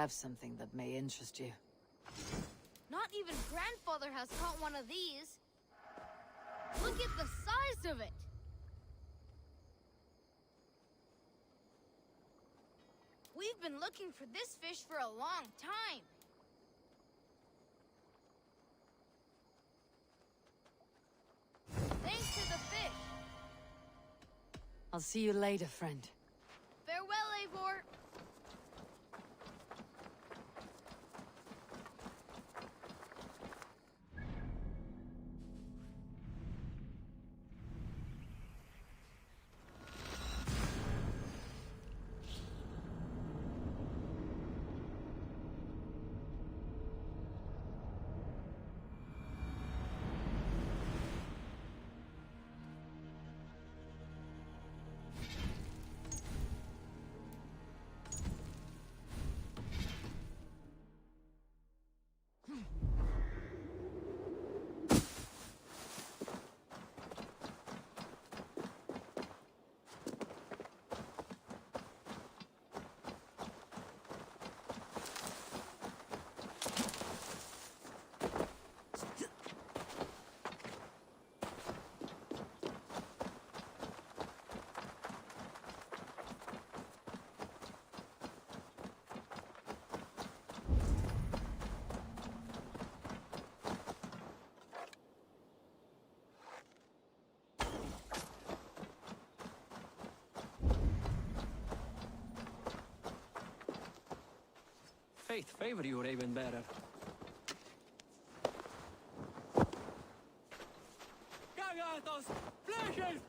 have something that may interest you. Not even grandfather has caught one of these. Look at the size of it! We've been looking for this fish for a long time. Thanks to the fish. I'll see you later, friend. Farewell, Eivor. Fate favor you, Raven Bearer. Gagatos! Flashes!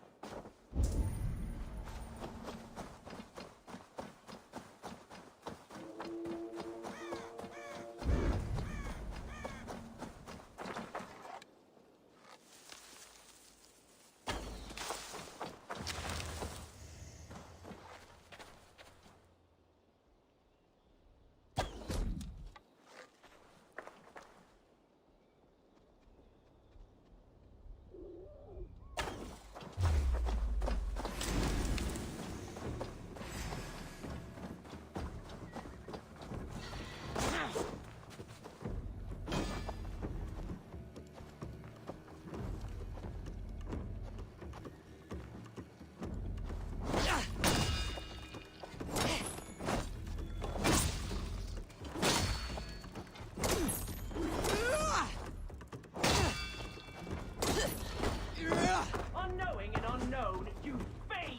Unknowing and unknown, you fiend!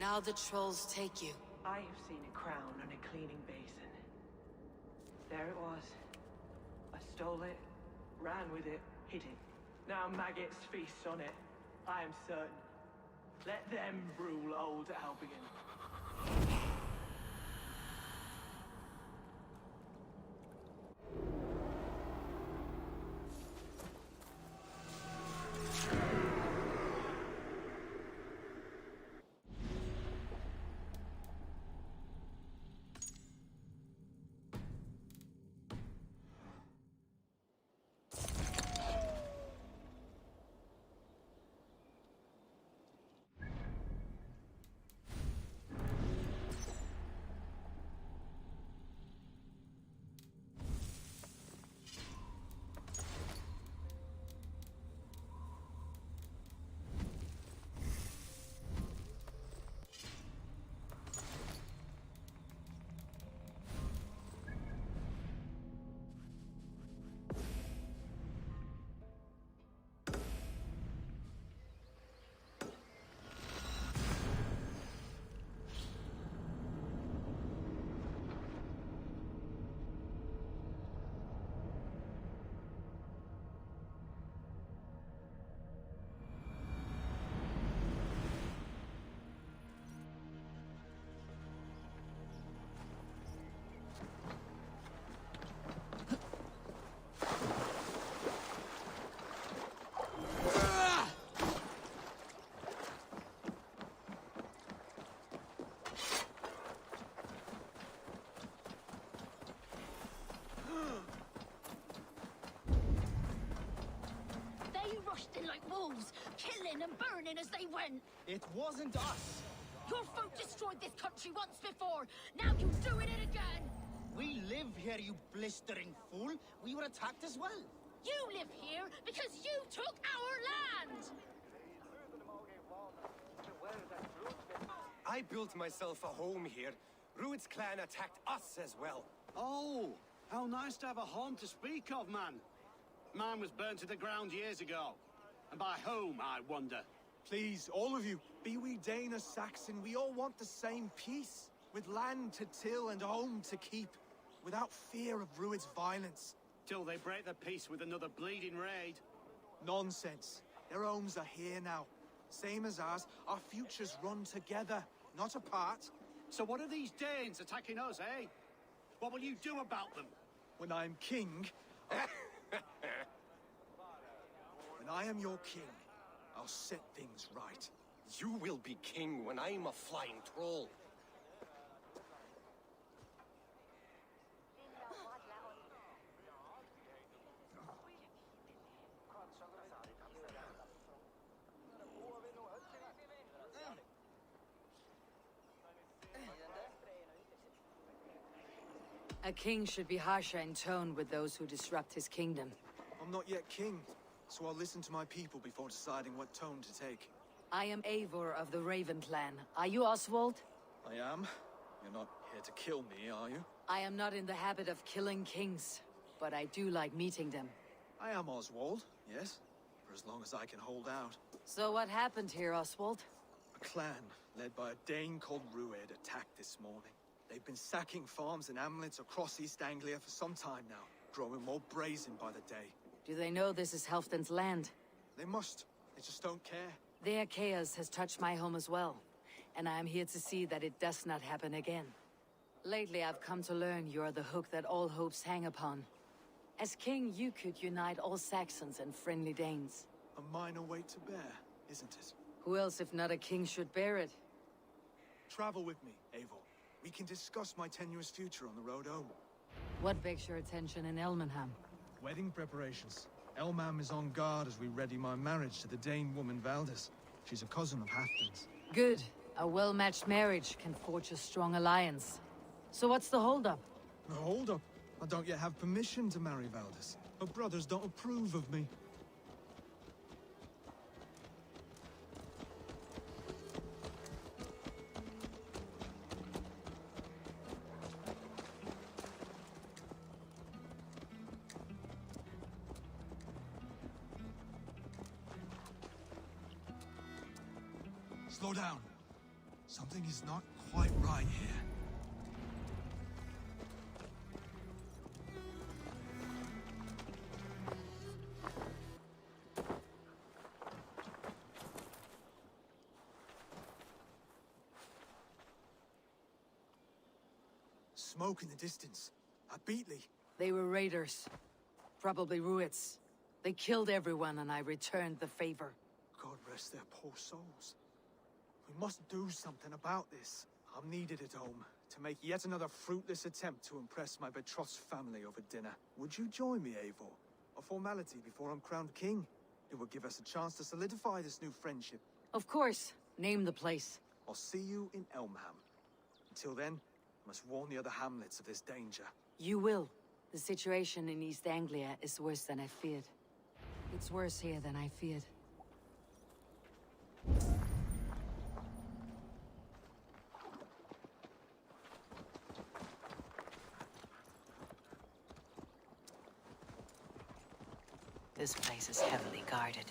Now the trolls take you. I have seen a crown on a cleaning basin. There it was. I stole it, ran with it, hid it. Now maggots feast on it. I am certain. Let them rule old Albion. wolves, killing and burning as they went. It wasn't us. Your folk destroyed this country once before. Now you're doing it again. We live here, you blistering fool. We were attacked as well. You live here because you took our land. I built myself a home here. Rued's clan attacked us as well. Oh, how nice to have a home to speak of, man. Mine was burnt to the ground years ago. And by whom, I wonder? Please, all of you, be we Dane or Saxon, we all want the same peace. With land to till and home to keep. Without fear of Rued's violence. Till they break the peace with another bleeding raid. Nonsense. Their homes are here now. Same as ours, our futures run together, not apart. So what are these Danes attacking us, eh? What will you do about them? When I am king... When I am your king, I'll set things right. You will be king when I'm a flying troll. A king should be harsher in tone with those who disrupt his kingdom. I'm not yet king, so I'll listen to my people before deciding what tone to take. I am Eivor of the Raven clan. Are you Oswald? I am. You're not here to kill me, are you? I am not in the habit of killing kings, but I do like meeting them. I am Oswald, yes. For as long as I can hold out. So what happened here, Oswald? A clan, led by a Dane called Rued, attacked this morning. They've been sacking farms and hamlets across East Anglia for some time now, growing more brazen by the day. Do they know this is Halfdan's land? They must. They just don't care. Their chaos has touched my home as well, and I am here to see that it does not happen again. Lately, I've come to learn you are the hook that all hopes hang upon. As king, you could unite all Saxons and friendly Danes. A minor weight to bear, isn't it? Who else, if not a king, should bear it? Travel with me, Eivor. We can discuss my tenuous future on the road home. What begs your attention in Elmenham? Wedding preparations. Elmam is on guard as we ready my marriage to the Dane woman Valdis. She's a cousin of Halfdan's. Good. A well-matched marriage can forge a strong alliance. So what's the holdup? No, hold up. I don't yet have permission to marry Valdis. Her brothers don't approve of me. Slow down. Something is not quite right here. Smoke in the distance. A Beatley. They were raiders. Probably Rueds. They killed everyone and I returned the favor. God rest their poor souls. We must do something about this. I'm needed at home to make yet another fruitless attempt to impress my betrothed family over dinner. Would you join me, Eivor? A formality before I'm crowned king. It would give us a chance to solidify this new friendship. Of course. Name the place. I'll see you in Elmham. Until then, I must warn the other hamlets of this danger. You will. The situation in East Anglia is worse than I feared. It's worse here than I feared. This place is heavily guarded.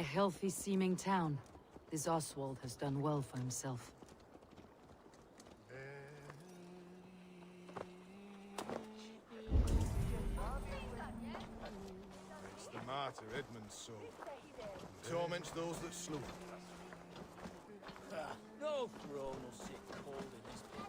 A healthy-seeming town. This Oswald has done well for himself. It's the martyr Edmund's soul. Torments those that slew him. No throne will sit cold in this place.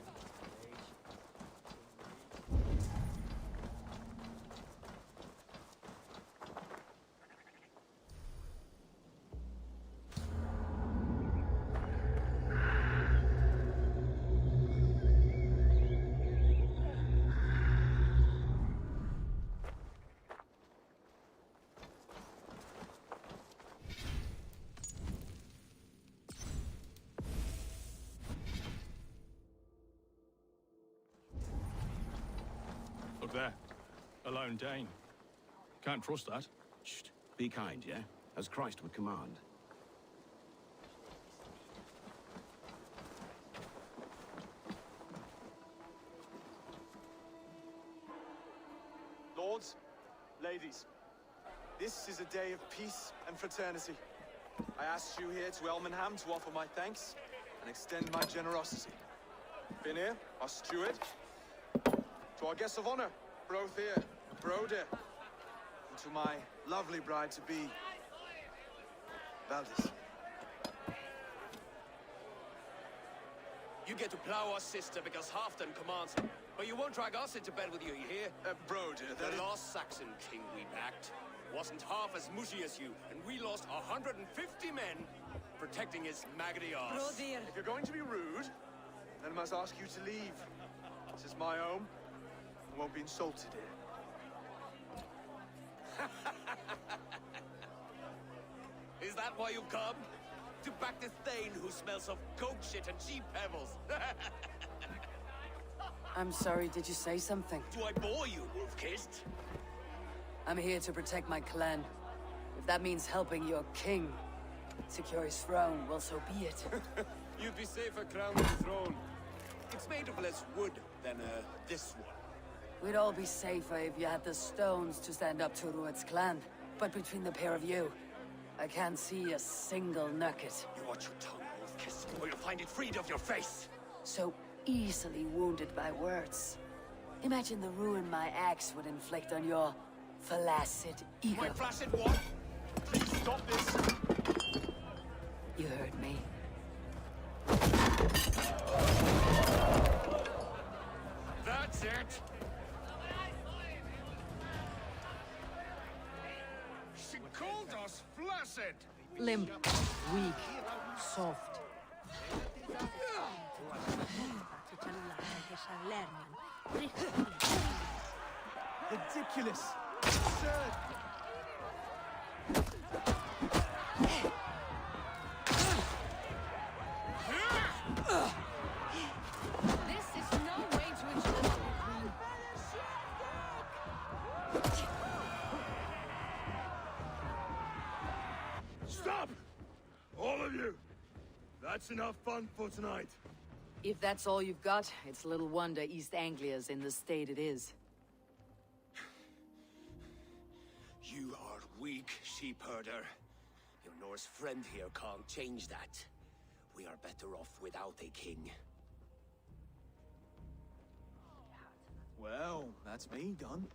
Look there. A lone Dane. Can't trust that. Shh. Be kind, yeah? As Christ would command. Lords, ladies, this is a day of peace and fraternity. I asked you here to Elmenham to offer my thanks and extend my generosity. Been here, our steward, to our guests of honor, Brothier, Broder, and to my lovely bride-to-be, Valdis. You get to plow our sister because Halfdan commands it. But you won't drag us into bed with you, you hear? Broder, The last Saxon king we backed wasn't half as mushy as you, and we lost 150 men protecting his maggoty arse. If you're going to be rude, then I must ask you to leave. This is my home. I won't be insulted here. Is that why you come? To back this Thane who smells of goat shit and sheep pebbles? I'm sorry, did you say something? Do I bore you, wolf-kissed? I'm here to protect my clan. If that means helping your king secure his throne, well, so be it. You'd be safer crowned the throne. It's made of less wood than, this one. We'd all be safer if you had the stones to stand up to Rued's clan. But between the pair of you, I can't see a single nugget. You watch your tongue, wolf-kissed, or you'll find it freed of your face. So easily wounded by words. Imagine the ruin my axe would inflict on your flaccid ego. My flaccid what? Please stop this! You heard me. That's it! She called us flaccid! Limp, weak, soft. Ridiculous! Absurd! This is no way to ensure the queen. Stop! All of you! That's enough fun for tonight. If that's all you've got, it's little wonder East Anglia's in the state it is. You are weak, sheep herder. Your Norse friend here can't change that. We are better off without a king. Well, that's me done.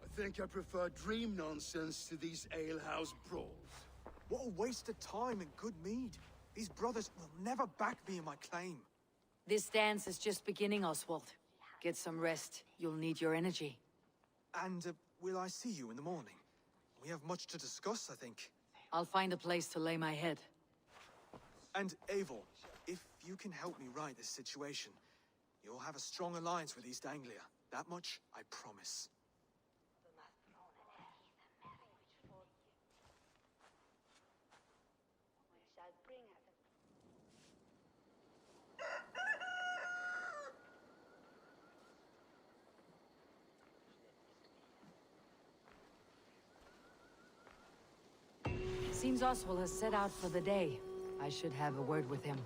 I think I prefer dream nonsense to these alehouse brawls. What a waste of time and good mead. These brothers will never back me in my claim. This dance is just beginning, Oswald. Get some rest. You'll need your energy. And will I see you in the morning? We have much to discuss, I think. I'll find a place to lay my head. And Eivor, if you can help me right this situation, you'll have a strong alliance with East Anglia. That much, I promise. Seems Oswald has set out for the day. I should have a word with him.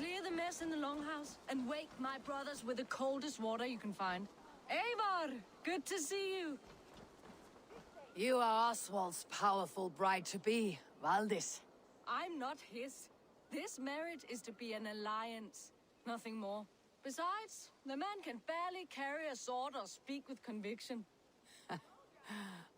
Clear the mess in the longhouse and wake my brothers with the coldest water you can find. Eivor, good to see you. You are Oswald's powerful bride-to-be, Valdis. I'm not his. This marriage is to be an alliance, nothing more. Besides, the man can barely carry a sword or speak with conviction.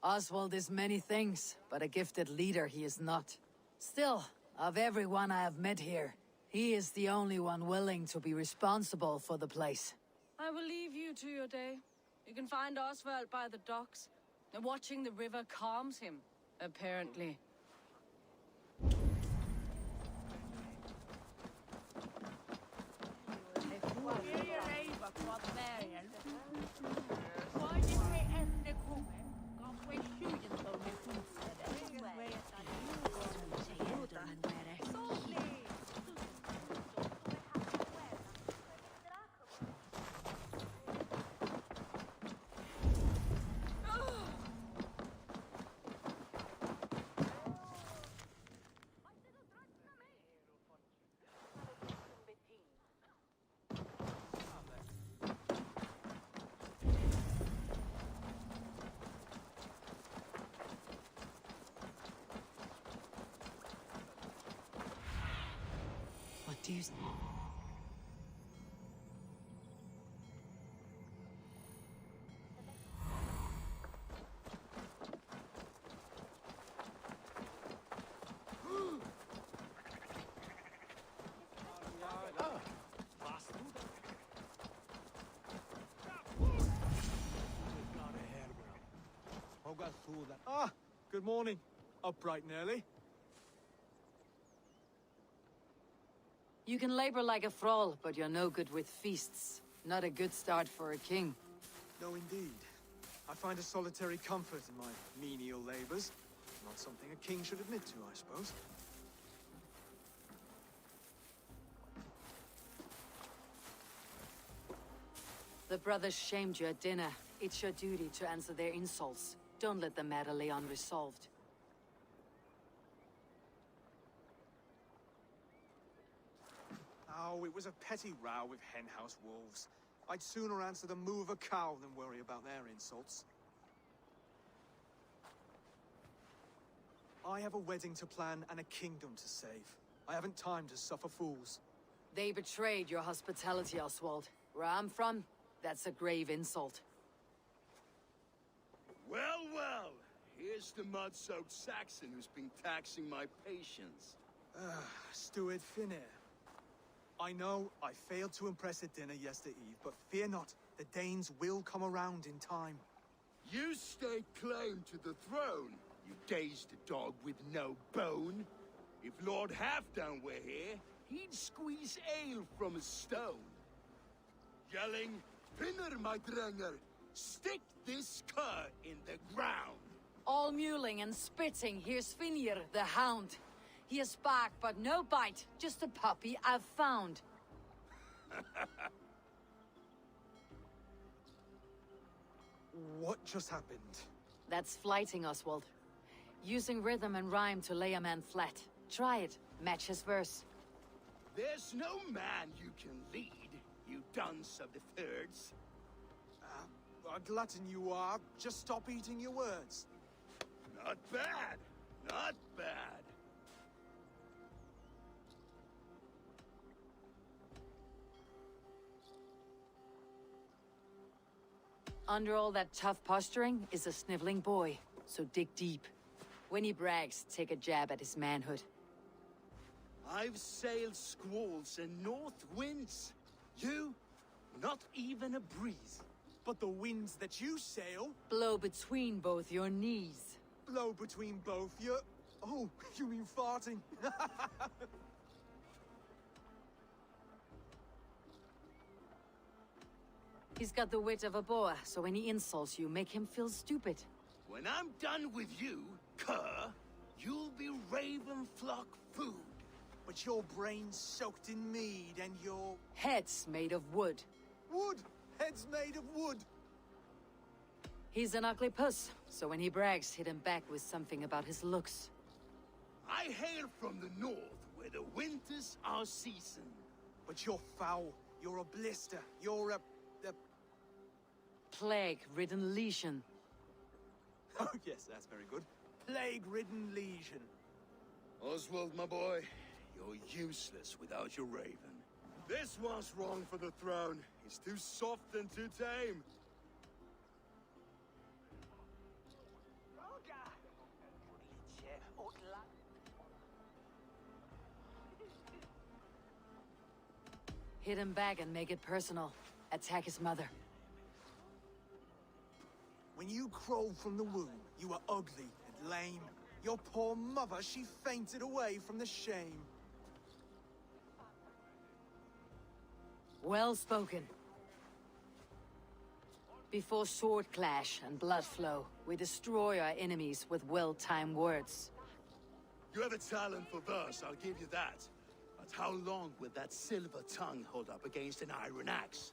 Oswald is many things, but a gifted leader he is not. Still, of everyone I have met here, he is the only one willing to be responsible for the place. I will leave you to your day. You can find Oswald by the docks. And watching the river calms him, apparently. Do you... Ah, good morning. Up bright and early. You can labor like a thrall, but you're no good with feasts. Not a good start for a king. No, indeed. I find a solitary comfort in my menial labors. Not something a king should admit to, I suppose. The brothers shamed you at dinner. It's your duty to answer their insults. Don't let the matter lay unresolved. Oh, it was a petty row with henhouse wolves. I'd sooner answer the moo of a cow than worry about their insults. I have a wedding to plan and a kingdom to save. I haven't time to suffer fools. They betrayed your hospitality, Oswald. Where I'm from, that's a grave insult. Well, well. Here's the mud-soaked Saxon who's been taxing my patience. Steward Finnair. I know I failed to impress at dinner yesterday eve, but fear not, the Danes will come around in time. You stake claim to the throne, you dazed dog with no bone. If Lord Halfdown were here, he'd squeeze ale from a stone. Yelling, Finner, my drenger, stick this cur in the ground. All mewling and spitting, here's Finir, the hound. He has bark, but no bite. Just a puppy I've found. What just happened? That's flighting, Oswald. Using rhythm and rhyme to lay a man flat. Try it. Match his verse. There's no man you can lead, you dunce of the thirds. A glutton you are. Just stop eating your words. Not bad. Not bad. Under all that tough posturing is a sniveling boy, so dig deep. When he brags, take a jab at his manhood. I've sailed squalls and north winds. You, not even a breeze. But the winds that you sail... Blow between both your knees. Blow between both your... Oh, you mean farting? He's got the wit of a boa, so when he insults you, make him feel stupid. When I'm done with you, cur, you'll be raven flock food. But your brain's soaked in mead and your... Head's made of wood. Wood! Head's made of wood! He's an ugly puss, so when he brags, hit him back with something about his looks. I hail from the north, where the winters are season. But you're foul. You're a blister. You're a Plague-ridden lesion. Oh, yes, that's very good. Plague-ridden lesion. Oswald, my boy, you're useless without your raven. This one's wrong for the throne. He's too soft and too tame. Hit him back and make it personal. Attack his mother. When you crawled from the womb, you were ugly and lame. Your poor mother, she fainted away from the shame. Well spoken. Before sword clash and blood flow, we destroy our enemies with well-timed words. You have a talent for verse, I'll give you that. But how long will that silver tongue hold up against an iron axe?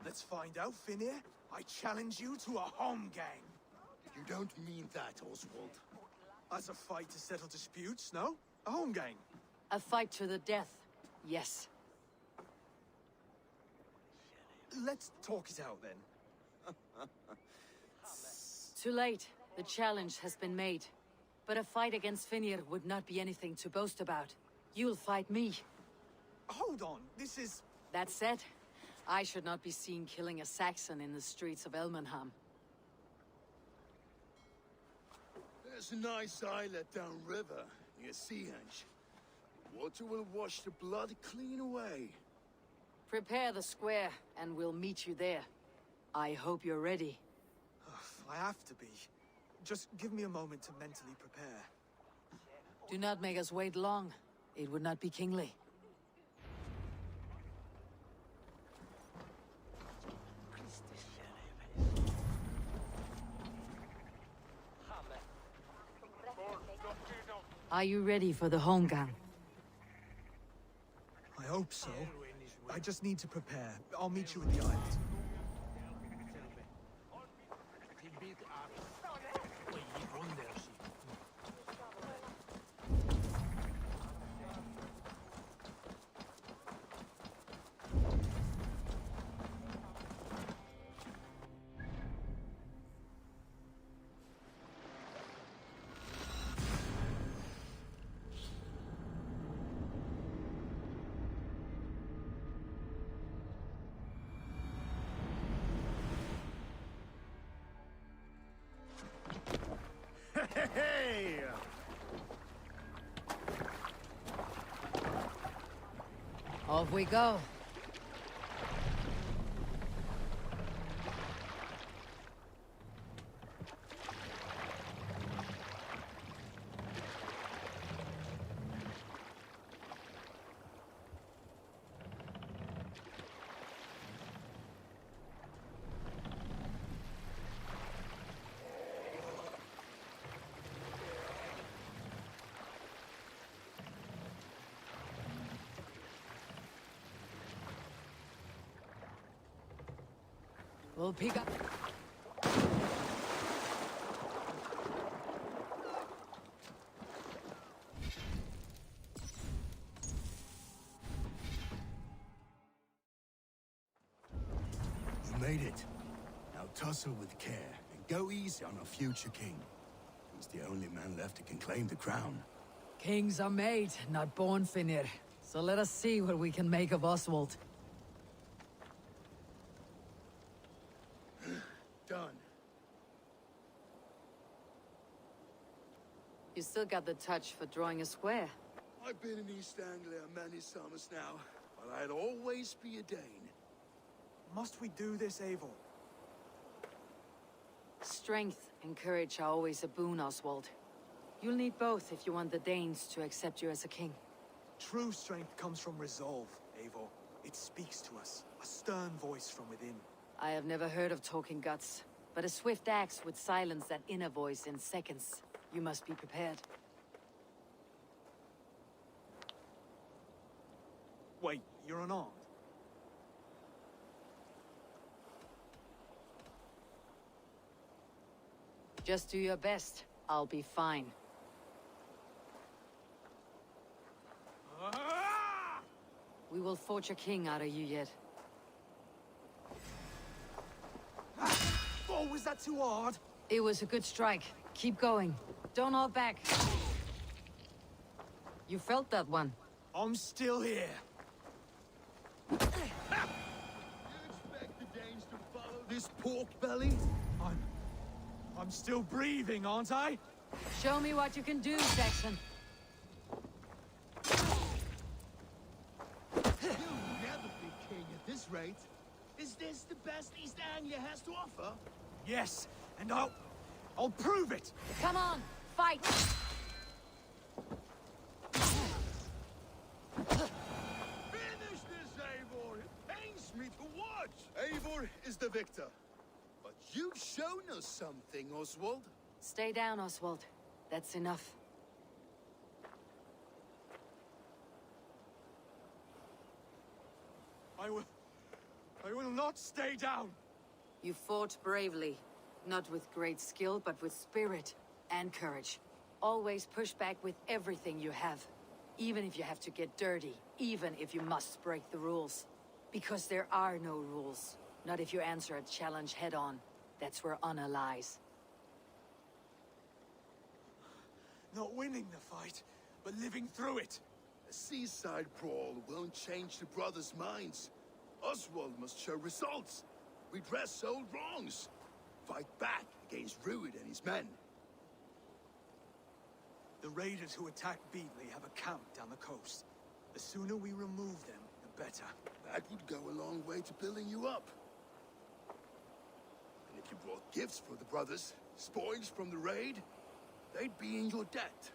Let's find out, Finir. I challenge you to a home gang. You don't mean that, Oswald. As a fight to settle disputes, no? A home gang. A fight to the death, yes. Let's talk it out, then. Too late. The challenge has been made. But a fight against Finir would not be anything to boast about. You'll fight me. Hold on, this is... That said, I should not be seen killing a Saxon in the streets of Elmenham. There's a nice islet downriver, near Seahenge. Water will wash the blood clean away. Prepare the square, and we'll meet you there. I hope you're ready. I have to be. Just give me a moment to mentally prepare. Do not make us wait long. It would not be kingly. Are you ready for the home gang? I hope so. I just need to prepare. I'll meet you at the island. Hey! Off we go. We'll pick up. You made it. Now tussle with care and go easy on our future king. He's the only man left who can claim the crown. Kings are made, not born, Finir. So let us see what we can make of Oswald. Done. You still got the touch for drawing a square. I've been in East Anglia many summers now, but I'd always be a Dane. Must we do this, Eivor? Strength and courage are always a boon, Oswald. You'll need both if you want the Danes to accept you as a king. True strength comes from resolve, Eivor. It speaks to us, a stern voice from within. I have never heard of talking guts, but a swift axe would silence that inner voice in seconds. You must be prepared. Wait, you're unarmed? Just do your best. I'll be fine. We will forge a king out of you yet. Oh, was that too hard? It was a good strike. Keep going. Don't hold back. You felt that one. I'm still here. You expect the Danes to follow this pork belly? I'm still breathing, aren't I? Show me what you can do, Saxon. You'll never be king at this rate. Is this the best East Anglia has to offer? Yes, and I'll prove it! Come on, fight! Finish this, Eivor! It pains me to watch! Eivor is the victor. But you've shown us something, Oswald. Stay down, Oswald. That's enough. I will not stay down! You fought bravely. Not with great skill, but with spirit and courage. Always push back with everything you have. Even if you have to get dirty. Even if you must break the rules. Because there are no rules. Not if you answer a challenge head-on. That's where honor lies. Not winning the fight, but living through it. A seaside brawl won't change the brothers' minds. Oswald must show results. Redress old wrongs. Fight back against Rued and his men. The raiders who attacked Beatley have a camp down the coast. The sooner we remove them, the better. That would go a long way to building you up. And if you brought gifts for the brothers, spoils from the raid, they'd be in your debt.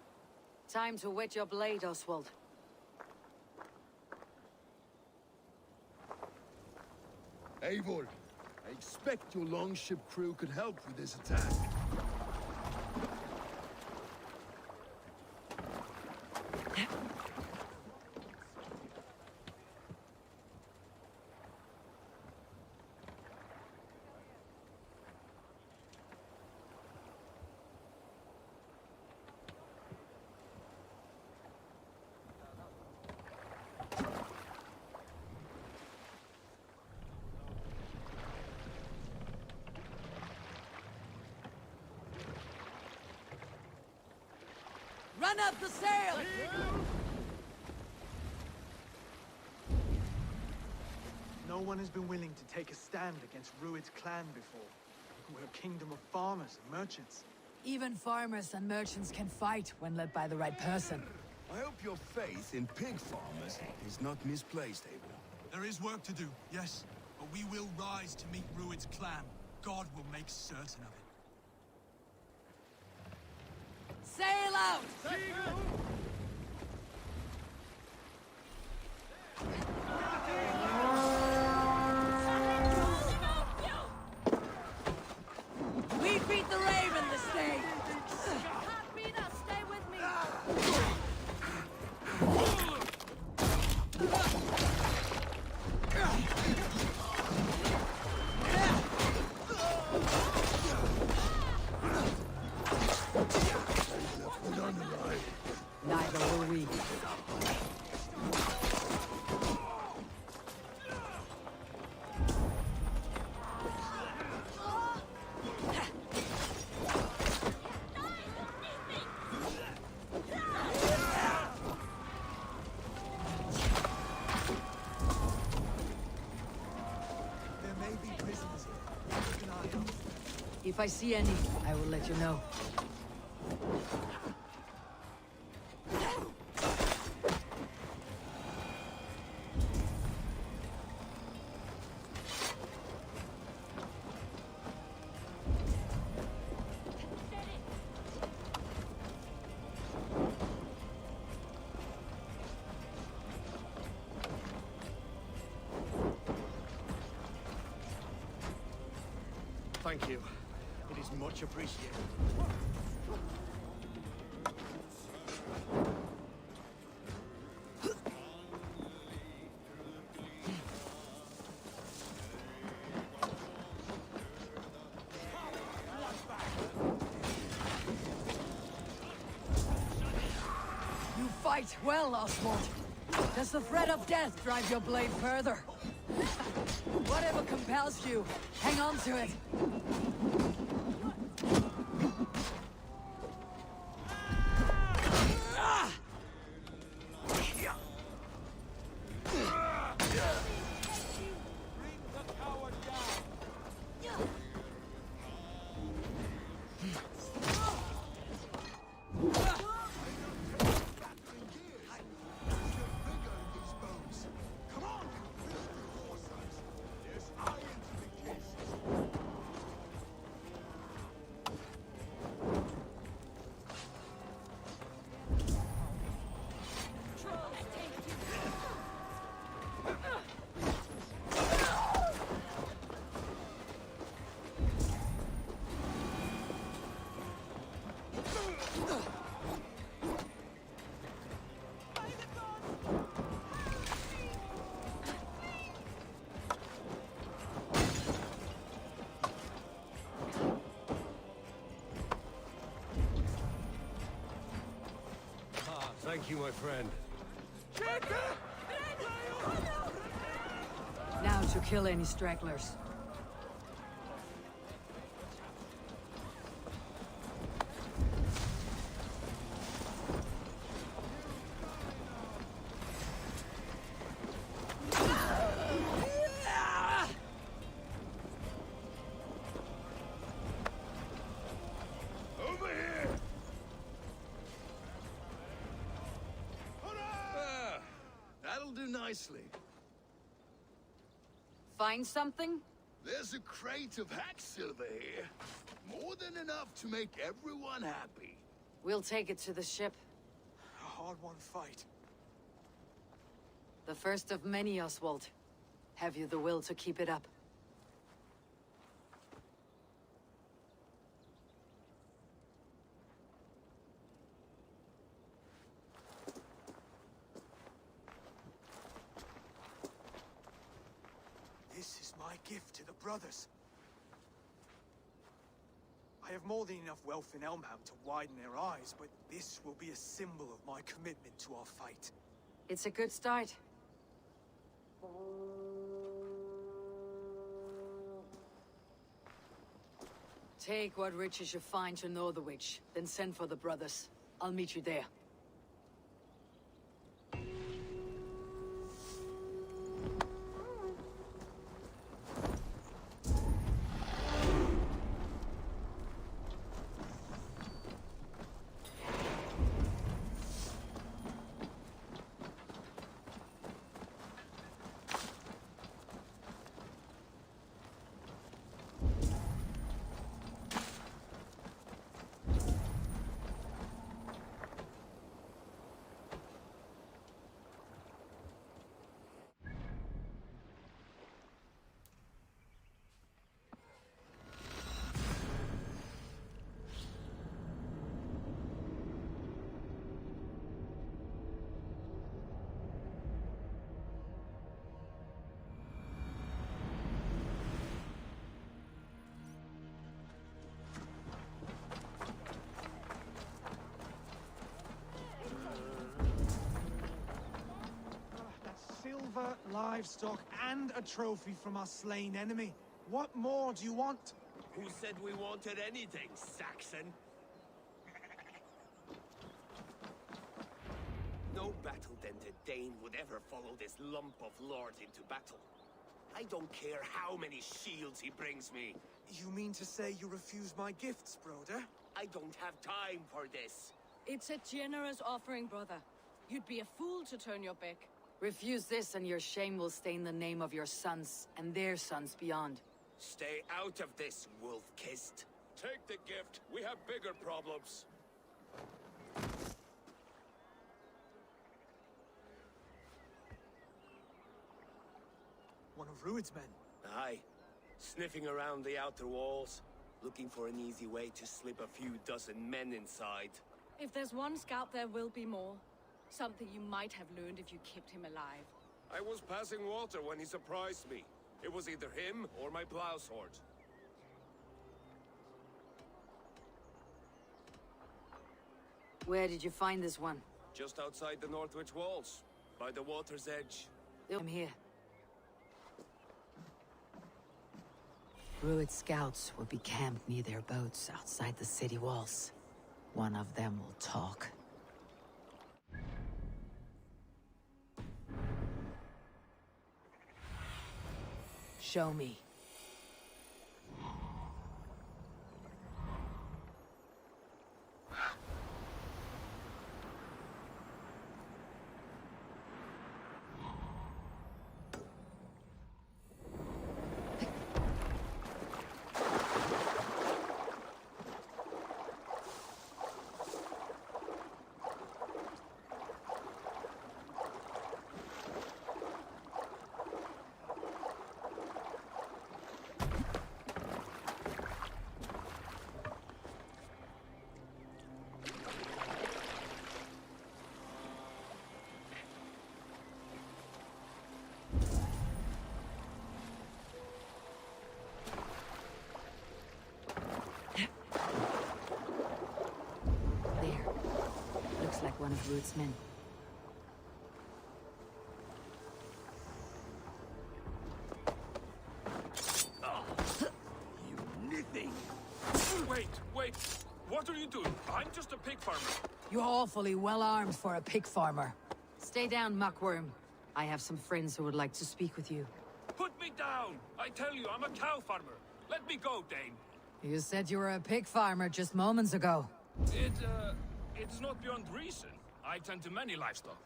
Time to whet your blade, Oswald. Eivor, I expect your longship crew could help with this attack. Run up the sail! No one has been willing to take a stand against Rued's clan before. We're a kingdom of farmers and merchants. Even farmers and merchants can fight when led by the right person. I hope your faith in pig farmers is not misplaced, Eivor. There is work to do, yes, but we will rise to meet Rued's clan. God will make certain of it. Sail out! We beat the Raven this day! Can't beat us, stay with me! Neither will we. There may be prisoners here. Keep an eye out. If I see any, I will let you know. Thank you. It is much appreciated. Right, well, Oswald. Does the threat of death drive your blade further? Whatever compels you, hang on to it. Thank you, my friend. Now to kill any stragglers. That'll do nicely. Find something? There's a crate of hack silver here. More than enough to make everyone happy. We'll take it to the ship. A hard-won fight. The first of many, Oswald. Have you the will to keep it up? This is my gift to the brothers. I have more than enough wealth in Elmham to widen their eyes, but this will be a symbol of my commitment to our fight. It's a good start. Take what riches you find to Northwich, then send for the brothers. I'll meet you there. Silver, livestock, and a trophy from our slain enemy. What more do you want? Who said we wanted anything, Saxon? No battle-dented Dane would ever follow this lump of lord into battle. I don't care how many shields he brings me. You mean to say you refuse my gifts, brother? I don't have time for this. It's a generous offering, brother. You'd be a fool to turn your back. Refuse this and your shame will stain the name of your sons and their sons beyond. Stay out of this, wolf-kissed. Take the gift. We have bigger problems. One of Rued's men. Aye. Sniffing around the outer walls. Looking for an easy way to slip a few dozen men inside. If there's one scout, there will be more. Something you might have learned if you kept him alive. I was passing water when he surprised me. It was either him or my plow sword. Where did you find this one? Just outside the Northwich walls, by the water's edge. I'm here. Druid scouts will be camped near their boats outside the city walls. One of them will talk. Show me. Like one of Root's men. You nithing! Wait! What are you doing? I'm just a pig farmer. You're awfully well armed for a pig farmer. Stay down, muckworm. I have some friends who would like to speak with you. Put me down! I tell you, I'm a cow farmer. Let me go, Dane. You said you were a pig farmer just moments ago. It's not beyond reason. I tend to many livestock.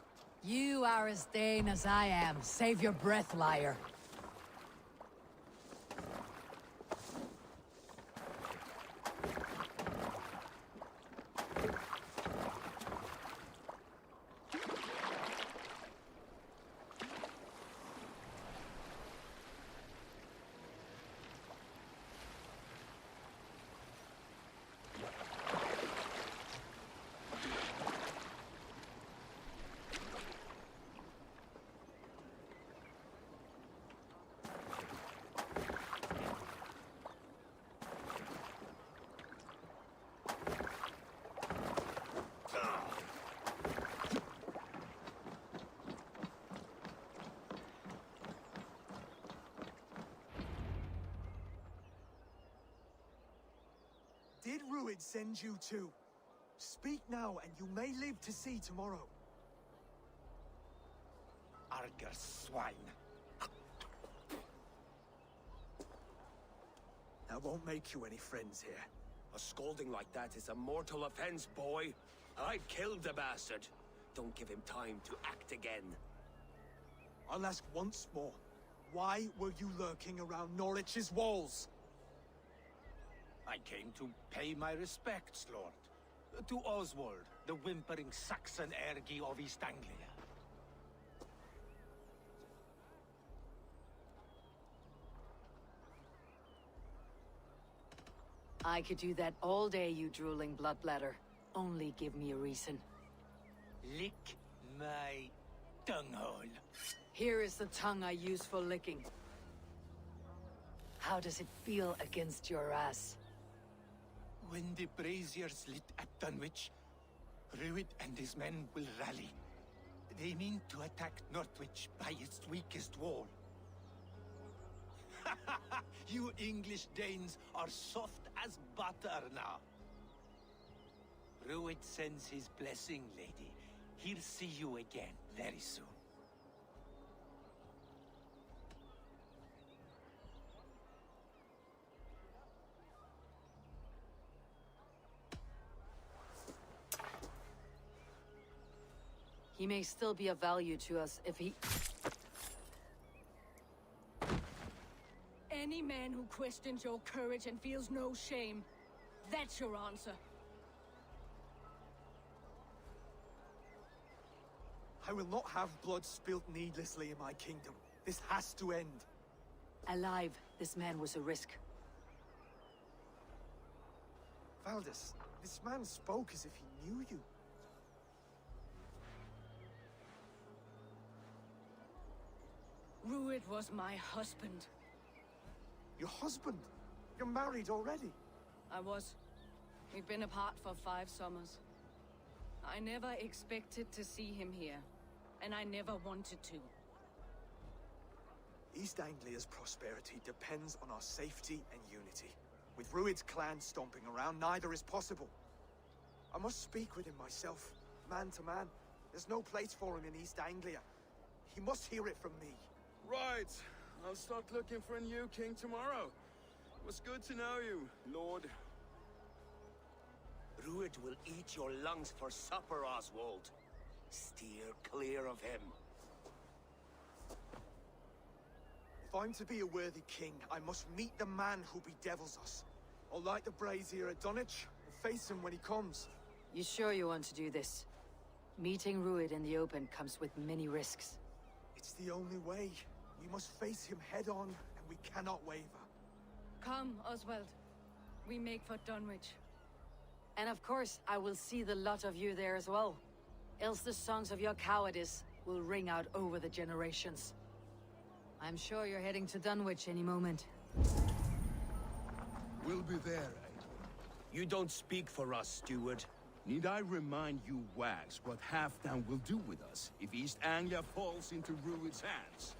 You are as Dane as I am. Save your breath, liar. Did Ruid send you too? Speak now, and you may live to see tomorrow. Arger swine. That won't make you any friends here. A scolding like that is a mortal offense, boy. I killed the bastard. Don't give him time to act again. I'll ask once more. Why were you lurking around Norwich's walls? I came to pay my respects, Lord. To Oswald, the whimpering Saxon ergi of East Anglia. I could do that all day, you drooling bloodbladder. Only give me a reason. Lick my tonguehole. Here is the tongue I use for licking. How does it feel against your ass? When the braziers lit at Dunwich, Ruid and his men will rally. They mean to attack Northwich by its weakest wall. You English Danes are soft as butter now. Ruid sends his blessing, lady. He'll see you again very soon. He may still be of value to us if he... Any man who questions your courage and feels no shame, that's your answer. I will not have blood spilt needlessly in my kingdom. This has to end. Alive, this man was a risk. Valdis, this man spoke as if he knew you. Ruid was my husband. Your husband? You're married already? I was. We'd been apart for 5 summers. I never expected to see him here, and I never wanted to. East Anglia's prosperity depends on our safety and unity. With Rued's clan stomping around, neither is possible. I must speak with him myself, man to man. There's no place for him in East Anglia. He must hear it from me. Right. I'll start looking for a new king tomorrow. It was good to know you, Lord. Rued will eat your lungs for supper, Oswald. Steer clear of him. If I'm to be a worthy king, I must meet the man who bedevils us. I'll light the brazier at Dunwich and face him when he comes. You sure you want to do this? Meeting Rued in the open comes with many risks. It's the only way. We must face him head on, and we cannot waver. Come, Oswald. We make for Dunwich. And of course, I will see the lot of you there as well. Else the songs of your cowardice will ring out over the generations. I'm sure you're heading to Dunwich any moment. We'll be there, You don't speak for us, steward. Need I remind you, Wags, what Halfdan will do with us if East Anglia falls into Rued's hands?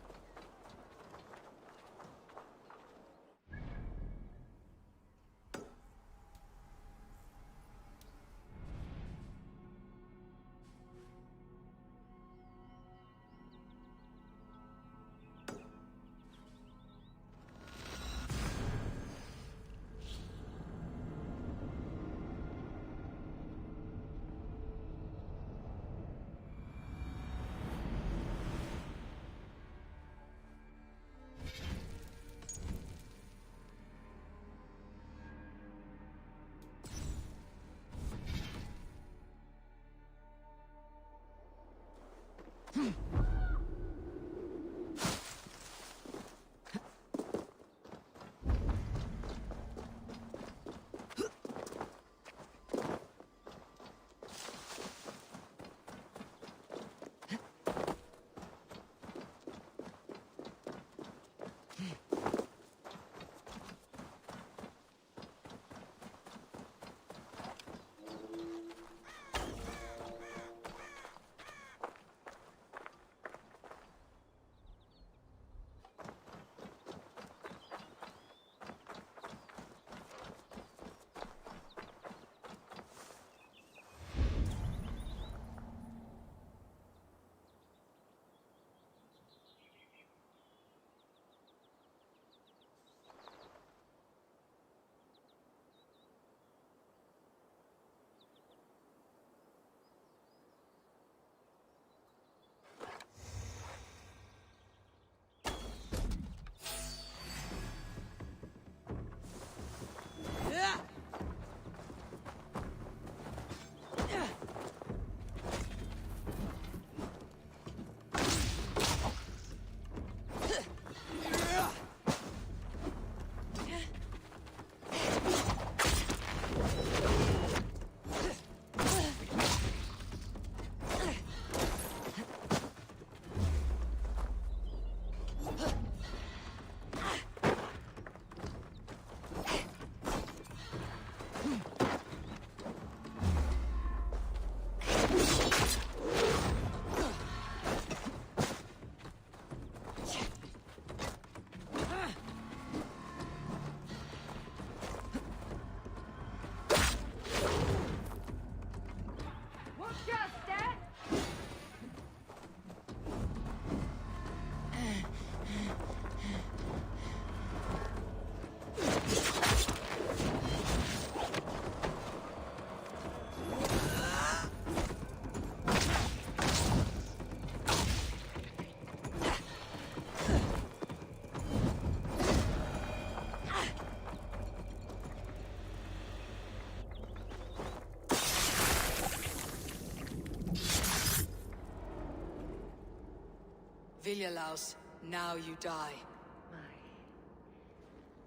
Villialaus, now you die.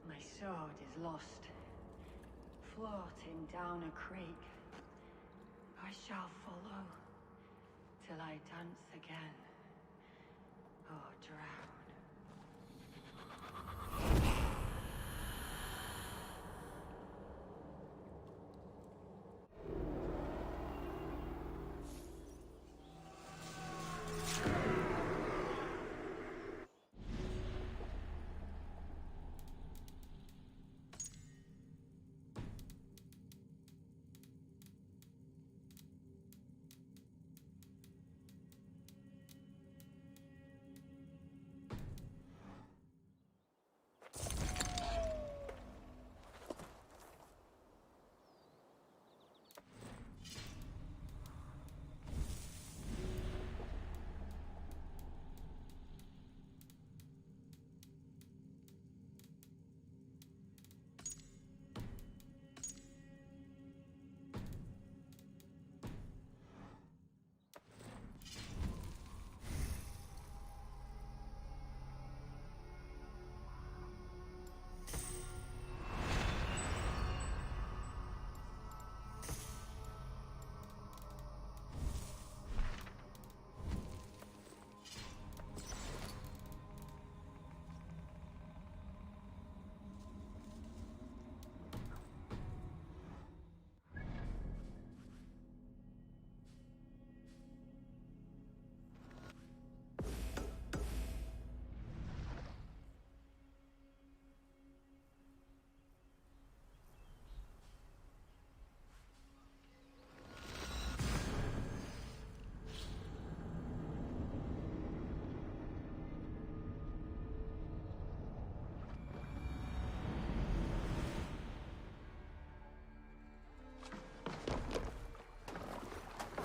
My sword is lost, floating down a creek. I shall follow till I dance again, or drown.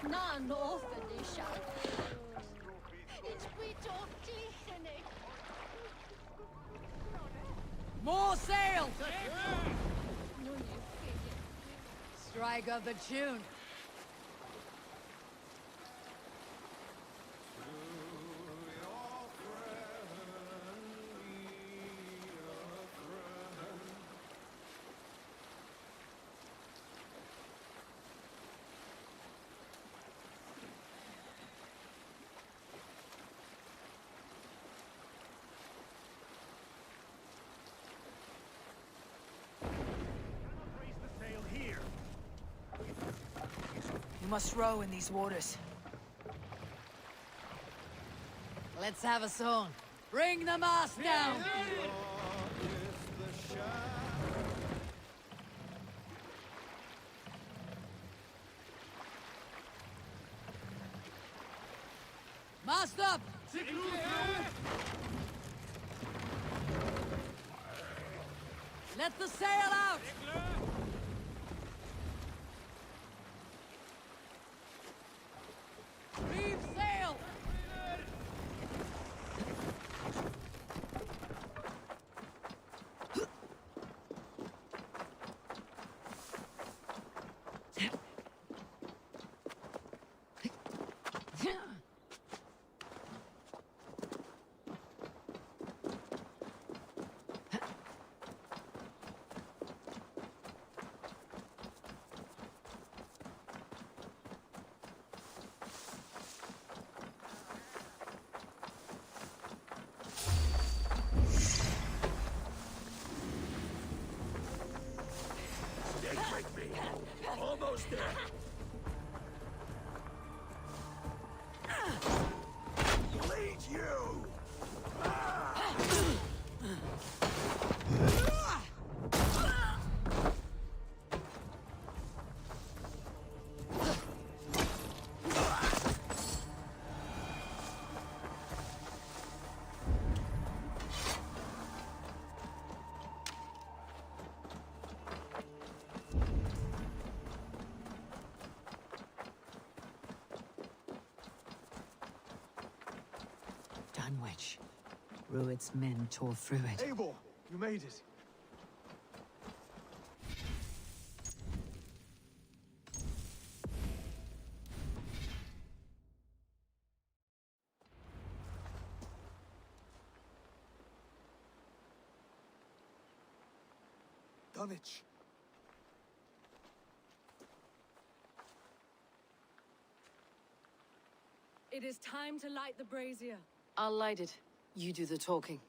None orphanisha. It's P.16. More sail! Strike up the tune. You must row in these waters. Let's have a song. Bring the mast down! Mast up! Let the sail out! Reef sail! Almost there. Lead you! Dunwich. Rued's men tore through it. Eivor, you made it. Dunwich. It is time to light the brazier. I'll light it. You do the talking.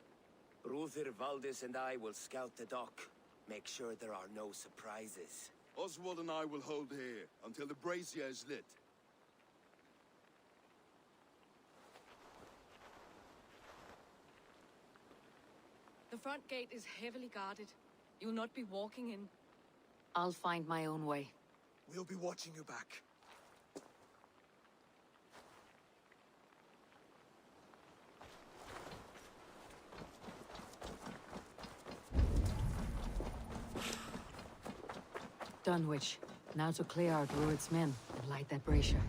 Ruther, Valdis, and I will scout the dock. Make sure there are no surprises. Oswald and I will hold here until the brazier is lit. The front gate is heavily guarded. You'll not be walking in. I'll find my own way. We'll be watching you back. Dunwich. Now to clear out Rued's men and light that brazier.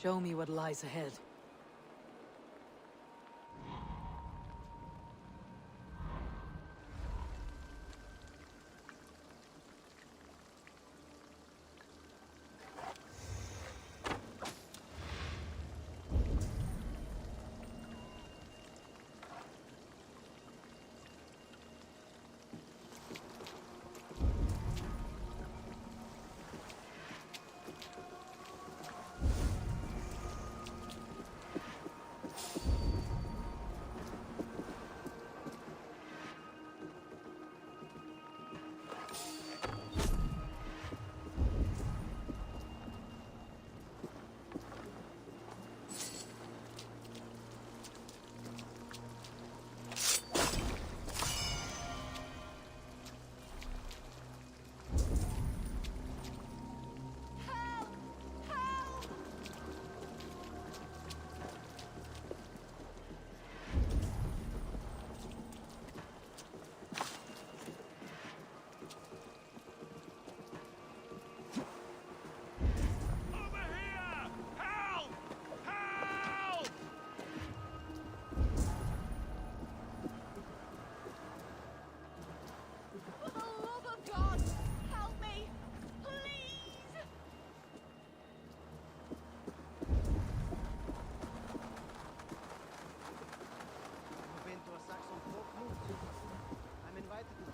Show me what lies ahead.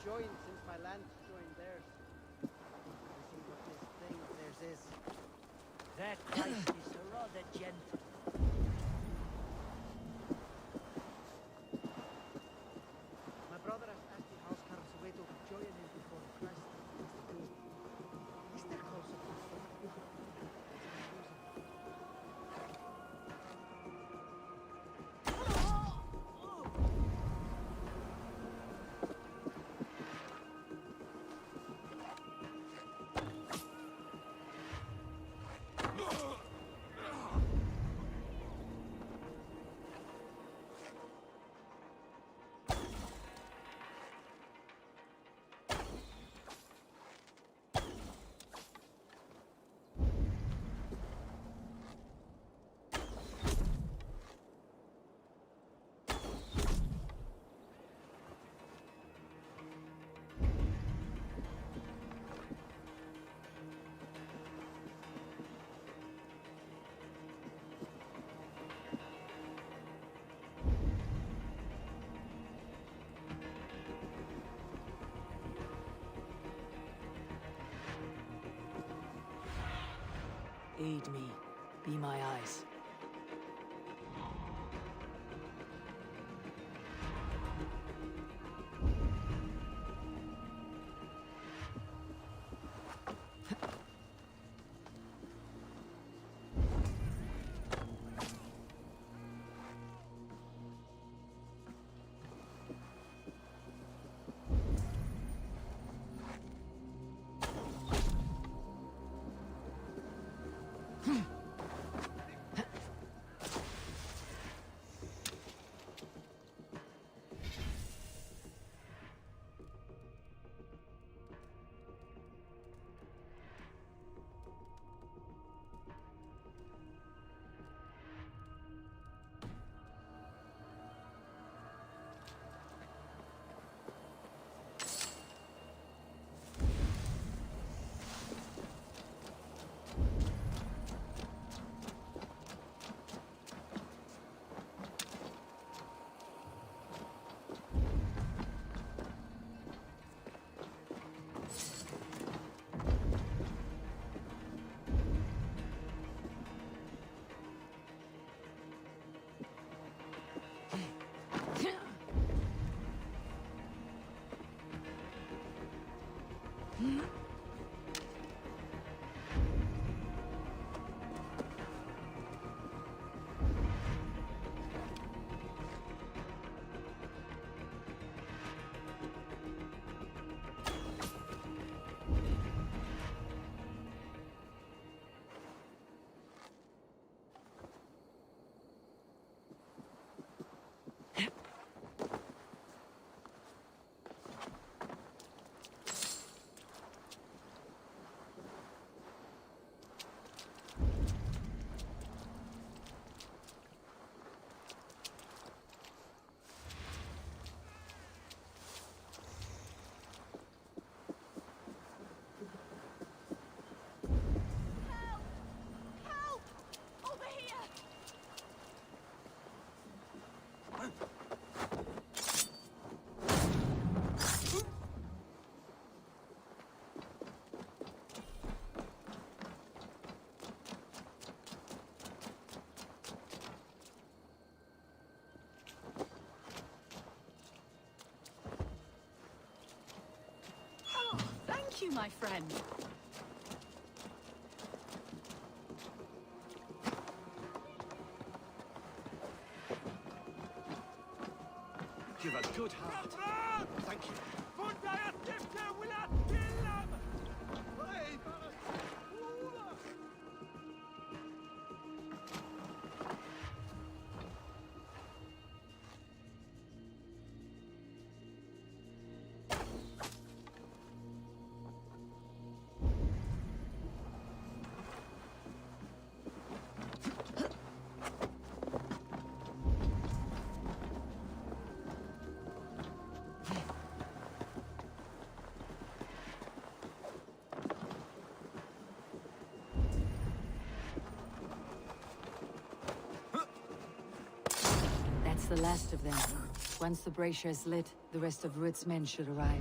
Joined since my land joined theirs. I see what this thing of theirs is. That Christ is rather gentle. My brother has asked the house carves away to join him before Christ. He's still closer to the Aid me. Be my eyes. my friend. You've a good heart. Thank you. That's the last of them. Once the brazier is lit, the rest of Rued's men should arrive.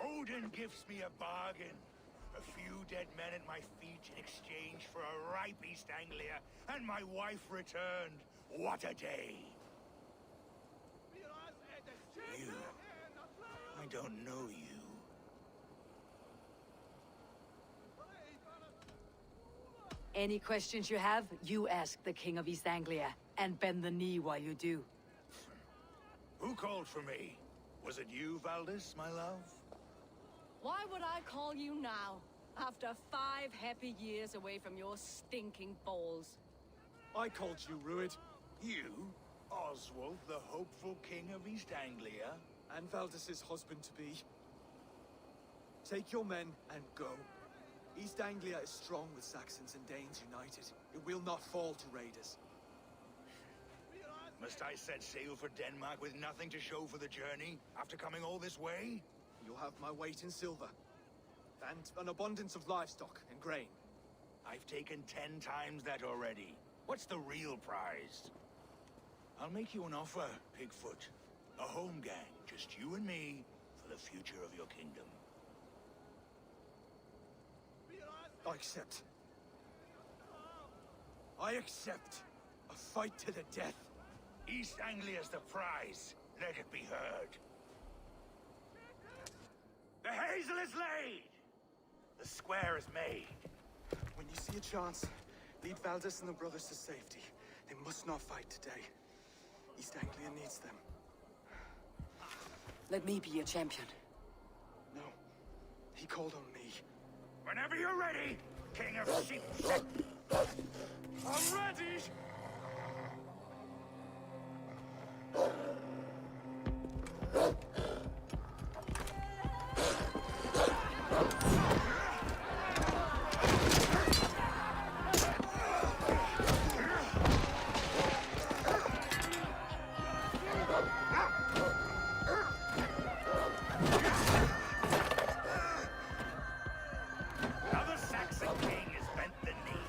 Odin gives me a bargain. A few dead men at my feet in exchange for a ripe East Anglia, and my wife returned. What a day! You... I don't know you. Any questions you have, you ask the King of East Anglia, and bend the knee while you do. Who called for me? Was it you, Valdis, my love? Why would I call you now, after 5 happy years away from your stinking balls? I called you, Rued. You? Oswald, the hopeful king of East Anglia? And Valdis's husband-to-be. Take your men and go. East Anglia is strong with Saxons and Danes united. It will not fall to raiders. Must I set sail for Denmark with nothing to show for the journey, after coming all this way? You'll have my weight in silver. And an abundance of livestock and grain. I've taken 10 times that already. What's the real prize? I'll make you an offer, Pigfoot. A home gang, just you and me, for the future of your kingdom. I accept. I accept. A fight to the death. East Anglia's the prize. Let it be heard. The hazel is laid! The square is made. When you see a chance, lead Valdis and the brothers to safety. They must not fight today. East Anglia needs them. Let me be your champion. No. He called on me. Whenever you're ready, King of Sheep. I'm ready! Now the Saxon king has bent the knee.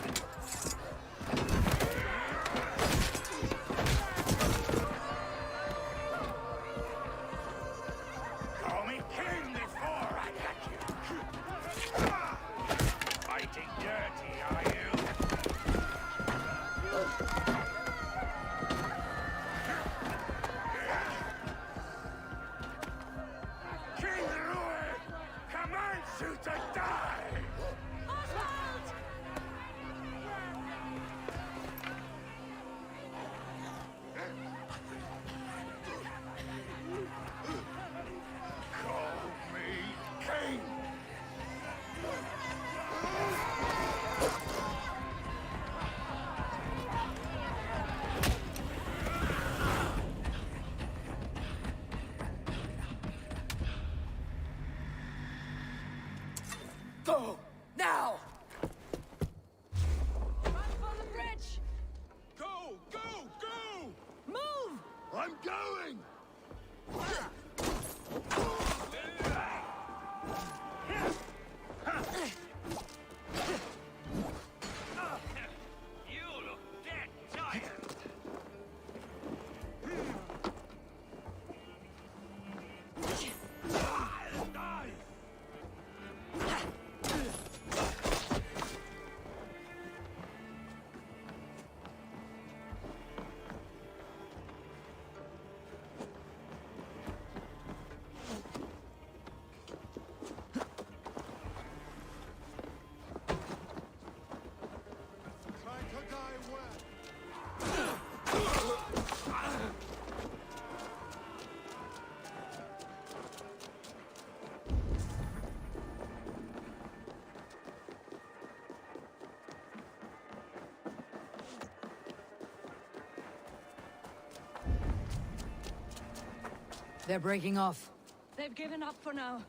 They're breaking off. They've given up for now.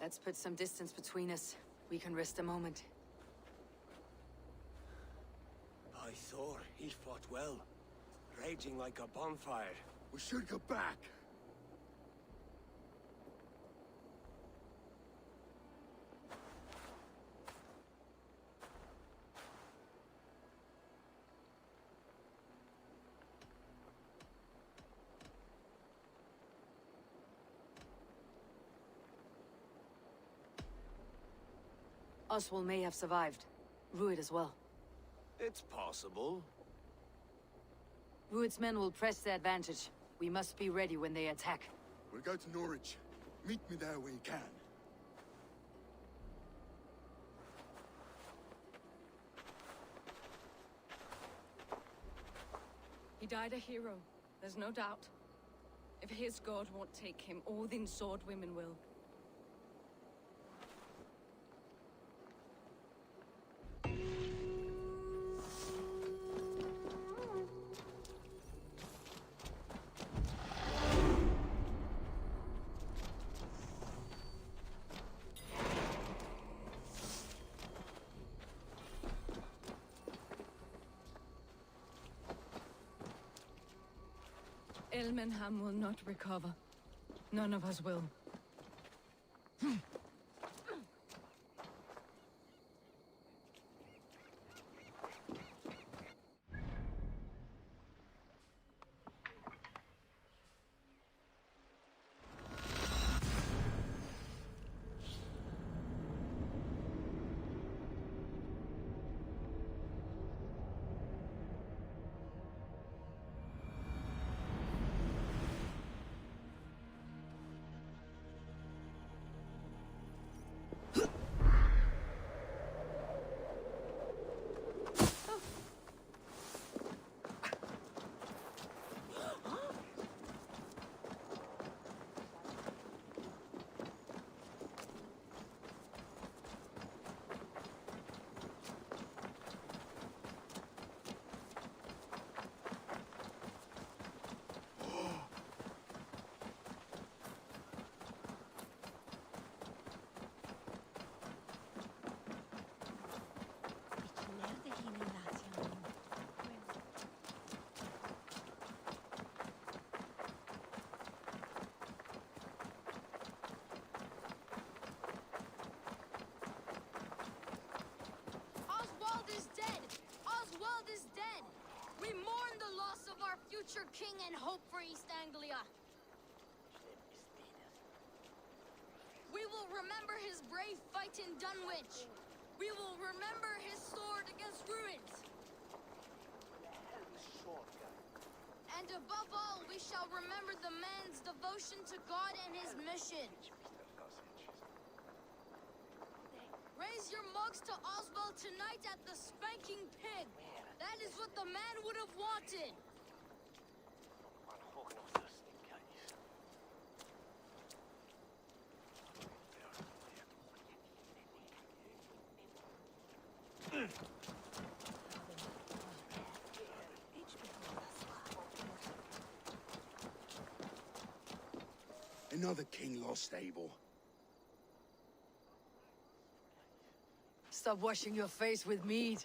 Let's put some distance between us. We can rest a moment. By Thor, he fought well. Raging like a bonfire. We should go back. Oswald may have survived. Rued as well. It's possible. Rued's men will press the advantage. We must be ready when they attack. We'll go to Norwich. Meet me there when you can. He died a hero, there's no doubt. If his god won't take him, Odin's sword women will. Elmenham will not recover. None of us will. Future king and hope for East Anglia. We will remember his brave fight in Dunwich. We will remember his sword against Ruins. And above all, we shall remember the man's devotion to God and his mission. Raise your mugs to Oswald tonight at the Spanking Pig. That is what the man would have wanted. Another king lost, Abel. Stop washing your face with mead.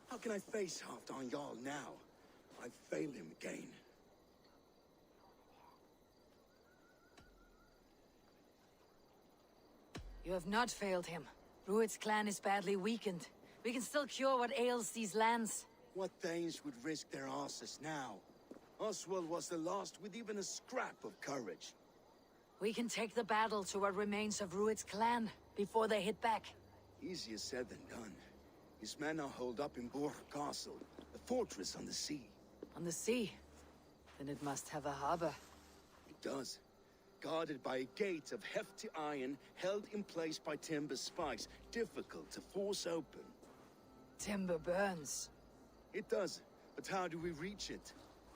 How can I face Halfdan Jarl now? I've failed him again. You have not failed him. Rued's clan is badly weakened. We can still cure what ails these lands. What Danes would risk their asses now? Oswald was the last with even a scrap of courage. We can take the battle to what remains of Rued's clan before they hit back. Easier said than done. His men are holed up in Borg Castle, a fortress on the sea. On the sea? Then it must have a harbor. It does. Guarded by a gate of hefty iron, held in place by timber spikes, difficult to force open. Timber burns. It does, but how do we reach it?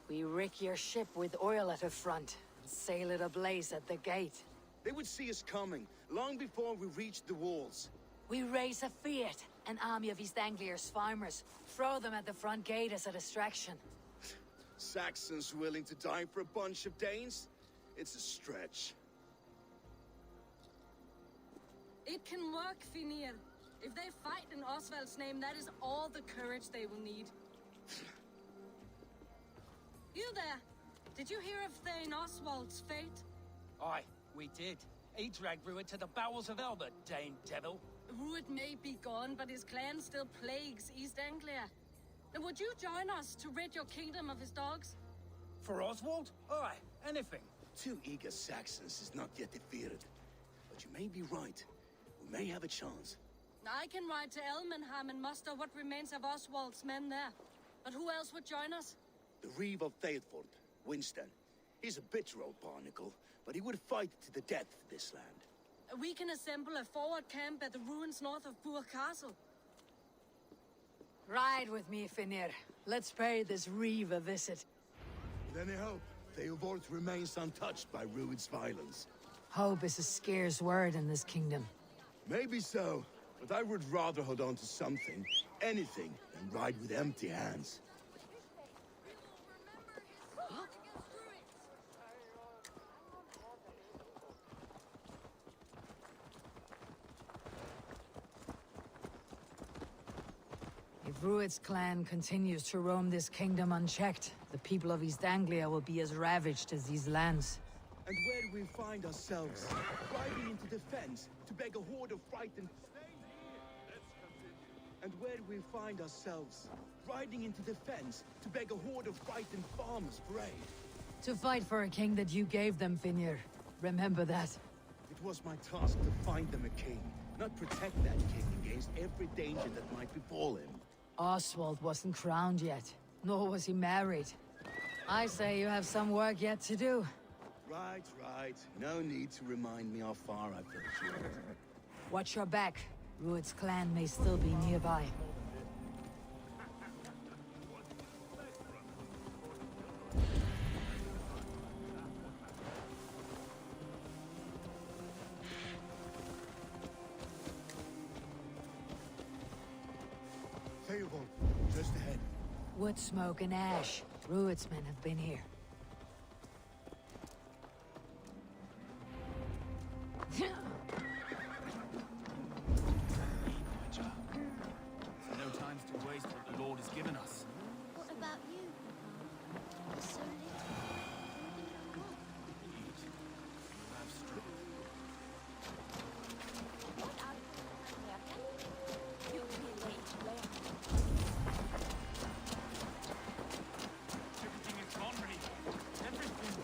We rig your ship with oil at her front, and sail it ablaze at the gate. They would see us coming, long before we reached the walls. We raise a fiat, an army of East Anglia's farmers. Throw them at the front gate as a distraction. Saxons willing to die for a bunch of Danes? It's a stretch. It can work, Finir. If they fight in Oswald's name, that is all the courage they will need. You there! Did you hear of Thane Oswald's fate? Aye, we did. He dragged Rued to the bowels of Elbert, Dane devil. Rued may be gone, but his clan still plagues East Anglia. Would you join us to rid your kingdom of his dogs? For Oswald? Aye, anything. 2 eager Saxons is not yet defeated. But you may be right. We may have a chance. I can ride to Elmenham and muster what remains of Oswald's men there. But who else would join us? The Reeve of Thetford, Winston. He's a bitter old barnacle, but he would fight to the death for this land. We can assemble a forward camp at the ruins north of Bur Castle. Ride with me, Finir. Let's pay this Reeve a visit. With any hope, Theobald remains untouched by Rued's violence. Hope is a scarce word in this kingdom. Maybe so, but I would rather hold on to something, anything, than ride with empty hands. If Rued's clan continues to roam this kingdom unchecked, the people of East Anglia will be as ravaged as these lands. And where do we find ourselves? Riding into defense to beg a horde of frightened... And where do we find ourselves? Riding into defense to beg a horde of frightened farmers for aid. To fight for a king that you gave them, Finir. Remember that. It was my task to find them a king, not protect that king against every danger that might befall him. Oswald wasn't crowned yet, nor was he married. I say you have some work yet to do. Right. No need to remind me how far I've ventured. Watch your back. Rued's clan may still be nearby. Theobald, just ahead. Wood smoke and ash. Rued's men have been here. No time to waste what the Lord has given us. What about you? You're so little. Eat. You have strength. Everything is gone, Ray. Everything.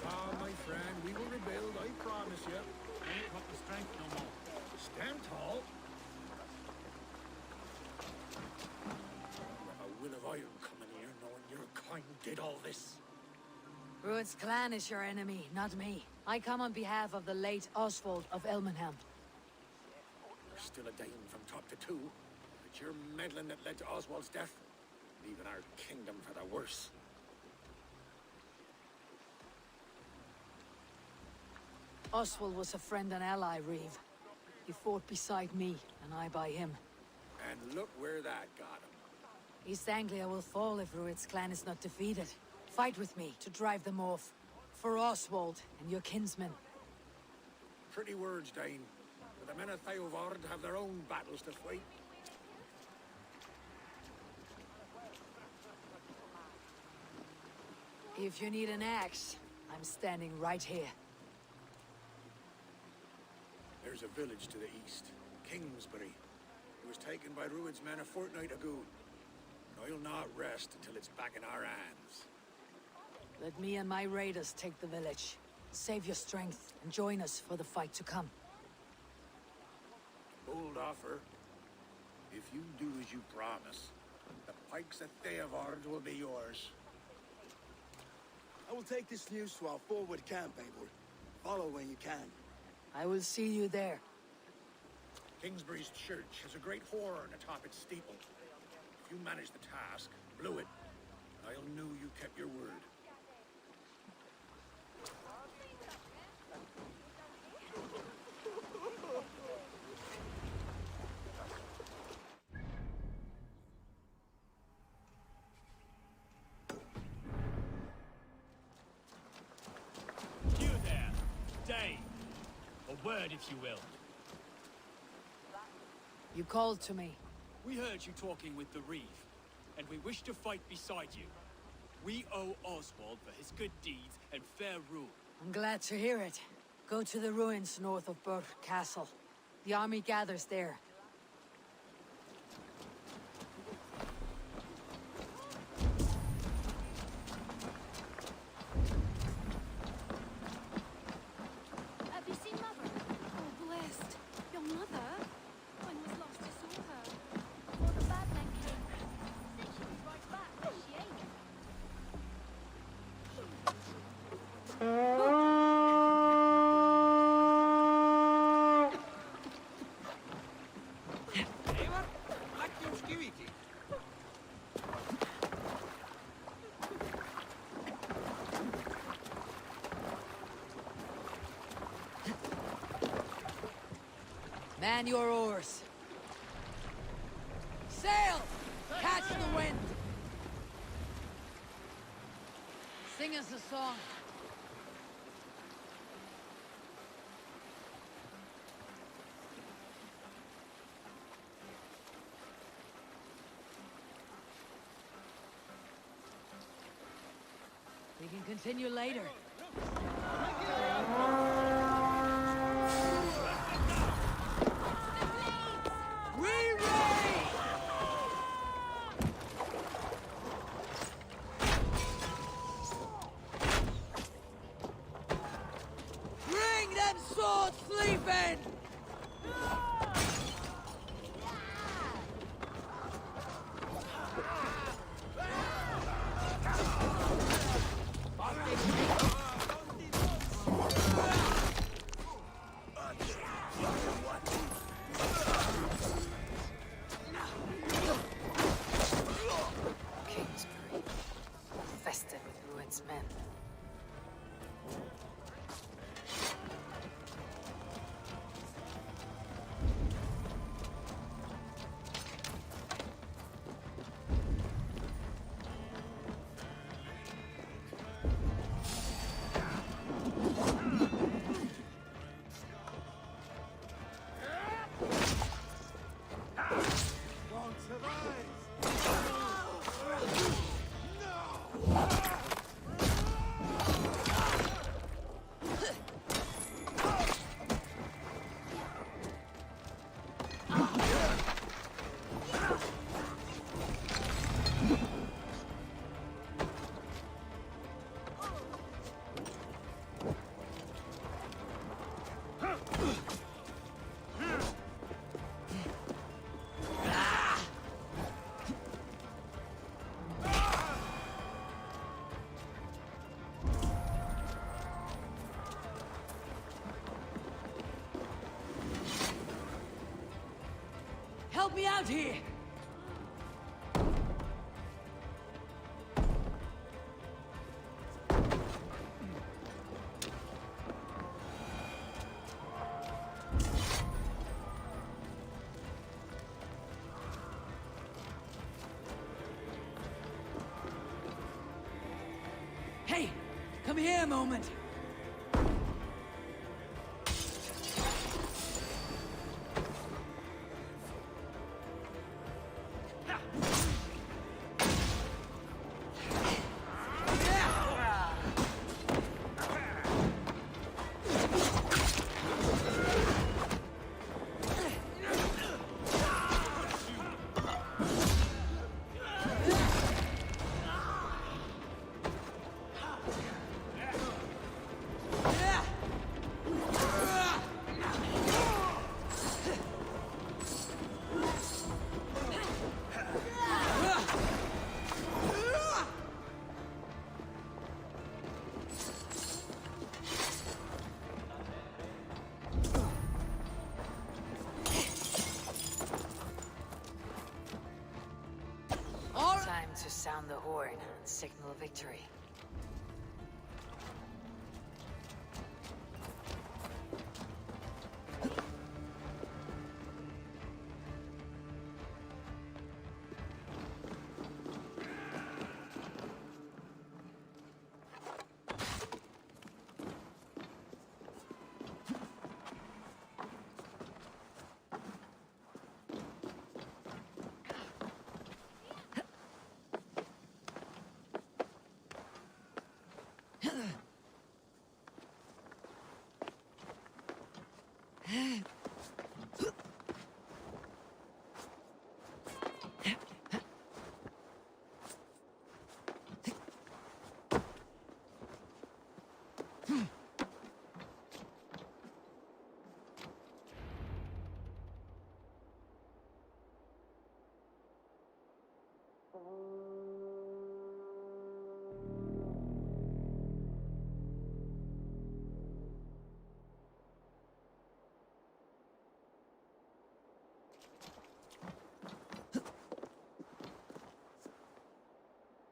Ah, my friend, we will rebuild, I promise you. I ain't got the strength no more. Stand tall. A will of iron coming here, knowing your kind did all this. Rued's clan is your enemy, not me. I come on behalf of the late Oswald of Elmenham. You're still a Dane from top to two. It's your meddling that led to Oswald's death, leaving our kingdom for the worse. Oswald was a friend and ally, Reeve. He fought beside me, and I by him. And look where that got him. East Anglia will fall if Rued's clan is not defeated. Fight with me to drive them off. For Oswald and your kinsmen. Pretty words, Dane. But the men of Theovard have their own battles to fight. If you need an axe, I'm standing right here. There's a village to the east, Kingsbury. It was taken by Rued's men a fortnight ago. And I'll not rest until it's back in our hands. Let me and my raiders take the village. Save your strength and join us for the fight to come. Bold offer. If you do as you promise, the pikes of Theovard will be yours. I will take this news to our forward camp, Eivor. Follow when you can. I will see you there. Kingsbury's church has a great horn atop its steeple. If you manage the task, blew it, I'll know you kept your word. word, if you will. You called to me. We heard you talking with the Reeve, and we wish to fight beside you. We owe Oswald for his good deeds and fair rule. I'm glad to hear it. Go to the ruins north of Burke Castle. The army gathers there. Have you seen Mother? Oh, blessed. Your mother? When was last you saw her? Before the bad men came. Said she was right back, but she ain't. Man your oars. Sail! Catch the wind! Sing us a song. We can continue later. Bring them swords sleeping! Kingsbury, infested with Ruin's men. Help me out here! Hey! Come here a moment! Time to sound the horn and signal victory.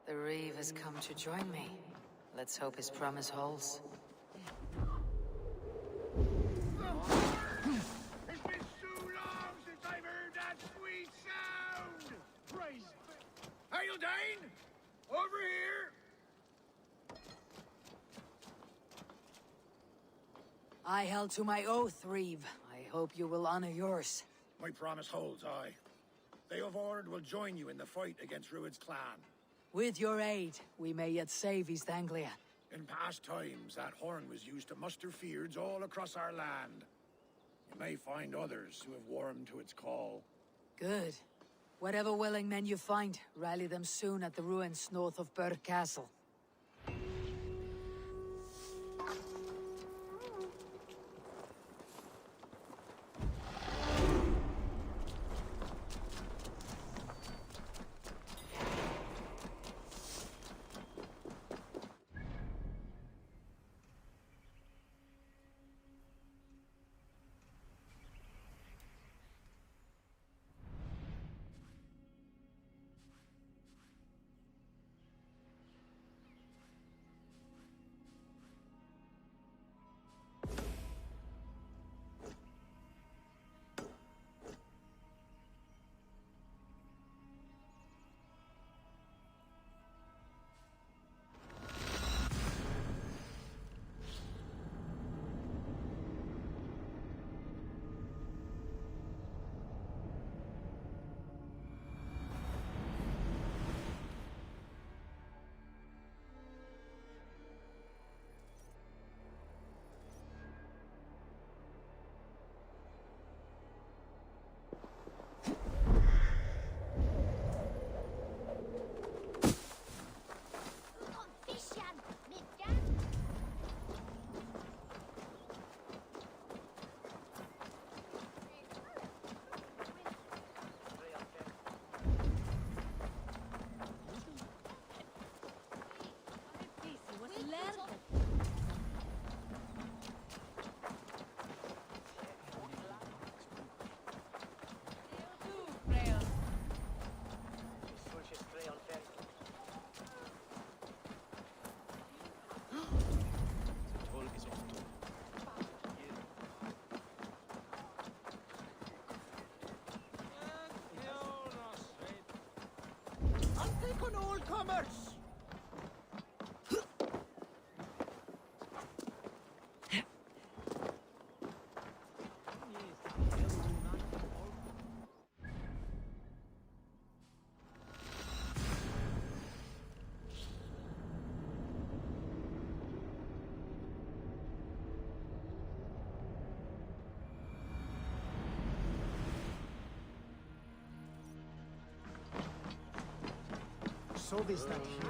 The Reeve has come to join me. Let's hope his promise holds. It's been so long since I've heard that sweet sound! Praise Dane! Over here! I held to my oath, Reeve. I hope you will honor yours. My promise holds, aye. They of Ord will join you in the fight against Rued's clan. With your aid, we may yet save East Anglia. In past times, that horn was used to muster fyrds all across our land. You may find others who have warmed to its call. Good. Whatever willing men you find, rally them soon at the ruins north of Burr Castle. On all comers! So is that here?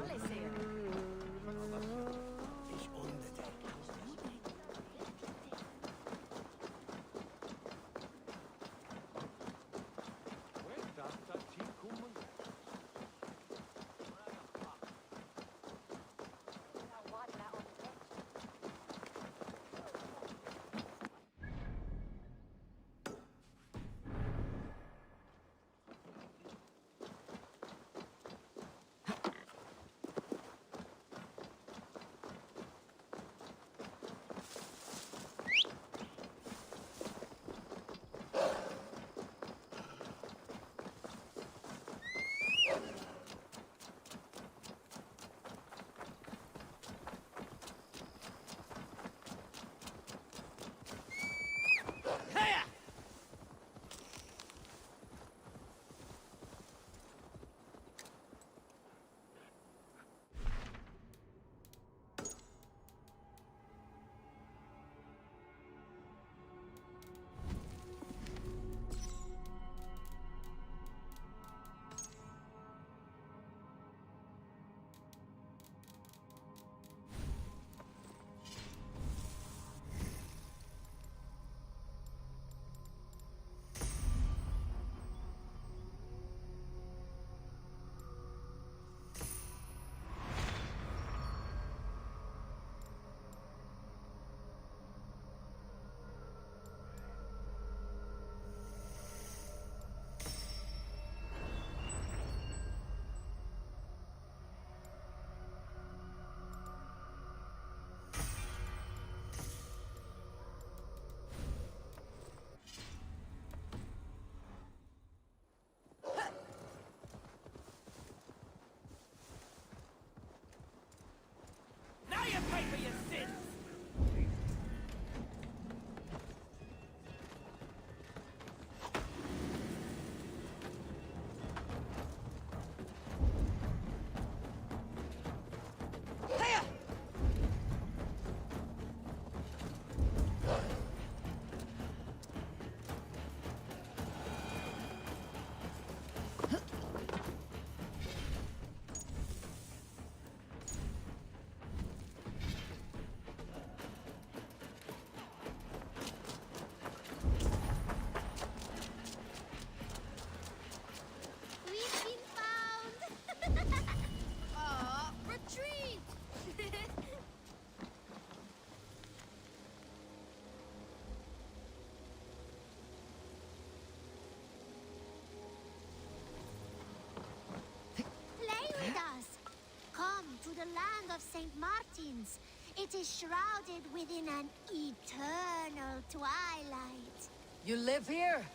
land of St. Martin's. It is shrouded within an eternal twilight. You live here?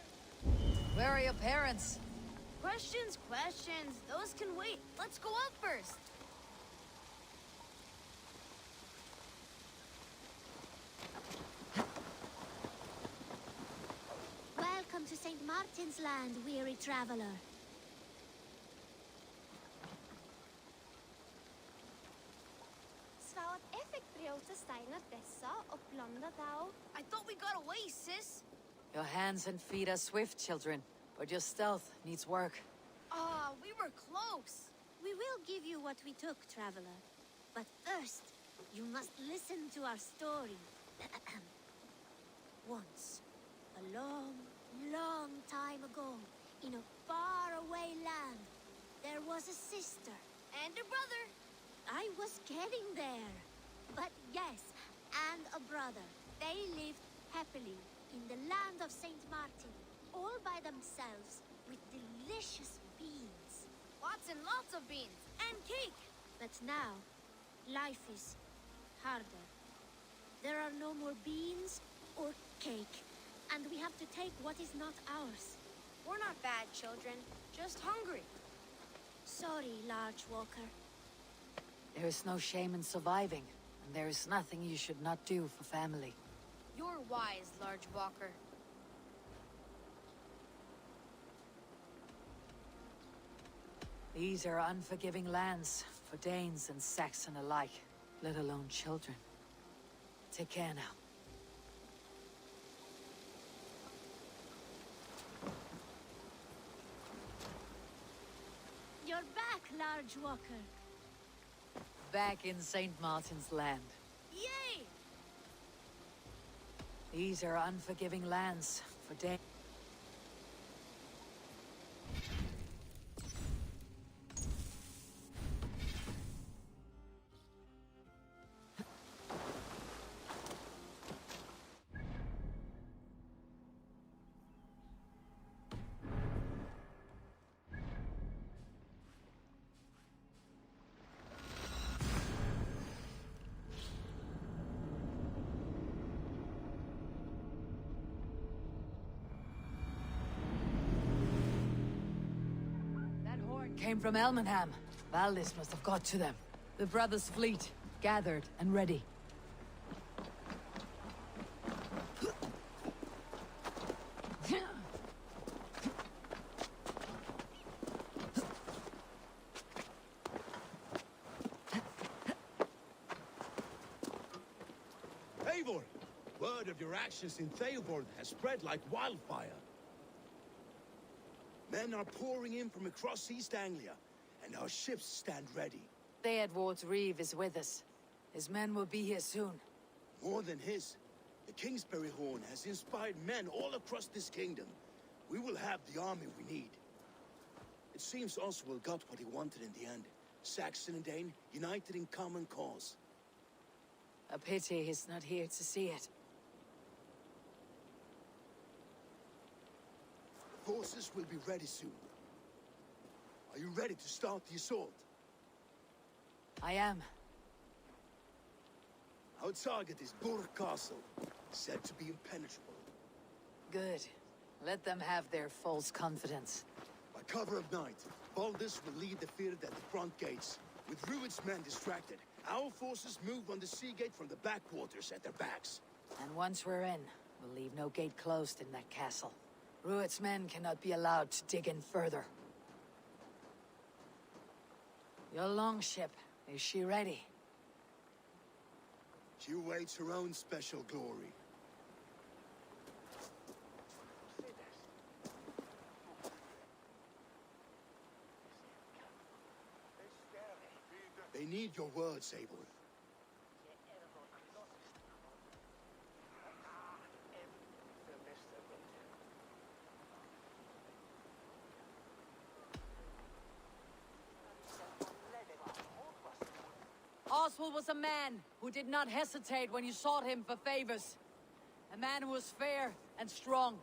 Where are your parents? Questions. Those can wait. Let's go up first. Welcome to St. Martin's Land, weary traveler. I thought we got away, sis. Your hands and feet are swift, children, but your stealth needs work. We were close. We will give you what we took, traveler. But first, you must listen to our story. Once, a long, long time ago, in a faraway land, there was a sister. And a brother. I was getting there. But yes, and a brother. They lived happily in the land of St. Martin, all by themselves, with delicious beans. Lots and lots of beans. And cake. But now, life is harder. There are no more beans or cake, and we have to take what is not ours. We're not bad children, just hungry. Sorry, Large Walker. There is no shame in surviving, and there is nothing you should not do for family. You're wise, Large Walker. These are unforgiving lands for Danes and Saxon alike, let alone children. Take care now. You're back, Large Walker. Back in St. Martin's Land. Yay! These are unforgiving lands for Danes. Came from Elmenham. Valdis must have got to them. The brothers' fleet, gathered and ready. Eivor! Word of your actions in Theoborn has spread like wildfire. Men are pouring in from across East Anglia, and our ships stand ready. Theodward's Reeve is with us. His men will be here soon. More than his, the Kingsbury Horn has inspired men all across this kingdom. We will have the army we need. It seems Oswald got what he wanted in the end. Saxon and Dane united in common cause. A pity he's not here to see it. Forces will be ready soon. Are you ready to start the assault? I am. Our target is Burg Castle, said to be impenetrable. Good. Let them have their false confidence. By cover of night, Baldus will lead the field at the front gates. With Rued's men distracted, our forces move on the sea gate from the backwaters at their backs. And once we're in, we'll leave no gate closed in that castle. Rued's men cannot be allowed to dig in further. Your longship, is she ready? She awaits her own special glory. They need your words, Eivor. Oswald was a man who did not hesitate when you sought him for favors. A man who was fair and strong.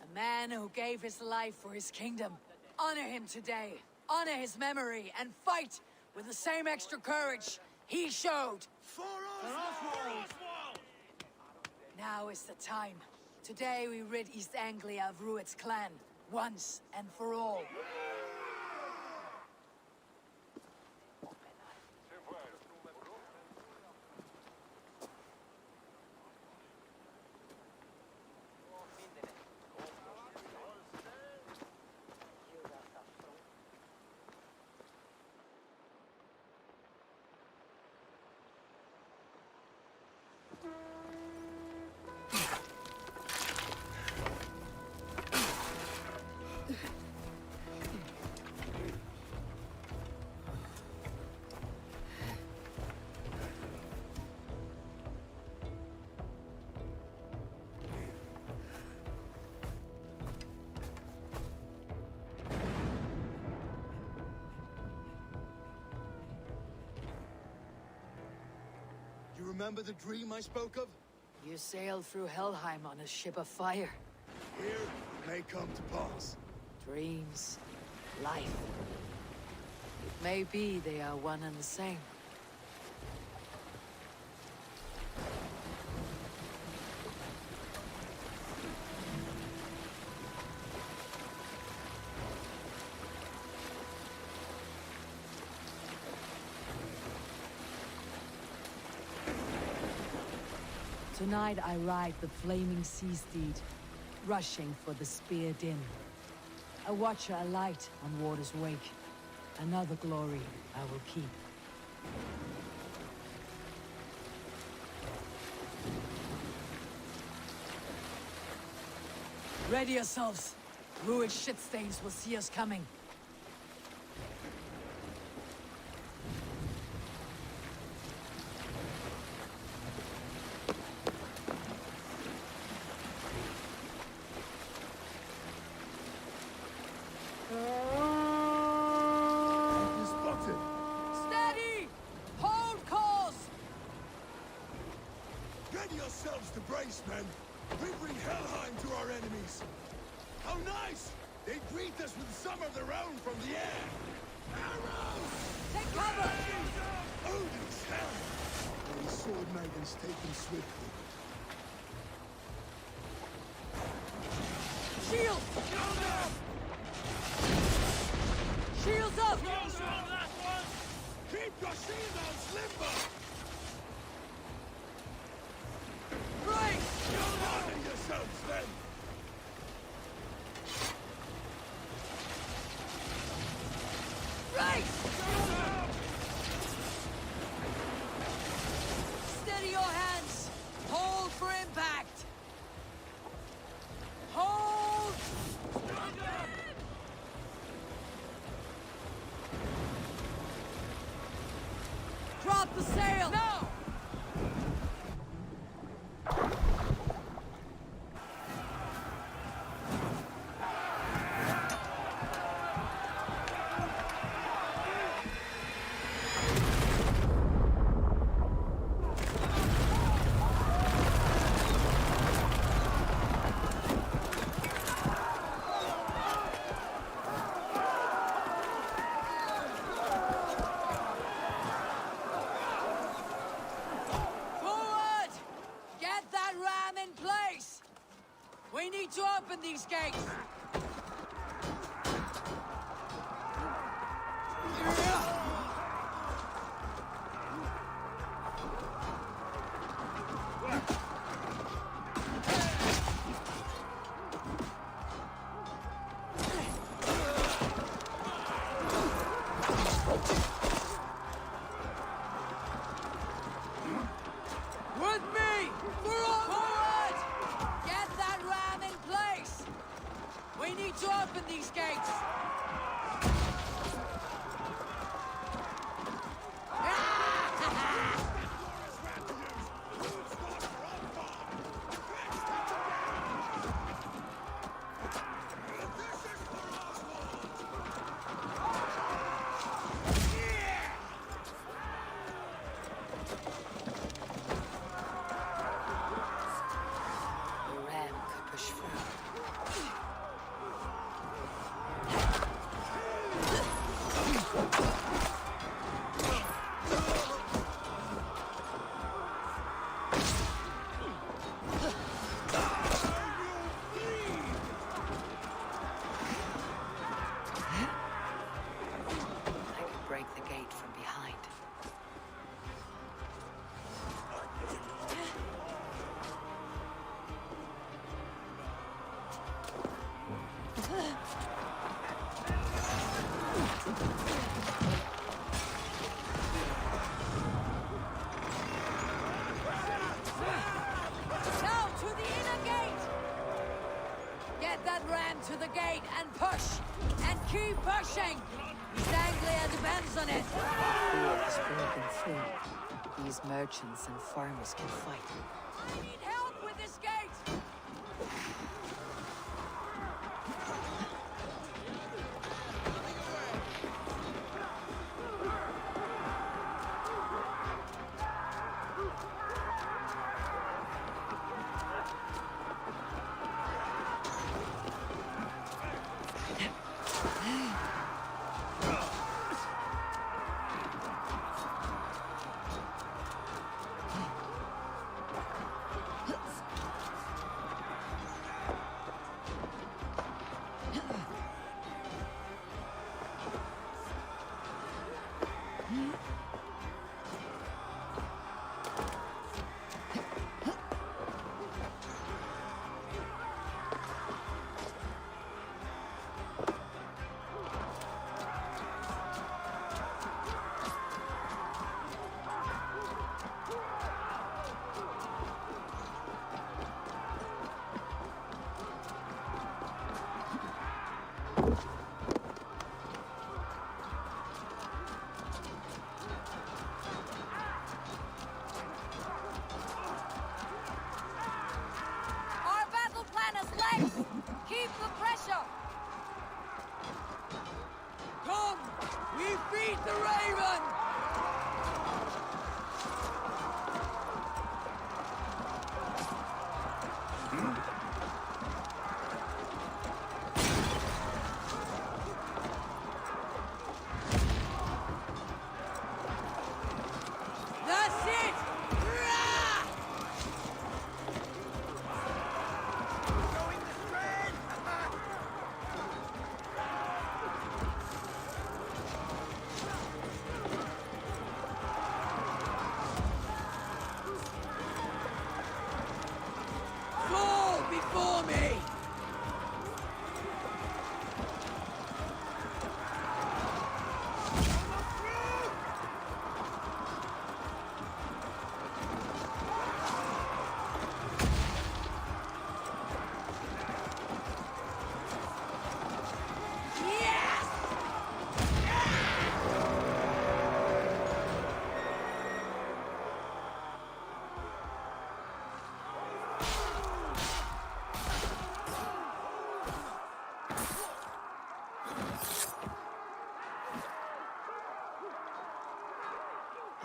A man who gave his life for his kingdom. Honor him today. Honor his memory and fight with the same extra courage he showed. For Oswald! Now is the time. Today we rid East Anglia of Rued's clan, once and for all. Remember the dream I spoke of? You sailed through Helheim on a ship of fire. Here it may come to pass. Dreams, life. It may be they are one and the same. Tonight I ride the flaming sea steed, rushing for the spear din. A watcher alight on water's wake. Another glory I will keep. Ready yourselves. Ruined shit stains will see us coming. Men, we bring Helheim to our enemies. How nice! They greet us with some of their own from the air. Arrows! Take cover! Odin's helm! The sword maidens taken swiftly. Shield! Shields up! Keep your shields limber! Right! Honor yourselves, then! Right! Steady your hands! Hold for impact! Hold! Drop the sail! Now! We need to open these gates! With me! We're on forward! Get that ram in place! Run to the gate and push! And keep pushing! East Anglia depends on it! Fear is broken through. These merchants and farmers can fight. I need help with this gate! Keep the pressure! Come! We feed the raven! That's it! Before me!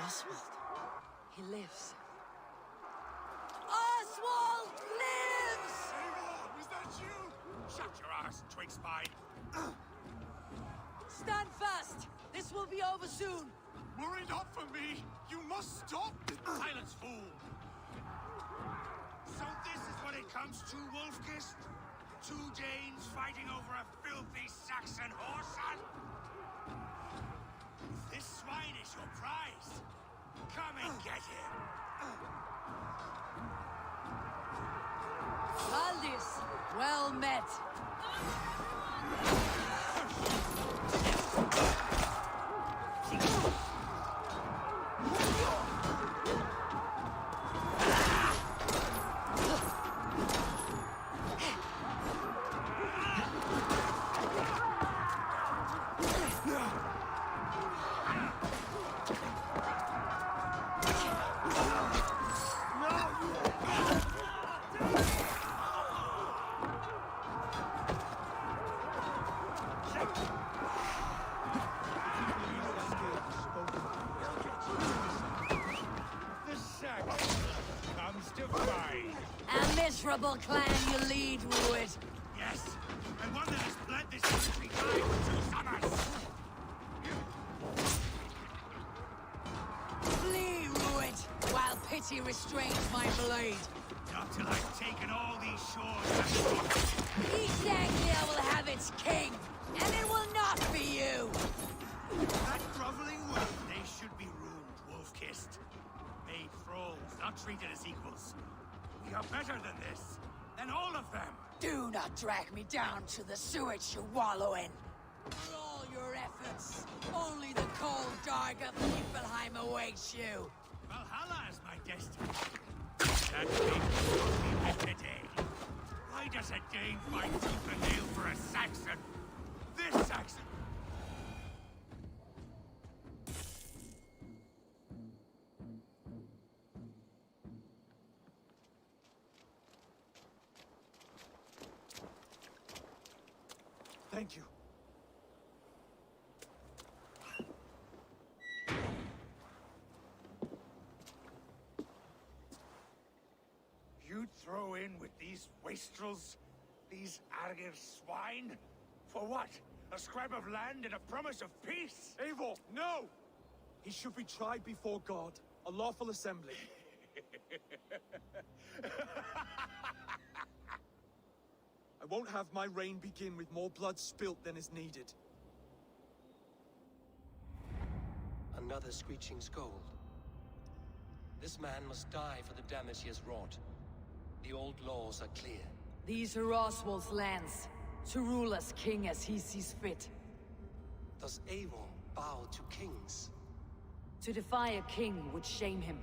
Oswald. He lives. Oswald lives! Eivor, is that you? Shut your ass, twig spine. Stand fast! This will be over soon! Worry not for me! You must stop! Silence, fool! So this is what it comes to, Wolfkist? Two Danes fighting over a filthy Saxon horse? If this swine is your prize, come and get him! Valdis, well met. A miserable clan you lead, Ruid. Yes, and one that has bled this country dry for 2 summers. Flee, Ruid, while pity restrains my blade. Not till I've taken all these shores. East Anglia will have its king, and it will not be you. That groveling world, they should be ruined, Wolfkist. Made thralls, not treated as equals. We are better than this, than all of them. Do not drag me down to the sewage you wallow in. For all your efforts, only the cold dark of Niflheim awaits you. Valhalla is my destiny. That fate will be met today. Why does a Dane fight tooth and nail for a Saxon. This Saxon. Thank you. You throw in with these wastrels? These arger swine? For what? A scrap of land and a promise of peace? Eivor, no! He should be tried before God, a lawful assembly. I won't have my reign begin with more blood spilt than is needed. Another screeching scold. This man must die for the damage he has wrought. The old laws are clear. These are Oswald's lands, to rule as king as he sees fit. Does Eivor bow to kings? To defy a king would shame him.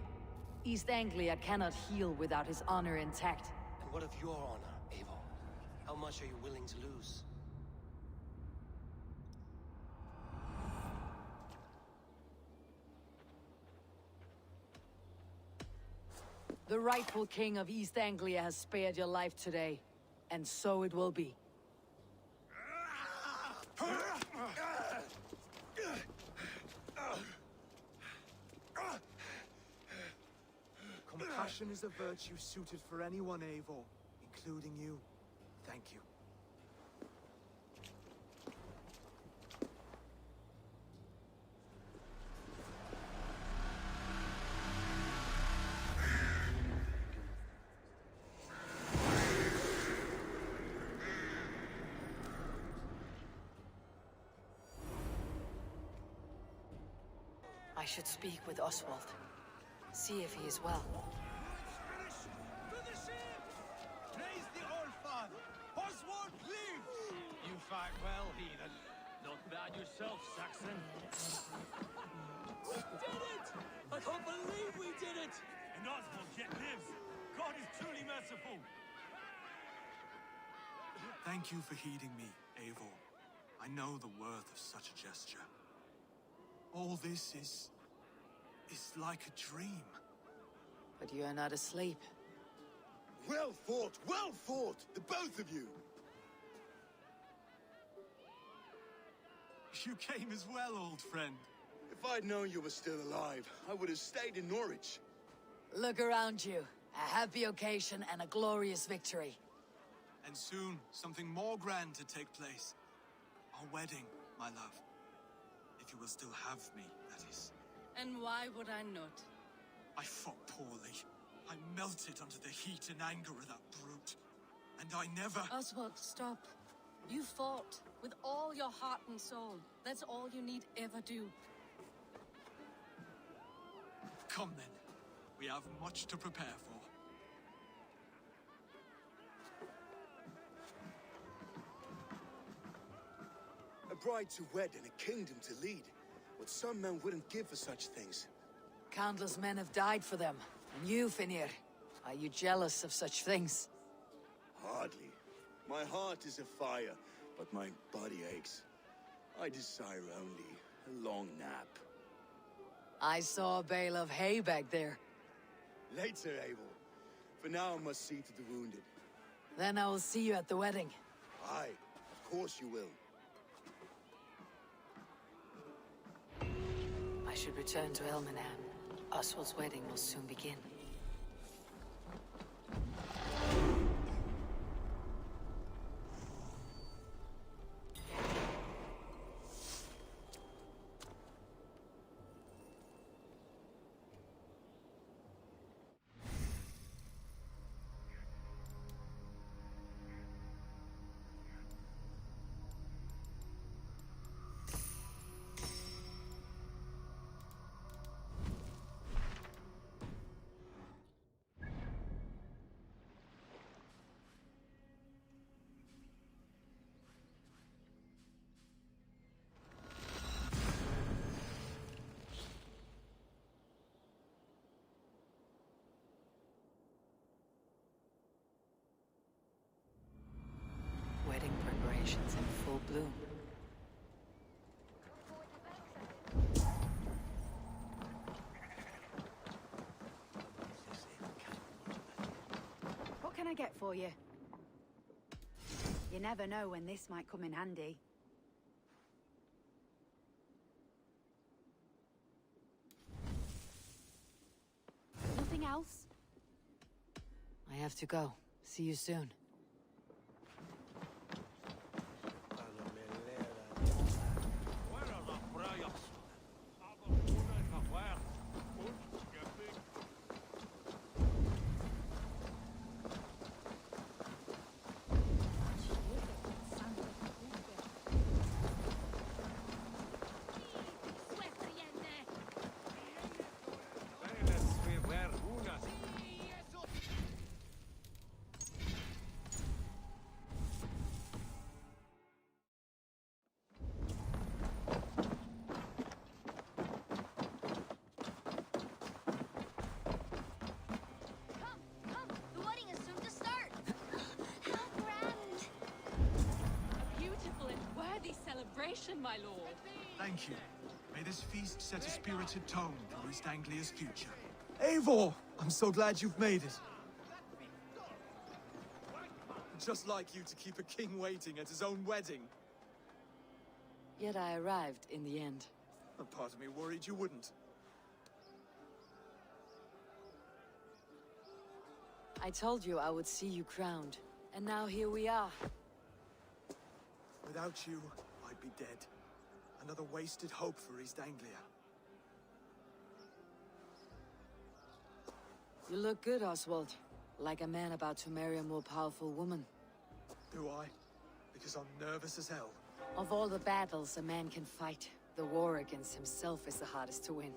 East Anglia cannot heal without his honor intact. And what of your honor, Eivor? How much are you willing to lose? The rightful king of East Anglia has spared your life today, and so it will be. Compassion is a virtue suited for anyone, Eivor, including you. Thank you. I should speak with Oswald. See if he is well. To the ship! Praise the Old Father! Oswald lives! You fight well, heathen. Not bad yourself, Saxon. We did it! I can't believe we did it! And Oswald yet lives. God is truly merciful. Thank you for heeding me, Eivor. I know the worth of such a gesture. All this is like a dream. But you are not asleep. Well fought, the both of you! You came as well, old friend. If I'd known you were still alive, I would have stayed in Norwich. Look around you. A happy occasion and a glorious victory. And soon, something more grand to take place. Our wedding, my love. If you will still have me, that is. And why would I not? I fought poorly. I melted under the heat and anger of that brute. And I never... Oswald, stop. You fought with all your heart and soul. That's all you need ever do. Come then. We have much to prepare for. A bride to wed and a kingdom to lead. What some men wouldn't give for such things. Countless men have died for them. And you, Finir, are you jealous of such things? Hardly. My heart is afire, but my body aches. I desire only a long nap. I saw a bale of hay back there. Later, Abel. For now, I must see to the wounded. Then I will see you at the wedding. Aye, of course you will. I should return to Elmenham. Oswald's wedding will soon begin. factions in full bloom. What can I get for you? You never know when this might come in handy. Nothing else? I have to go. See you soon. My lord. Thank you. May this feast set a spirited tone for East Anglia's future. Eivor! I'm so glad you've made it. Just like you to keep a king waiting at his own wedding. Yet I arrived in the end. A part of me worried you wouldn't. I told you I would see you crowned, and now here we are. Without you, I'd be dead. Another wasted hope for East Anglia. You look good, Oswald. Like a man about to marry a more powerful woman. Do I? Because I'm nervous as hell. Of all the battles a man can fight, the war against himself is the hardest to win.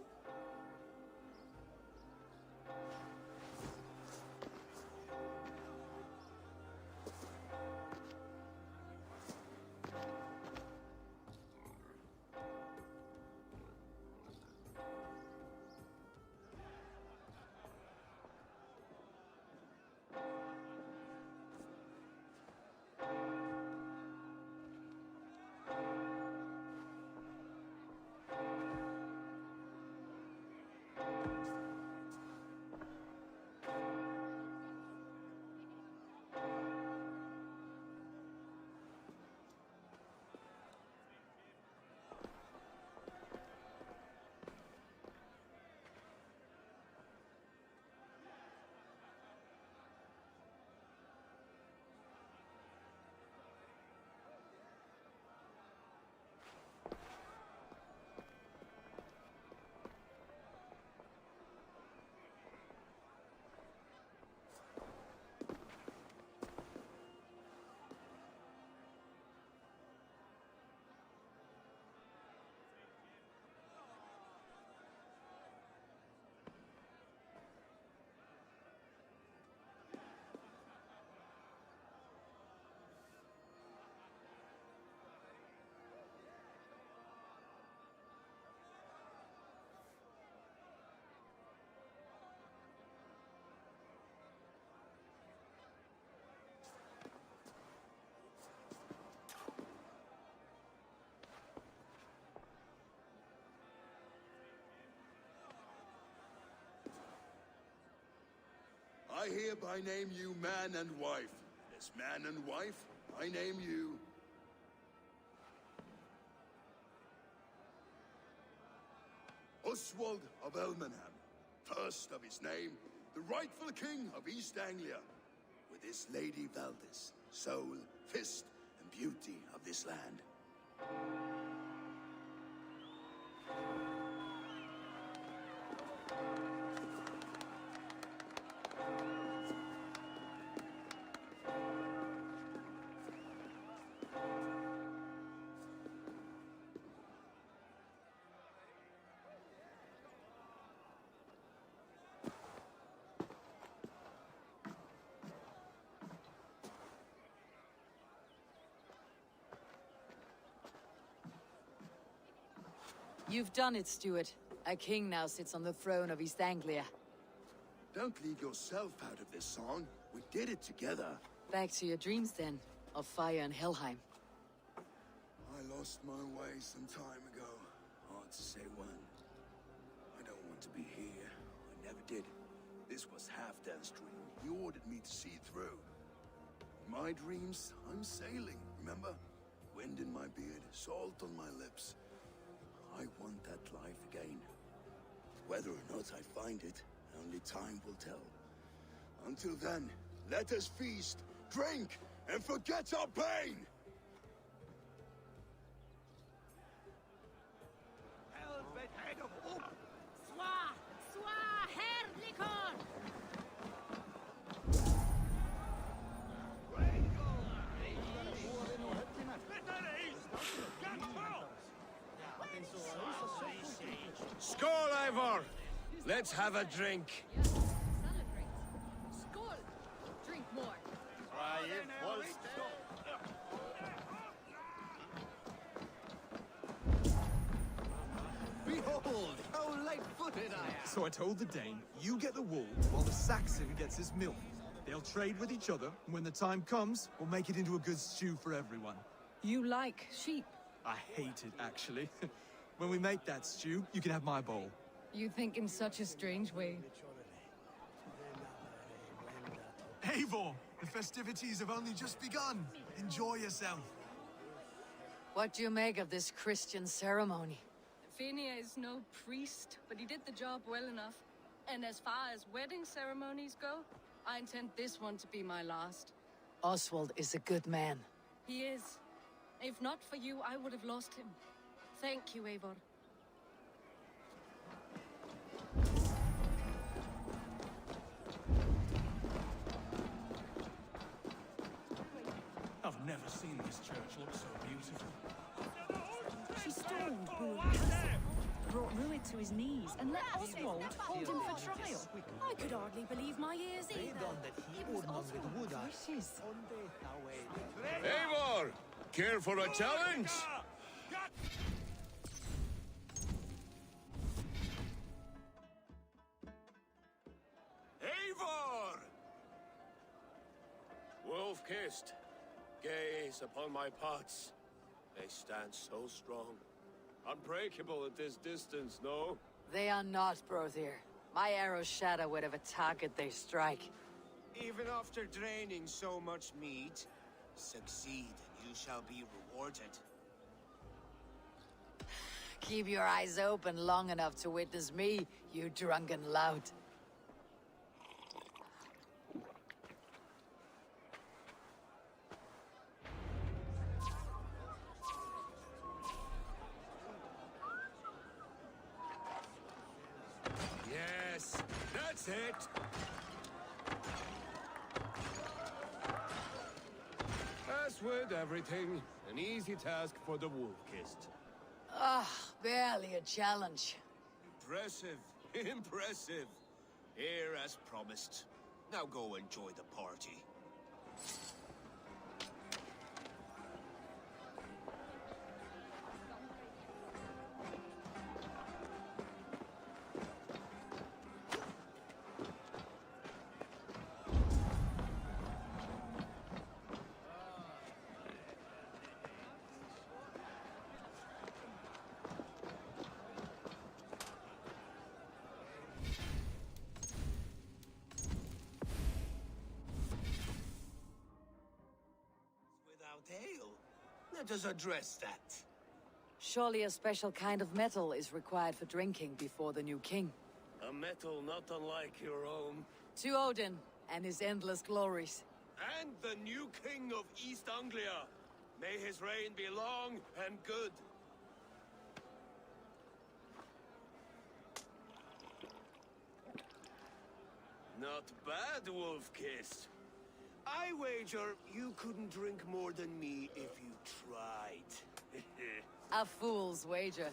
I hereby name you man and wife. As man and wife, I name you... Oswald of Elmenham, first of his name, the rightful king of East Anglia, with his Lady Valdis, soul, fist, and beauty of this land. You've done it, Stuart. A king now sits on the throne of East Anglia. Don't leave yourself out of this song. We did it together. Back to your dreams, then, of fire and Helheim. lost my way some time ago. Hard to say when. I don't want to be here. I never did. This was Halfdan's dream. He ordered me to see through. In my dreams, I'm sailing, remember? Wind in my beard, salt on my lips. I want that life again. Whether or not I find it, only time will tell. Until then, let us feast, drink, and forget our pain! Helvet head of hope! Swa Herlikon! Skål, Ivor! Let's have a drink. Celebrate. Skål! Drink more. Behold, how light-footed I am! So I told the Dane, you get the wool, while the Saxon gets his milk. They'll trade with each other, and when the time comes, we'll make it into a good stew for everyone. You like sheep? I hate it, actually. When we make that stew, you can have my bowl. You think in such a strange way. Eivor, the festivities have only just begun. Enjoy yourself. What do you make of this Christian ceremony? Phineas is no priest, but he did the job well enough. And as far as wedding ceremonies go, I intend this one to be my last. Oswald is a good man. He is. If not for you, I would have lost him. Thank you, Eivor. I've never seen this church look so beautiful. She stormed Bourne Castle, brought Ruid to his knees, and let Oswald hold him for trial. I could hardly believe my ears either. It was Oswald's wishes. Eivor! Care for a challenge? Eivor! Wolf-kissed, gaze upon my pots. They stand so strong. Unbreakable at this distance, no? They are not, Brother. My arrows shatter whatever target they strike. Even after draining so much meat, succeed and you shall be rewarded. Keep your eyes open long enough to witness me, you drunken lout. Yes, that's it! As with everything, an easy task for the wolf-kissed. Ah, barely a challenge. Impressive, impressive. Here as promised. Now go enjoy the party. Ale. Let us address that. Surely a special kind of metal is required for drinking before the new king. A metal not unlike your own. To Odin and his endless glories. And the new king of East Anglia. May his reign be long and good. Not bad, Wolf-kissed. I wager you couldn't drink more than me if you tried. A fool's wager.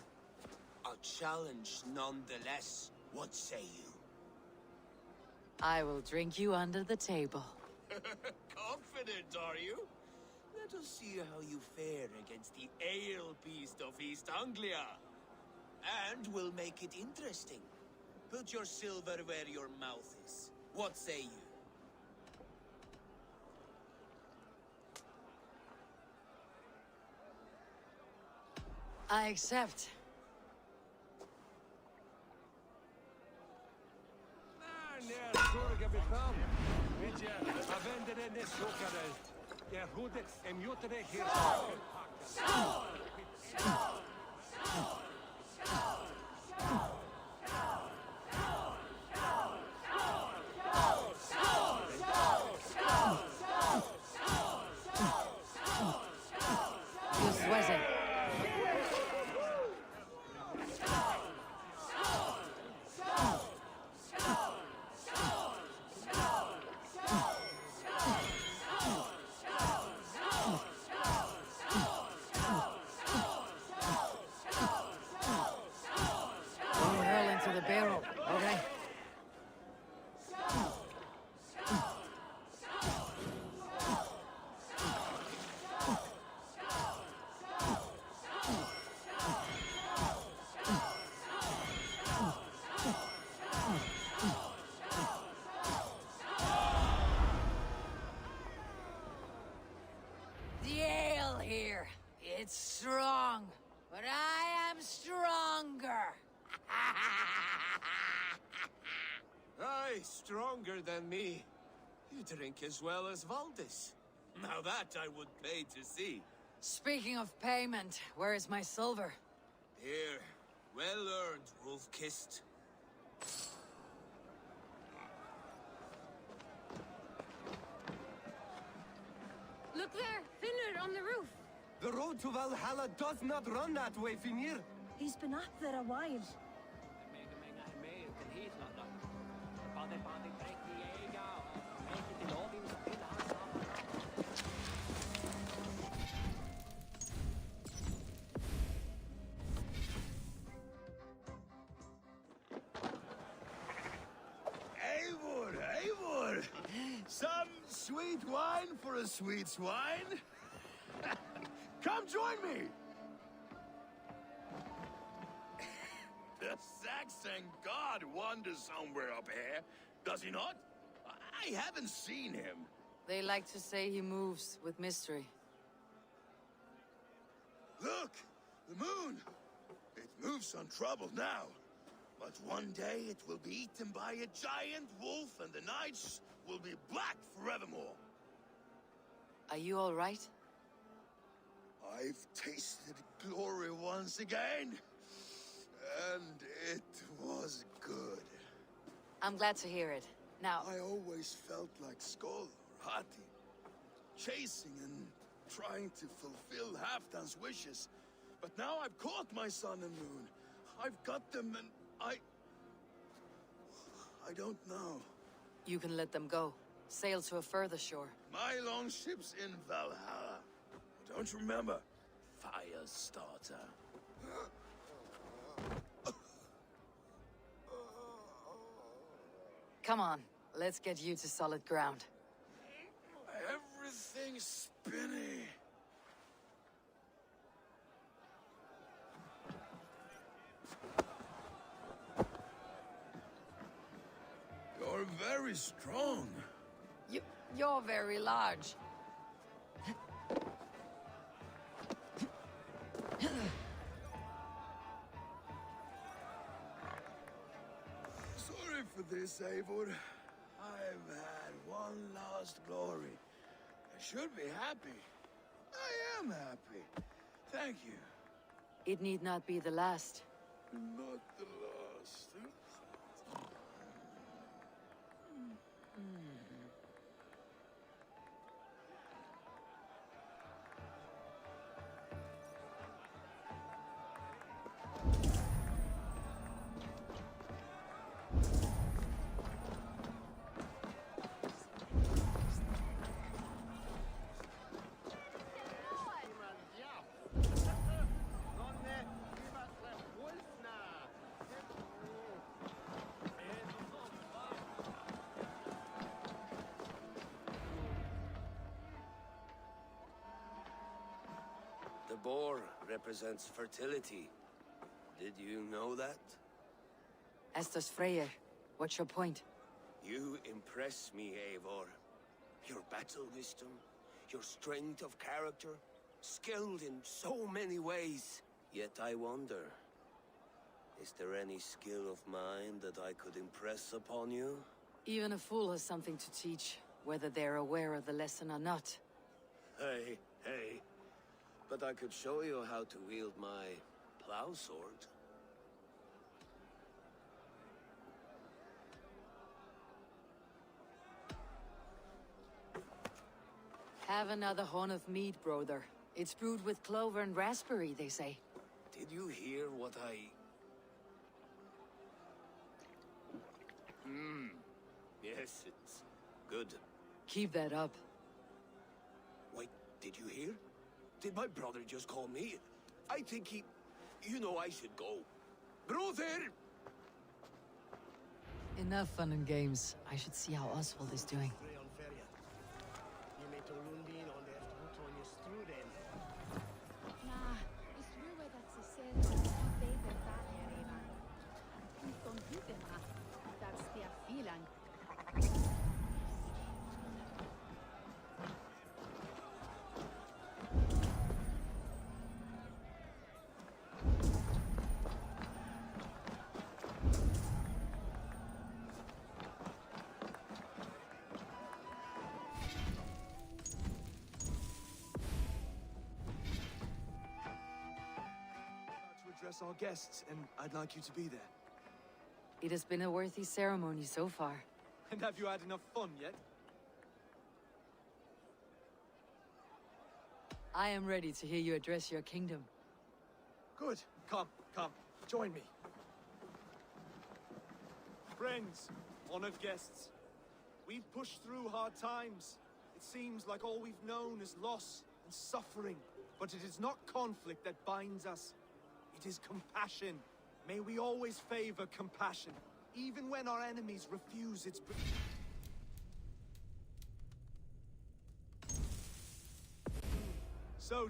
A challenge nonetheless. What say you? I will drink you under the table. Confident, are you? Let us see how you fare against the ale beast of East Anglia. And we'll make it interesting. Put your silver where your mouth is. What say you? I accept. It's strong, but I am stronger. Aye, stronger than me. You drink as well as Valdis. Now that I would pay to see. Speaking of payment, where is my silver? Here. Well earned, wolf-kissed. Look there, Finner on the roof. The road to Valhalla does not run that way, Finir. He's been up there a while. Eivor, Eivor! Some sweet wine for a sweet swine? Come join me! The Saxon god wanders somewhere up here, does he not? I haven't seen him. They like to say he moves with mystery. Look! The moon! It moves untroubled now. But one day it will be eaten by a giant wolf and the nights will be black forevermore. Are you all right? I've tasted glory once again, and it was good. I'm glad to hear it. Now... I always felt like Skoll or Hati, chasing and trying to fulfill Halfdan's wishes. But now I've caught my sun and moon. I've got them and I don't know. You can let them go. Sail to a further shore. My longship's in Valhalla. Don't remember? Firestarter. Come on, let's get you to solid ground. Everything's spinny. You're very strong. You're very large. Sorry for this, Eivor. I've had one last glory. I should be happy. I am happy. Thank you. It need not be the last. Not the last. The boar represents fertility. Did you know that? As does Freyr. What's your point? You impress me, Eivor. Your battle wisdom, your strength of character, skilled in so many ways. Yet I wonder, is there any skill of mine that I could impress upon you? Even a fool has something to teach, whether they're aware of the lesson or not. Hey, hey. But I could show you how to wield my plow sword. Have another horn of mead, brother. It's brewed with clover and raspberry, they say. Did you hear what I... Yes, it's good. Keep that up. Wait, did you hear? Did my brother just call me? I think he... You know I should go. Brother! Enough fun and games. I should see how Oswald is doing. Address our guests, and I'd like you to be there. It has been a worthy ceremony so far. And have you had enough fun yet? I am ready to hear you address your kingdom. Good. Come, join me. Friends, honored guests, we've pushed through hard times. It seems like all we've known is loss and suffering, but it is not conflict that binds us. It is compassion. May we always favor compassion, even when our enemies refuse its... So...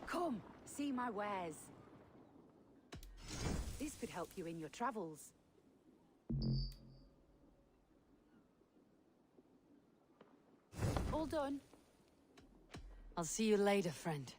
Come, see my wares. This could help you in your travels. All done. I'll see you later, friend.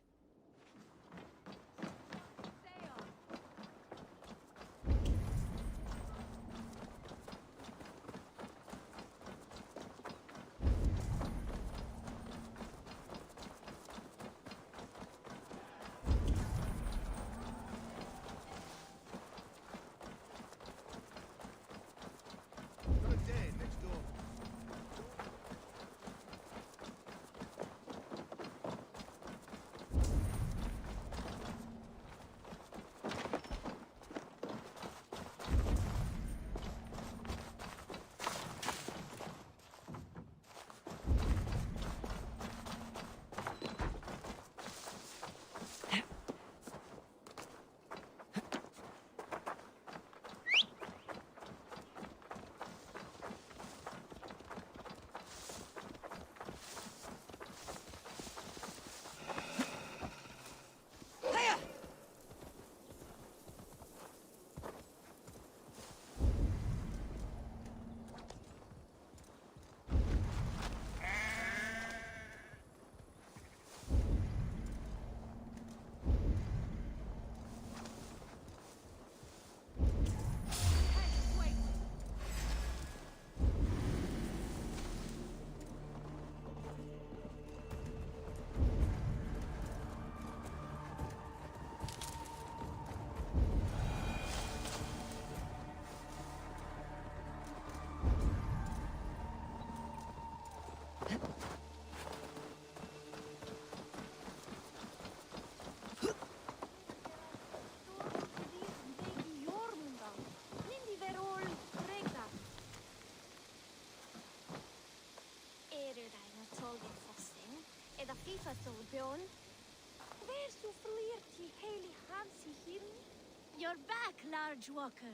You're back, Large Walker.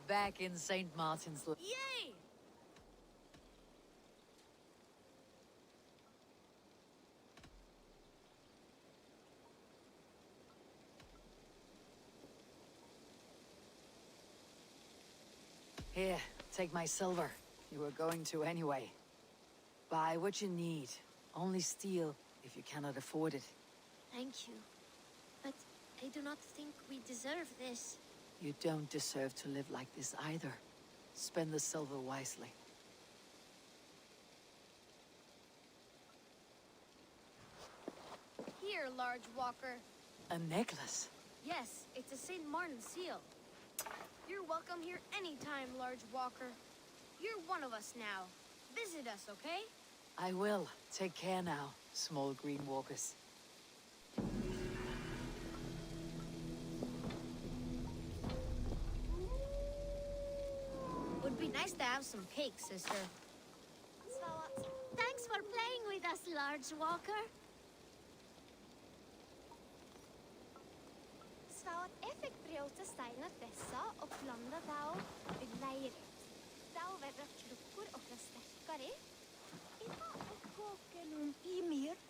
Back in St. Martin's. Yay! Here, take my silver. You were going to anyway. Buy what you need. Only steal if you cannot afford it. Thank you. But I do not think we deserve this. You don't deserve to live like this either. Spend the silver wisely. Here, Large Walker. A necklace? Yes, it's a St. Martin seal. You're welcome here anytime, Large Walker. You're one of us now. Visit us, okay? I will. Take care now, small green walkers. Would be nice to have some cake, sister. Thanks for playing with us, Large Walker. Svar effekt brjóta steinar þessa og blanda þá við leirinn. Þá verða klukkur okkar sterkari. Það kokelum í mér.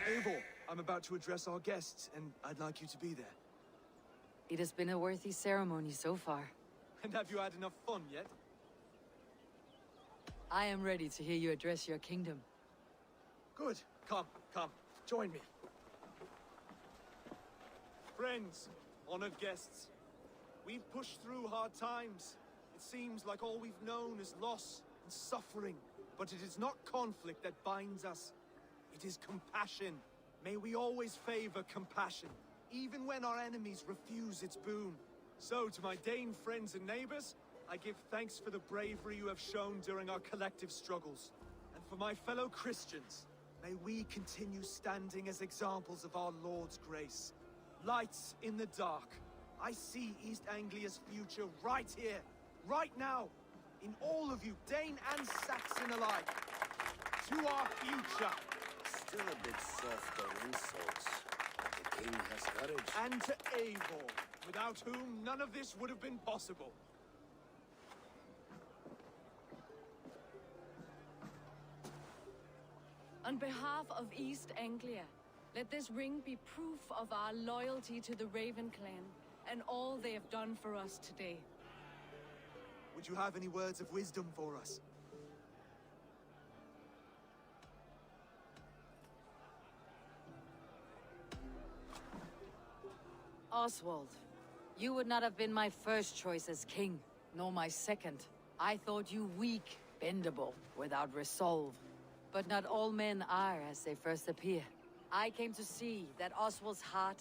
Eivor, I'm about to address our guests, and I'd like you to be there. It has been a worthy ceremony so far. And have you had enough fun yet? I am ready to hear you address your kingdom. Good. Come, join me. Friends, honored guests, we've pushed through hard times. It seems like all we've known is loss and suffering, but it is not conflict that binds us. It is compassion. May we always favor compassion, even when our enemies refuse its boon. So, to my Dane friends and neighbors, I give thanks for the bravery you have shown during our collective struggles. And for my fellow Christians, may we continue standing as examples of our Lord's grace. Lights in the dark. I see East Anglia's future right here, right now, in all of you, Dane and Saxon alike. To our future. Still a bit soft on insults. The king has courage. And to Eivor, without whom none of this would have been possible. On behalf of East Anglia, let this ring be proof of our loyalty to the Raven clan and all they have done for us today. Would you have any words of wisdom for us? Oswald, you would not have been my first choice as king, nor my second. I thought you weak, bendable, without resolve. But not all men are as they first appear. I came to see that Oswald's heart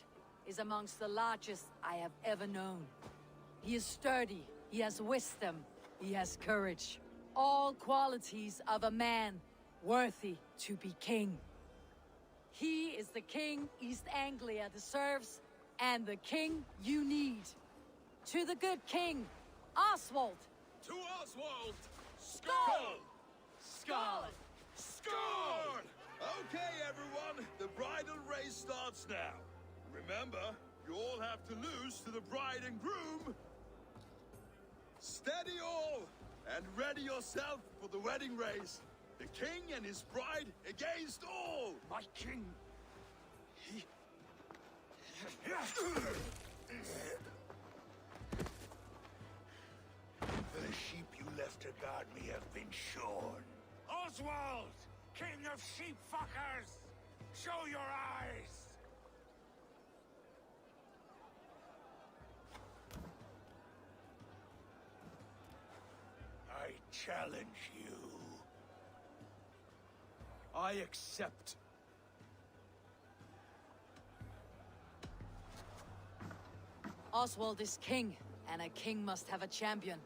is amongst the largest I have ever known. He is sturdy, he has wisdom, he has courage. All qualities of a man worthy to be king. He is the king East Anglia deserves, and the king you need. To the good king, Oswald, To Oswald! Skull! Skull! Skull! Okay, everyone, the bridal race starts now. Remember, you all have to lose to the bride and groom. Steady all, and ready yourself for the wedding race. The king and his bride against all. My king. The sheep you left to guard me have been shorn. Oswald! King of sheep fuckers! Show your eyes! I challenge you. I accept. Oswald is king, and a king must have a champion.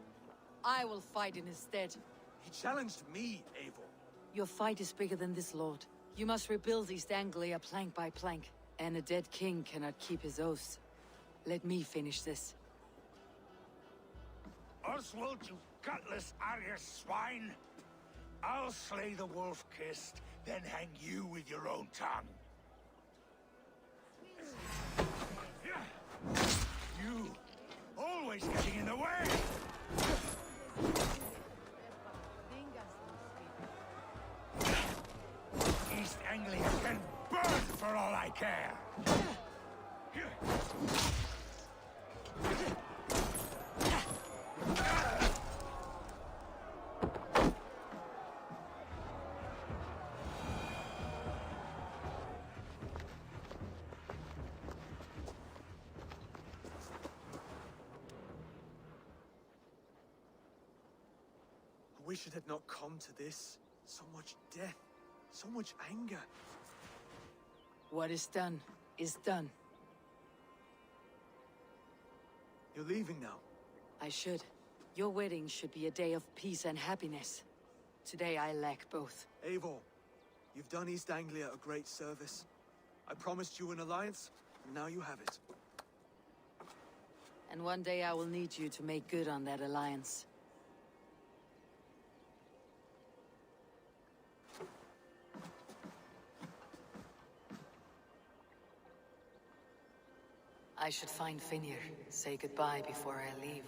I will fight in his stead. He challenged me, Eivor. Your fight is bigger than this, Lord. You must rebuild East Anglia plank by plank, and a dead king cannot keep his oaths. Let me finish this. Oswald, you gutless Arya swine! I'll slay the wolf-kissed, then hang you with your own tongue. You! Always getting in the way! East Anglia can burn for all I care! I wish it had not come to this. So much death, so much anger. What is done is done. You're leaving now. I should. Your wedding should be a day of peace and happiness. Today I lack both. Eivor, you've done East Anglia a great service. I promised you an alliance, and now you have it. And one day I will need you to make good on that alliance. I should find Finir, say goodbye before I leave.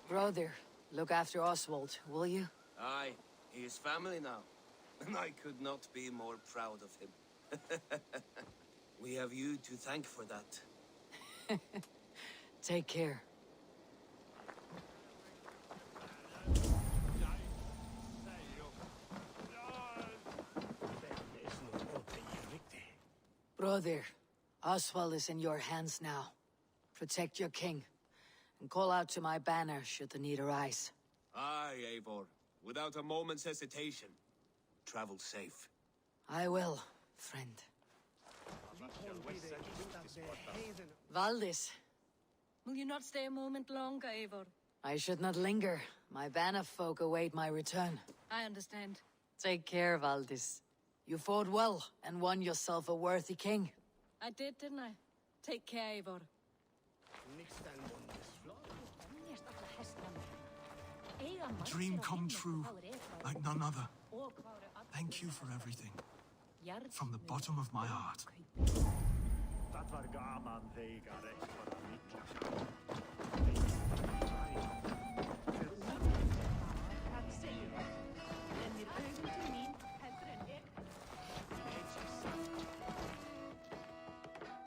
Brother, look after Oswald, will you? Aye, he is family now. And I could not be more proud of him. We have you to thank for that. Take care. Brother, Oswald is in your hands now. Protect your king. and call out to my banner should the need arise. Aye, Eivor. Without a moment's hesitation. Travel safe. I will, friend. Valdis, Will you not stay a moment longer, Eivor? I should not linger. My banner folk await my return. I understand. Take care, Valdis. You fought well and won yourself a worthy king. I did, didn't I? Take care, Eivor. A dream come true, like none other. Thank you for everything. From the bottom of my heart.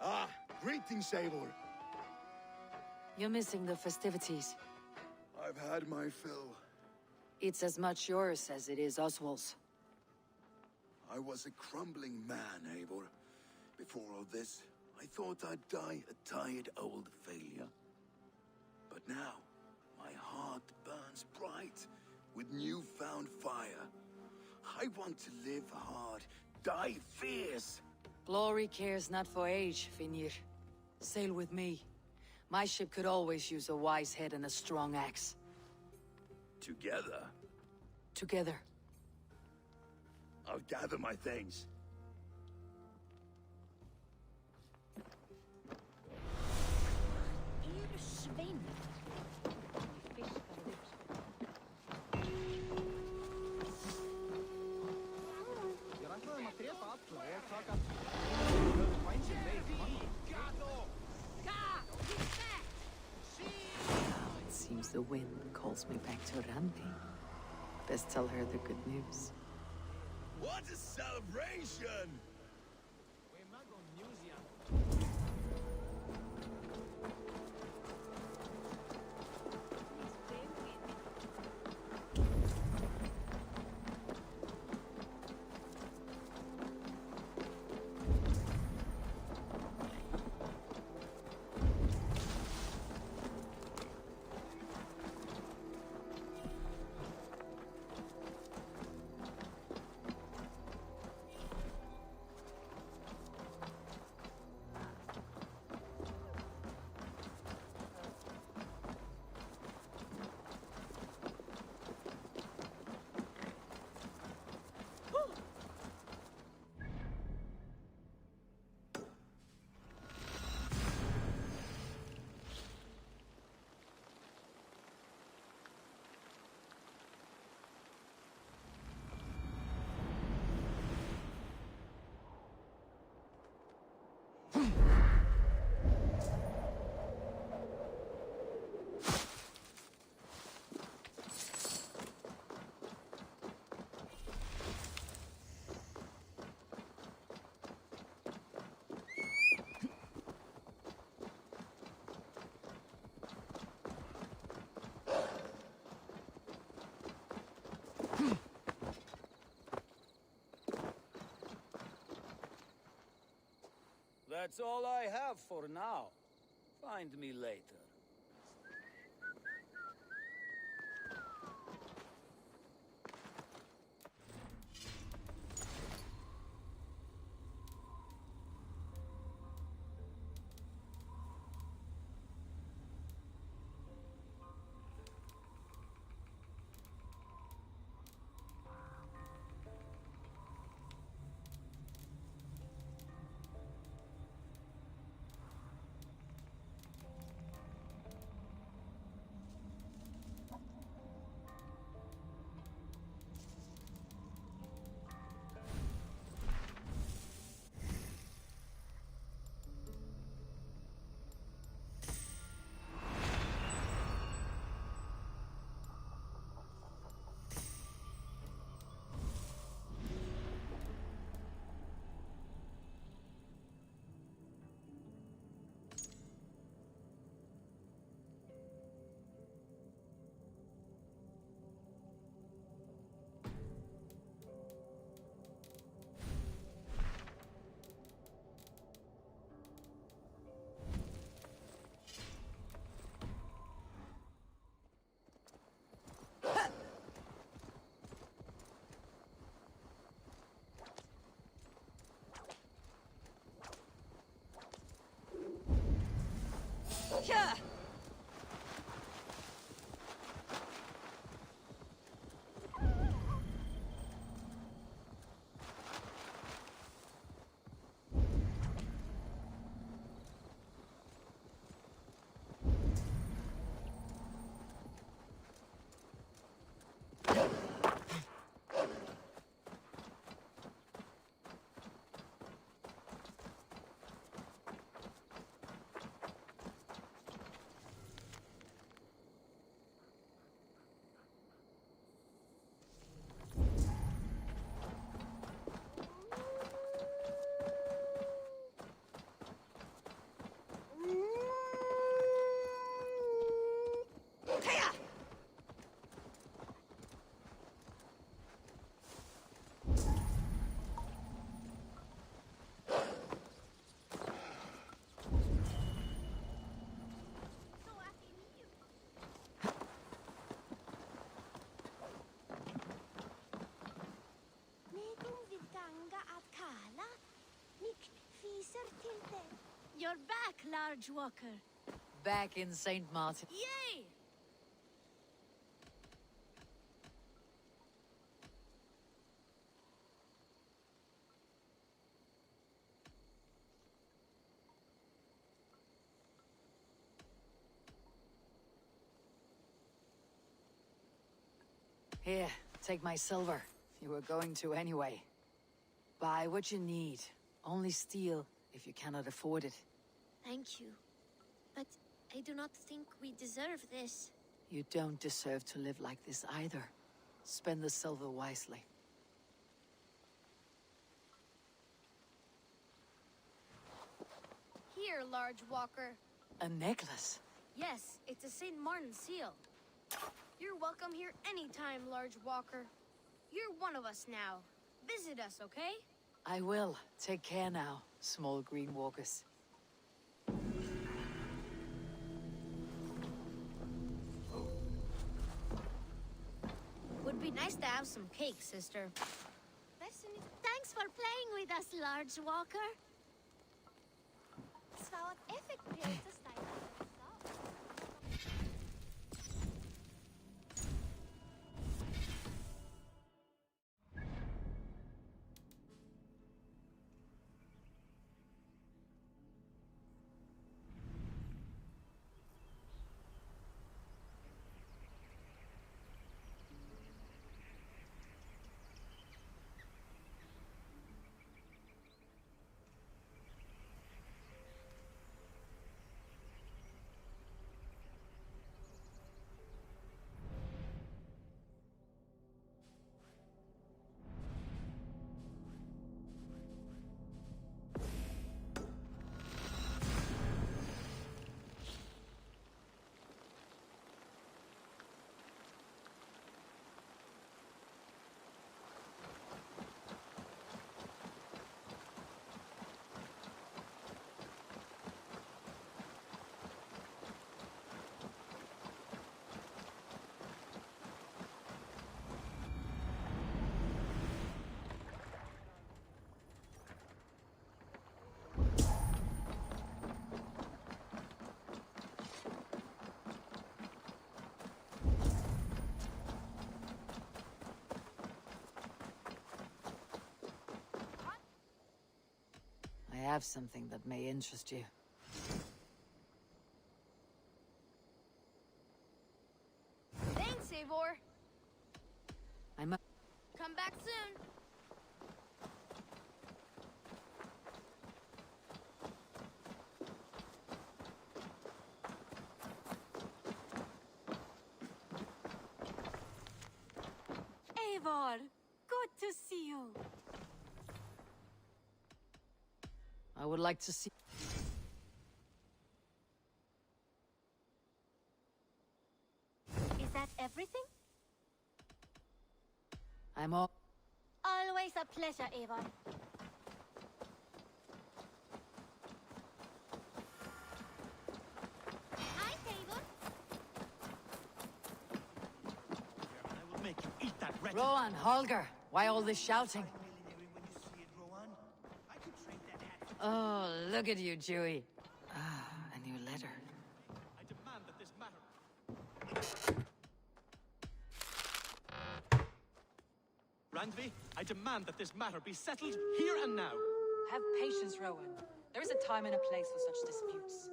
Ah, greetings, Eivor. You're missing the festivities. I've had my fill. It's as much yours as it is Oswald's. I was a crumbling man, Eivor. Before all this, I thought I'd die a tired old failure. But now, my heart burns bright with newfound fire. I want to live hard, die fierce. Glory cares not for age, Finnir. Sail with me. My ship could always use a wise head and a strong axe. Together? Together. I'll gather my things. It seems the wind calls me back to Rampi. Best tell her the good news. What a celebration! That's all I have for now. Find me later. Large Walker. Back in St. Martin. Yay! Here, take my silver. You were going to anyway. Buy what you need. Only steal if you cannot afford it. Thank you. But I do not think we deserve this. You don't deserve to live like this either. Spend the silver wisely. Here, Large Walker. A necklace? Yes, it's a St. Martin seal. You're welcome here anytime, Large Walker. You're one of us now. Visit us, okay? I will. Take care now, small green walkers. Would be nice to have some cake, sister. Thanks for playing with us, Large Walker. Zou het effectief te zijn? I have something that may interest you. Thanks, Eivor. I'm a... Come back soon. Eivor, good to see you. I would like to see... Is that everything? I'm all... Always a pleasure, Eivor. Hi, Eivor. I will make you eat that rat. Rowan, Holger, why all this shouting? Oh, look at you, Dewey. Ah, a new letter. I demand that this matter... Randvi, I demand that this matter be settled here and now. Have patience, Rowan. There is a time and a place for such disputes.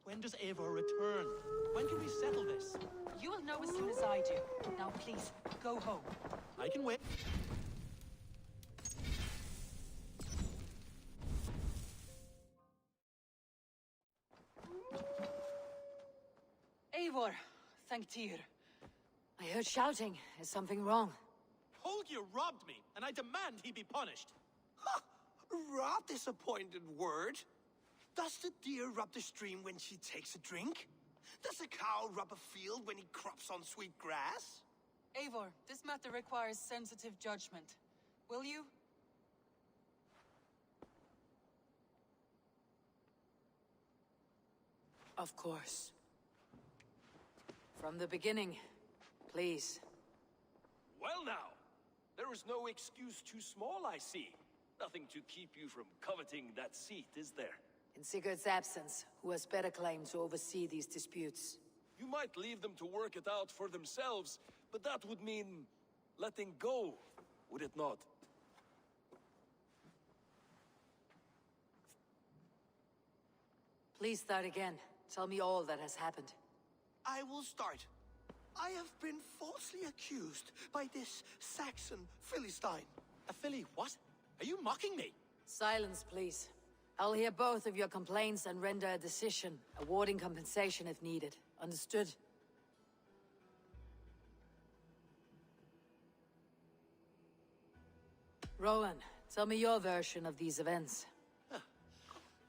When does Eivor return? When can we settle this? You will know as soon as I do. Now, please, go home. I can wait. Eivor, thank Tyr. I heard shouting. Is something wrong? Holger robbed me, and I demand he be punished. Ha! Raw disappointed word. Does the deer rub the stream when she takes a drink? Does a cow rub a field when he crops on sweet grass? Eivor, this matter requires sensitive judgment. Will you? Of course. From the beginning, please. Well now, there is no excuse too small, I see. Nothing to keep you from coveting that seat, is there? In Sigurd's absence, who has better claim to oversee these disputes? You might leave them to work it out for themselves, but that would mean letting go, would it not? Please start again. Tell me all that has happened. I will start. I have been falsely accused by this Saxon Philistine. A Philly what? Are you mocking me? Silence, please. I'll hear both of your complaints and render a decision, awarding compensation if needed. Understood? Rowan, tell me your version of these events.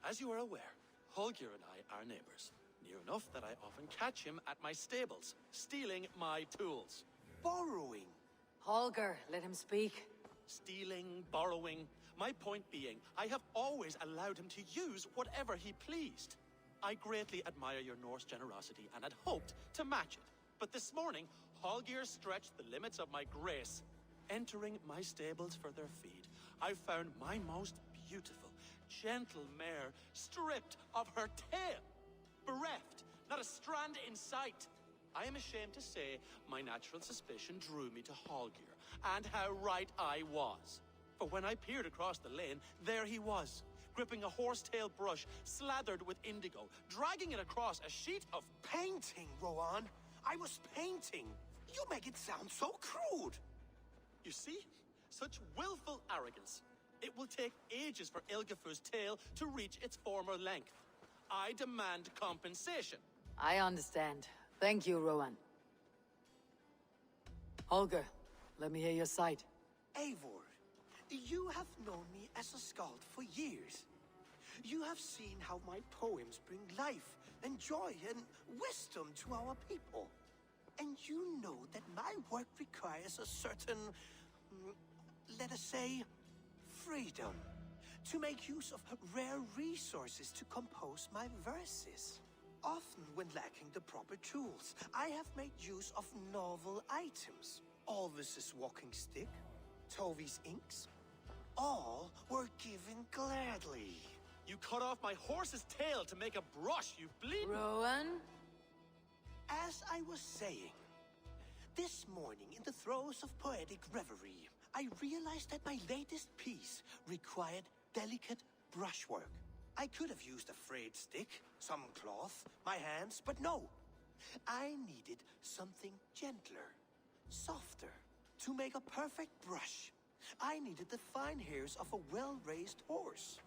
As you are aware, Holger and I are neighbors. Near enough that I often catch him at my stables, stealing my tools. Borrowing. Holger, let him speak. Stealing, borrowing. My point being, I have always allowed him to use whatever he pleased. I greatly admire your Norse generosity and had hoped to match it. But this morning, Holger stretched the limits of my grace. Entering my stables for their feed, I found my most beautiful, gentle mare stripped of her tail. Bereft, not a strand in sight. I am ashamed to say my natural suspicion drew me to Holger, and how right I was. For when I peered across the lane, there he was, gripping a horsetail brush slathered with indigo, dragging it across a sheet of painting, Rowan. I was painting. You make it sound so crude. You see? Such willful arrogance. It will take ages for Ilgafur's tail to reach its former length. I demand compensation. I understand. Thank you, Rowan. Holger, let me hear your side. Eivor, you have known me as a skald for years. You have seen how my poems bring life and joy and wisdom to our people. And you know that my work requires a certain, let us say, freedom. To make use of rare resources to compose my verses. Often when lacking the proper tools, I have made use of novel items. Alvis's walking stick, Tovi's inks, all were given gladly. You cut off my horse's tail to make a brush, you bleeding... Rowan? As I was saying, this morning in the throes of poetic reverie, I realized that my latest piece required delicate brushwork. I could have used a frayed stick, some cloth, my hands, but no. I needed something gentler, softer. To make a perfect brush, I needed the fine hairs of a well-raised horse.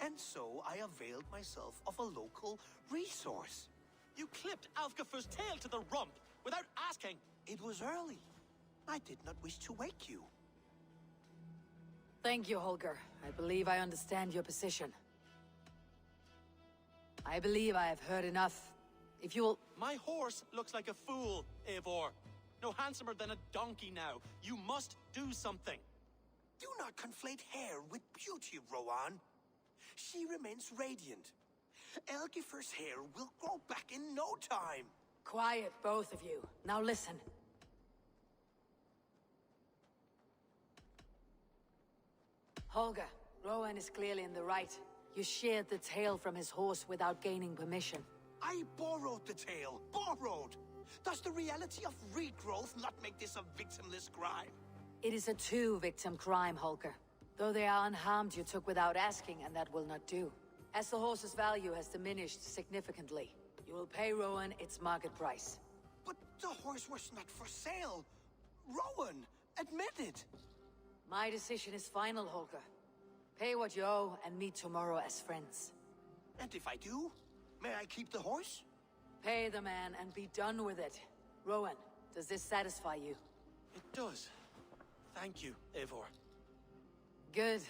And so I availed myself of a local resource. You clipped Alfgafur's tail to the rump without asking. It was early. I did not wish to wake you. Thank you, Holger. I believe I understand your position. I believe I have heard enough. If you'll... My horse looks like a fool, Eivor. No handsomer than a donkey now. You must do something. Do not conflate hair with beauty, Rowan. She remains radiant. Elgifur's hair will grow back in no time. Quiet, both of you. Now listen. Holger, Rowan is clearly in the right. You sheared the tail from his horse without gaining permission. I borrowed the tail. Borrowed! Does the reality of regrowth not make this a victimless crime? It is a two-victim crime, Holger. Though they are unharmed, you took without asking, and that will not do. As the horse's value has diminished significantly, you will pay Rowan its market price. But the horse was not for sale. Rowan, admit it. My decision is final, Holger. Pay what you owe and meet tomorrow as friends. And if I do, may I keep the horse? Pay the man and be done with it. Rowan, does this satisfy you? It does. Thank you, Eivor. Good.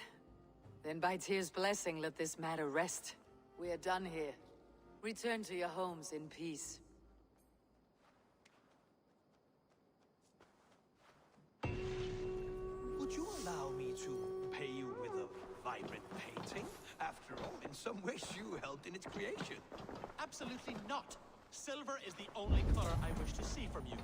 Then by Tyr's blessing, let this matter rest. We are done here. Return to your homes in peace. Would you allow me to pay you with a vibrant painting? After all, in some ways you helped in its creation. Absolutely not. Silver is the only color I wish to see from you.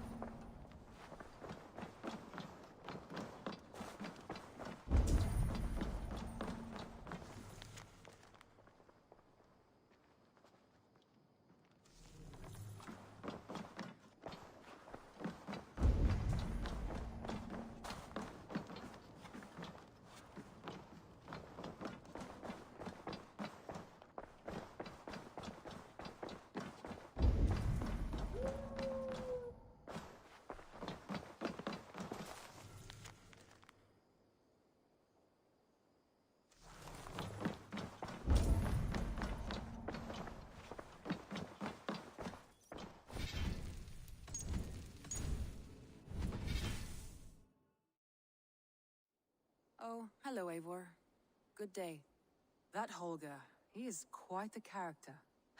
Oh, hello, Eivor. Good day. That Holger, he is quite the character.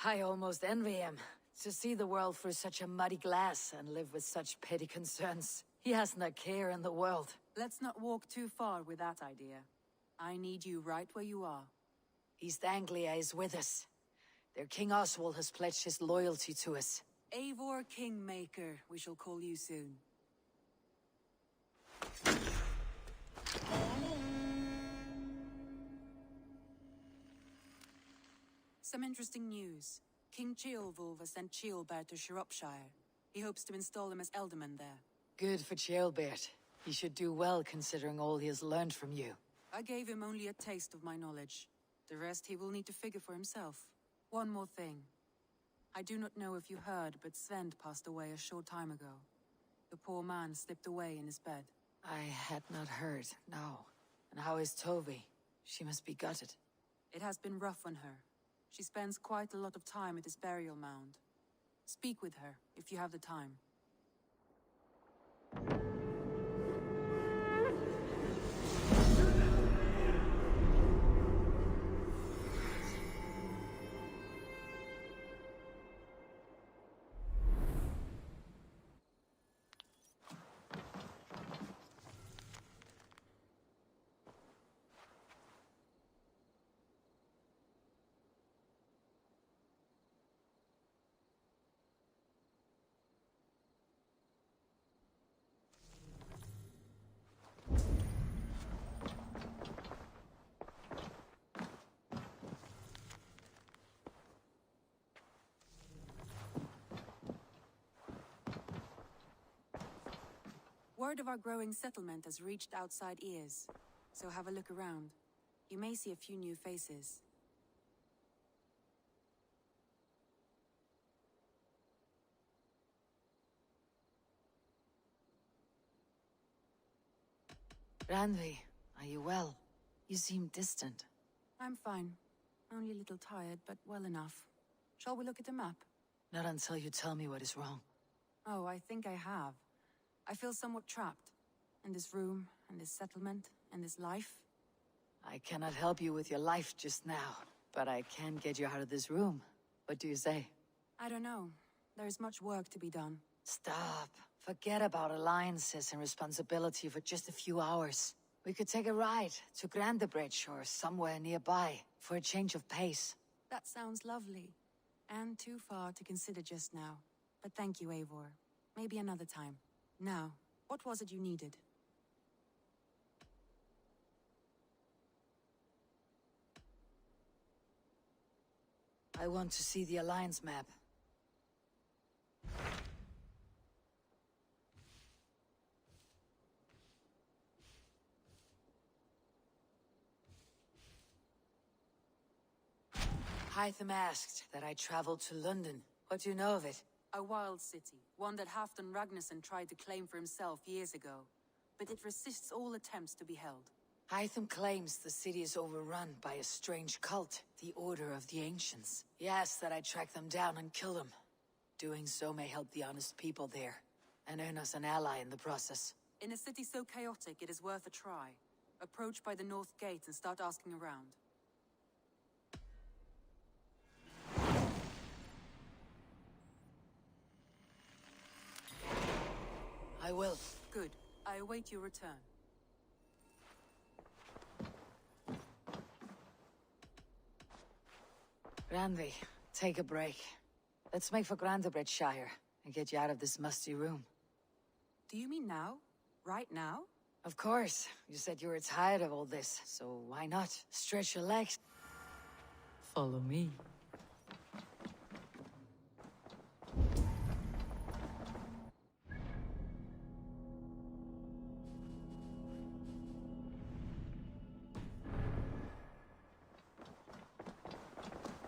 I almost envy him. To see the world through such a muddy glass and live with such petty concerns. He hasn't a care in the world. Let's not walk too far with that idea. I need you right where you are. East Anglia is with us. Their King Oswald has pledged his loyalty to us. Eivor Kingmaker, we shall call you soon. Some interesting news. King Ceolwulf has sent Ceolbert to Shropshire. He hopes to install him as Elderman there. Good for Ceolbert. He should do well considering all he has learned from you. I gave him only a taste of my knowledge. The rest he will need to figure for himself. One more thing. I do not know if you heard, but Svend passed away a short time ago. The poor man slipped away in his bed. I had not heard, no. And how is Tovi? She must be gutted. It has been rough on her. She spends quite a lot of time at his burial mound. Speak with her, if you have the time. Word of our growing settlement has reached outside ears, so have a look around. You may see a few new faces. Randvi, are you well? You seem distant. I'm fine. Only a little tired, but well enough. Shall we look at the map? Not until you tell me what is wrong. Oh, I think I have. I feel somewhat trapped. In this room, in this settlement, in this life. I cannot help you with your life just now, but I can get you out of this room. What do you say? I don't know. There is much work to be done. Stop. Forget about alliances and responsibility for just a few hours. We could take a ride to Grandebridge or somewhere nearby for a change of pace. That sounds lovely. And too far to consider just now. But thank you, Eivor. Maybe another time. Now, what was it you needed? I want to see the Alliance map. Hytham asked that I travel to London. What do you know of it? A wild city, one that Halfdan Ragnarsson tried to claim for himself years ago. But it resists all attempts to be held. Hytham claims the city is overrun by a strange cult, the Order of the Ancients. He asks that I track them down and kill them. Doing so may help the honest people there, and earn us an ally in the process. In a city so chaotic, it is worth a try. Approach by the North Gate and start asking around. I will. Good. I await your return. Randvi, take a break. Let's make for Grandabrettshire and get you out of this musty room. Do you mean now? Right now? Of course. You said you were tired of all this, so why not? Stretch your legs. Follow me.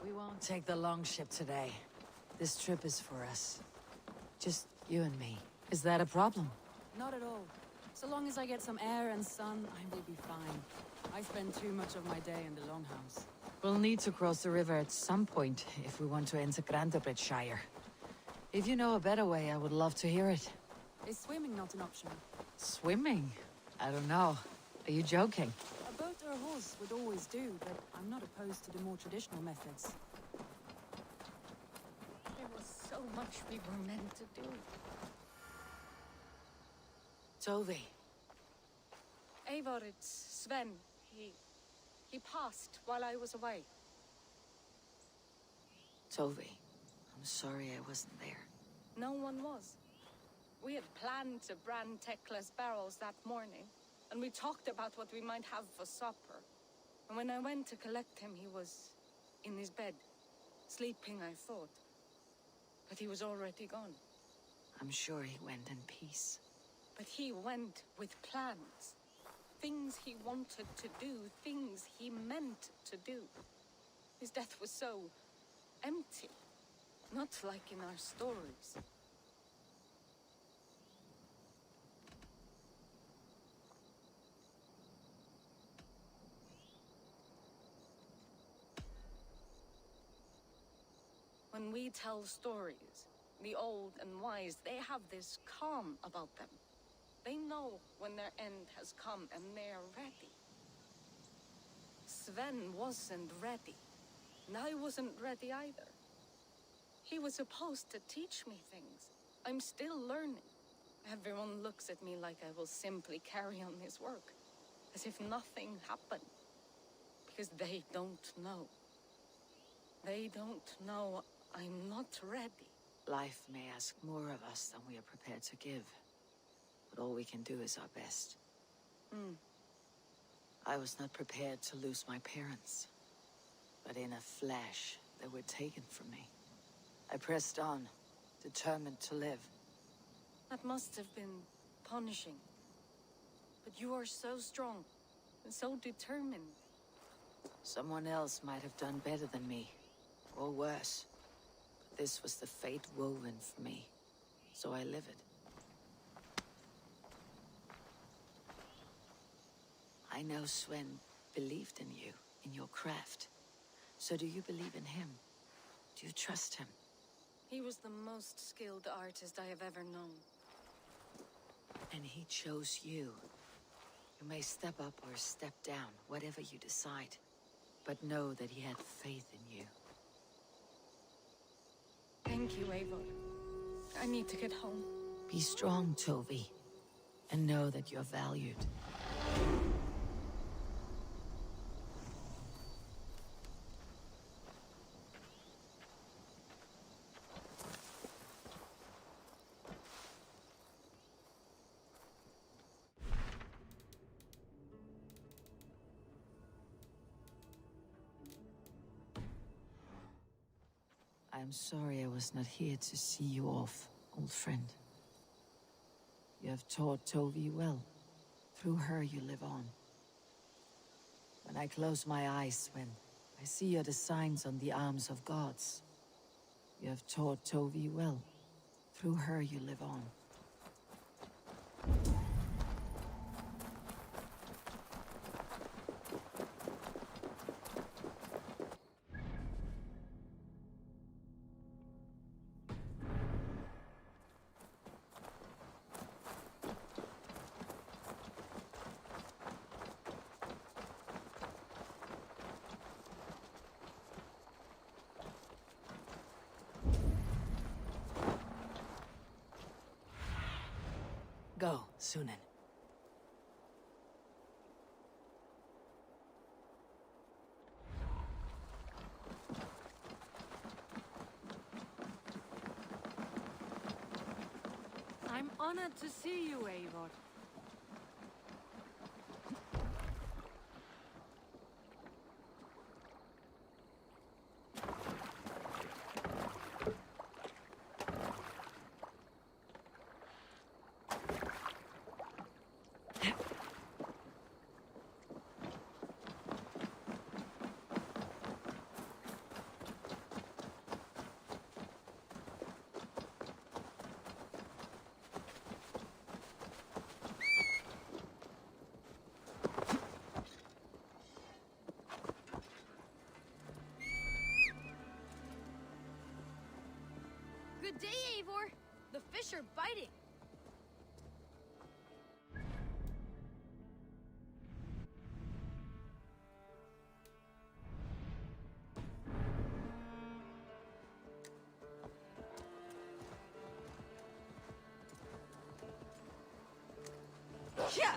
We won't take the long ship today. This trip is for us. Just you and me. Is that a problem? Not at all. So long as I get some air and sun, I will be fine. I spend too much of my day in the Longhouse. We'll need to cross the river at some point if we want to enter Grandabrettshire. If you know a better way, I would love to hear it. Is swimming not an option? Swimming? I don't know. Are you joking? A boat or a horse would always do, but I'm not opposed to the more traditional methods. There was so much we were meant to do. Tovi. Eivor, it's Sven. He passed while I was away. Tovi, I'm sorry I wasn't there. No one was. We had planned to brand Tekla's barrels that morning, and we talked about what we might have for supper. And when I went to collect him, he was in his bed, sleeping, I thought. But he was already gone. I'm sure he went in peace. But he went with plans. Things he wanted to do, things he meant to do. His death was so empty. Not like in our stories. When we tell stories, the old and wise, they have this calm about them. They know when their end has come and they're ready. Sven wasn't ready. And I wasn't ready either. He was supposed to teach me things. I'm still learning. Everyone looks at me like I will simply carry on his work. As if nothing happened. Because they don't know. They don't know I'm not ready. Life may ask more of us than we are prepared to give. But all we can do is our best. I was not prepared to lose my parents. But in a flash, they were taken from me. I pressed on, determined to live. That must have been punishing. But you are so strong, and so determined. Someone else might have done better than me, or worse. But this was the fate woven for me, so I live it. I know Sven believed in you, in your craft. So do you believe in him? Do you trust him? He was the most skilled artist I have ever known. And he chose you. You may step up or step down, whatever you decide. But know that he had faith in you. Thank you, Eivor. I need to get home. Be strong, Tovi. And know that you're valued. I'm sorry I was not here to see you off, old friend. You have taught Tovi well. Through her you live on. When I close my eyes, Sven, I see your designs on the arms of gods. You have taught Tovi well. Through her you live on. Go, Sunan. Glad to see you, Eivor. Good day, Eivor. The fish are biting. Yeah.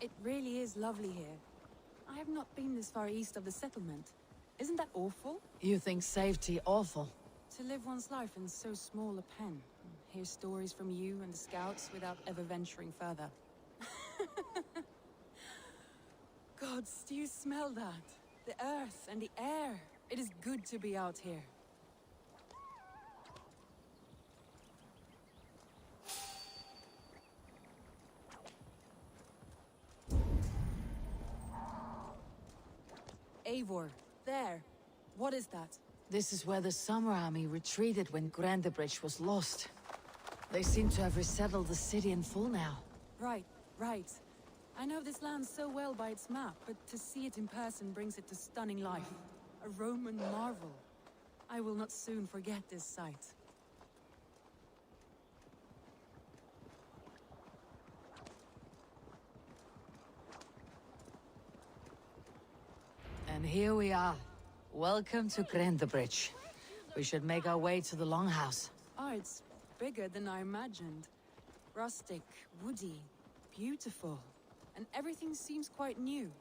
It really is lovely here. I have not been this far east of the settlement. Isn't that awful? You think safety awful? To live one's life in so small a pen. Hear stories from you and the scouts without ever venturing further. Gods, do you smell that? The earth and the air. It is good to be out here. Eivor, there. What is that? This is where the Summer Army retreated when Grandebridge was lost. They seem to have resettled the city in full now. Right, right. I know this land so well by its map, but to see it in person brings it to stunning life. A Roman marvel. I will not soon forget this sight. And here we are. Welcome to Grandebridge. We should make our way to the Longhouse. Oh, it's bigger than I imagined. Rustic, woody, beautiful. And everything seems quite new.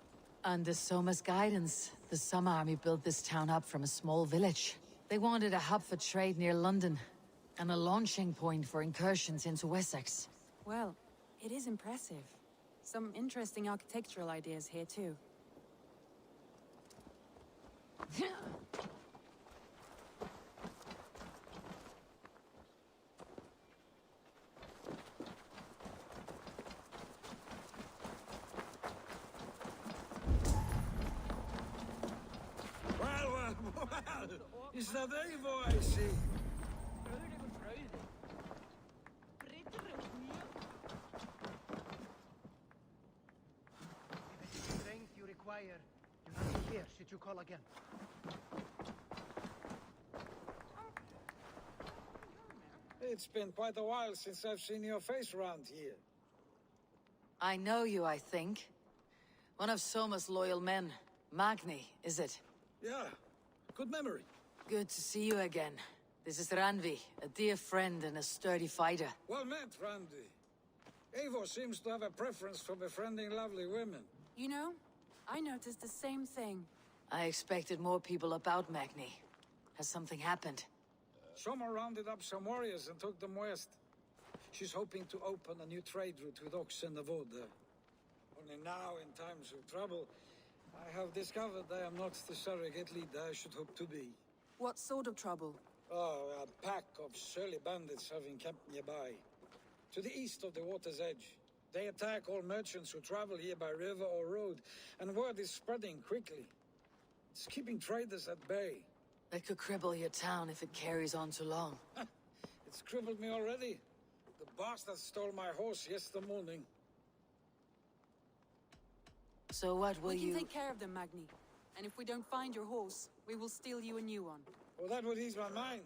Under Soma's guidance, the Summer Army built this town up from a small village. They wanted a hub for trade near London, and a launching point for incursions into Wessex. Well, it is impressive. Some interesting architectural ideas here too. Well, is that Eivor I see? If it is strength you require, do not be here should you call again. It's been quite a while since I've seen your face around here. I know you, I think. One of Soma's loyal men. Magni, is it? Yeah, good memory. Good to see you again. This is Ranvi, a dear friend and a sturdy fighter. Well met, Randy. Eivor seems to have a preference for befriending lovely women. You know, I noticed the same thing. I expected more people about Magni. Has something happened? Someone rounded up some warriors and took them west. She's hoping to open a new trade route with Ox and the Wood. Only now, in times of trouble, I have discovered I am not the surrogate leader I should hope to be. What sort of trouble? Oh, a pack of surly bandits have encamped nearby. To the east of the water's edge. They attack all merchants who travel here by river or road, and word is spreading quickly. It's keeping traders at bay. That could cripple your town if it carries on too long. It's crippled me already. The bastard stole my horse yesterday morning. So what will you... We can take care of them, Magni. And if we don't find your horse, we will steal you a new one. Well, that would ease my mind.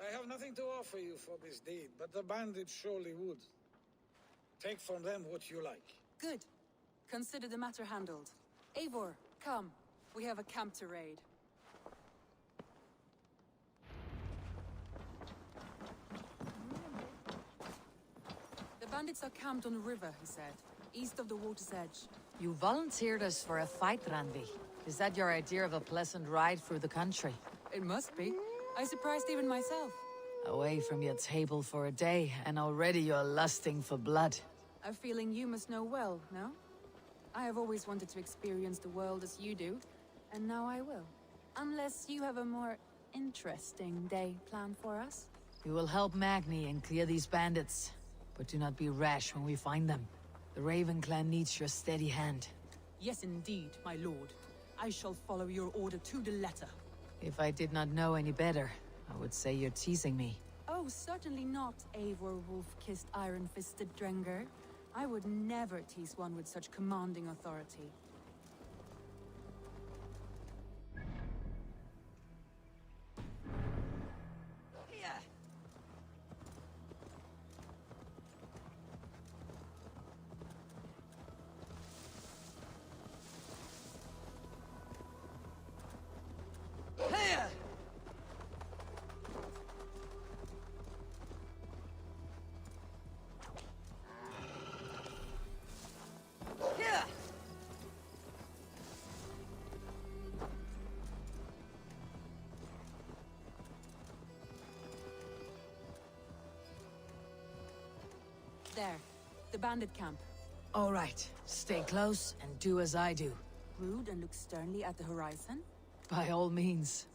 I have nothing to offer you for this deed, but the bandits surely would. Take from them what you like. Good. Consider the matter handled. Eivor, come. We have a camp to raid. The bandits are camped on the river, he said. East of the water's edge. You volunteered us for a fight, Ranvi. Is that your idea of a pleasant ride through the country? It must be. I surprised even myself. Away from your table for a day, and already you're lusting for blood. A feeling you must know well, no? I have always wanted to experience the world as you do, and now I will. Unless you have a more interesting day planned for us? We will help Magni and clear these bandits. But do not be rash when we find them. The Raven clan needs your steady hand. Yes, indeed, my lord. I shall follow your order to the letter. If I did not know any better, I would say you're teasing me. Oh, certainly not, Eivor wolf-kissed iron-fisted Drenger. I would never tease one with such commanding authority. There, the bandit camp. All right, stay close and do as I do. Rude and look sternly at the horizon? By all means.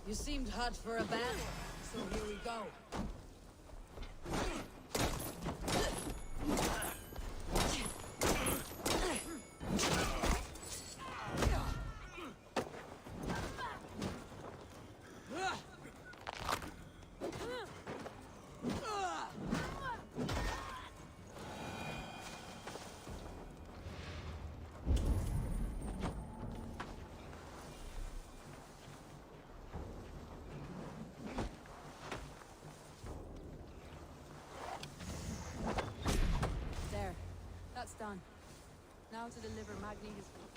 You seemed hot for a battle, so here we go. Done. Now to deliver Magni his food.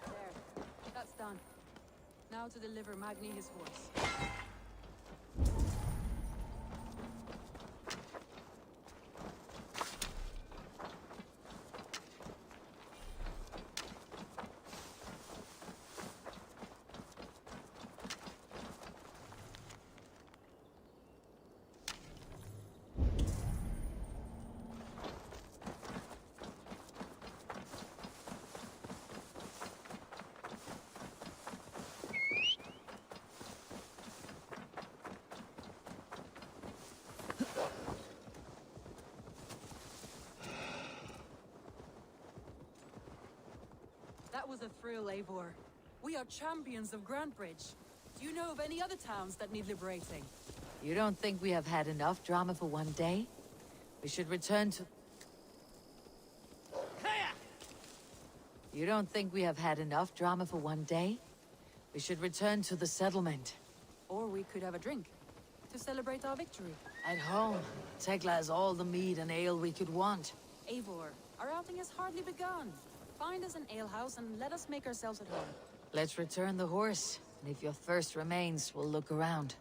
There. That's done. Now to deliver Magni his horse. was a thrill, Eivor. We are champions of Grantbridge. Do you know of any other towns that need liberating? You don't think we have had enough drama for one day? We should return to... You don't think we have had enough drama for one day? We should return to the settlement. Or we could have a drink, to celebrate our victory. At home, Tekla has all the mead and ale we could want. Eivor, our outing has hardly begun. Find us an alehouse and let us make ourselves at home. Let's return the horse, and if your thirst remains, we'll look around.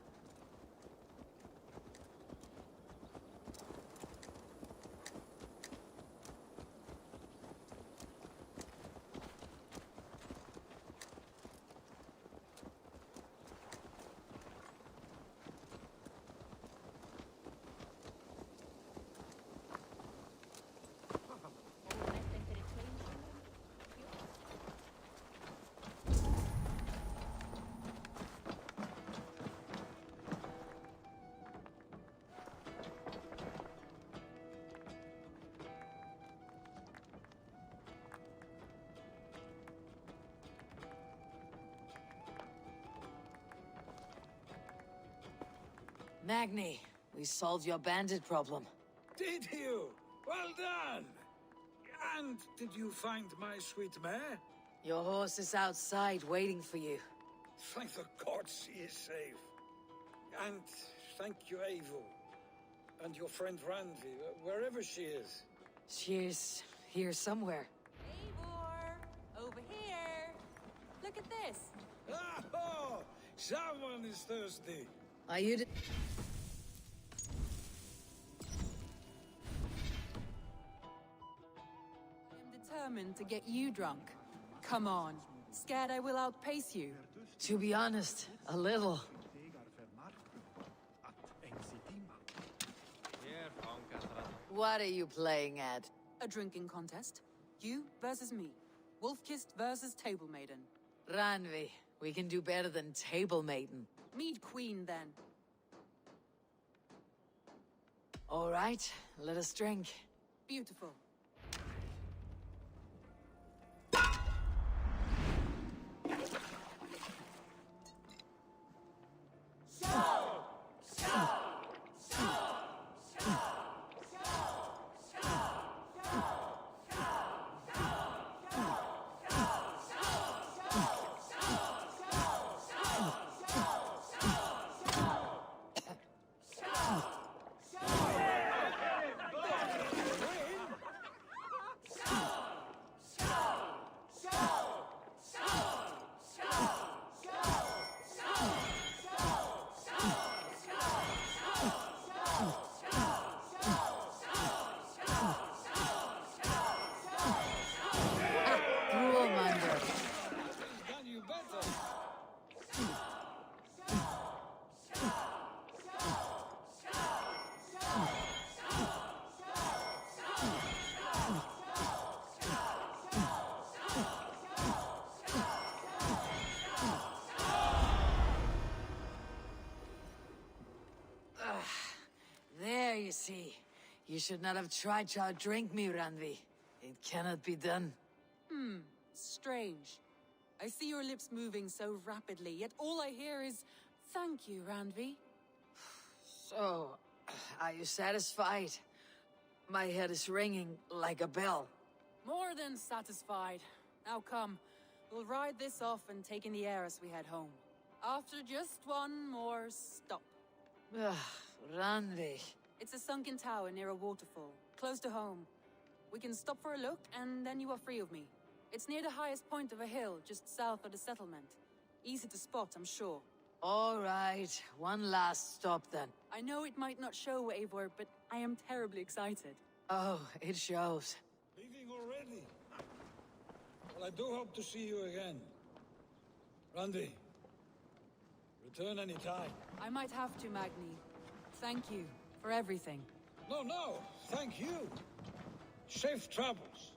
Magni, we solved your bandit problem. Did you? Well done! And did you find my sweet mare? Your horse is outside waiting for you. Thank the gods she is safe. And thank you, Eivor. And your friend Randvi, wherever she is. She's here somewhere. Eivor! Over here! Look at this! Oh! Someone is thirsty. Are you... Determined to get you drunk. Come on. Scared I will outpace you? To be honest, a little. What are you playing at? A drinking contest. You versus me. Wolf-Kissed versus Table Maiden. Randvi, we can do better than Table Maiden. Mead Queen, then. All right, let us drink. Beautiful. There you see. You should not have tried to outdrink me, Randvi. It cannot be done. Strange. I see your lips moving so rapidly, yet all I hear is, "Thank you, Randvi." So, are you satisfied? My head is ringing like a bell. More than satisfied. Now come, we'll ride this off and take in the air as we head home. After just one more stop. Randvi. It's a sunken tower near a waterfall, close to home. We can stop for a look, and then you are free of me. It's near the highest point of a hill, just south of the settlement. Easy to spot, I'm sure. All right, one last stop then. I know it might not show, Eivor, but I am terribly excited. Oh, it shows. Leaving already? Well, I do hope to see you again. Randvi, return any time. I might have to, Magni. Thank you for everything. No, thank you. Safe travels.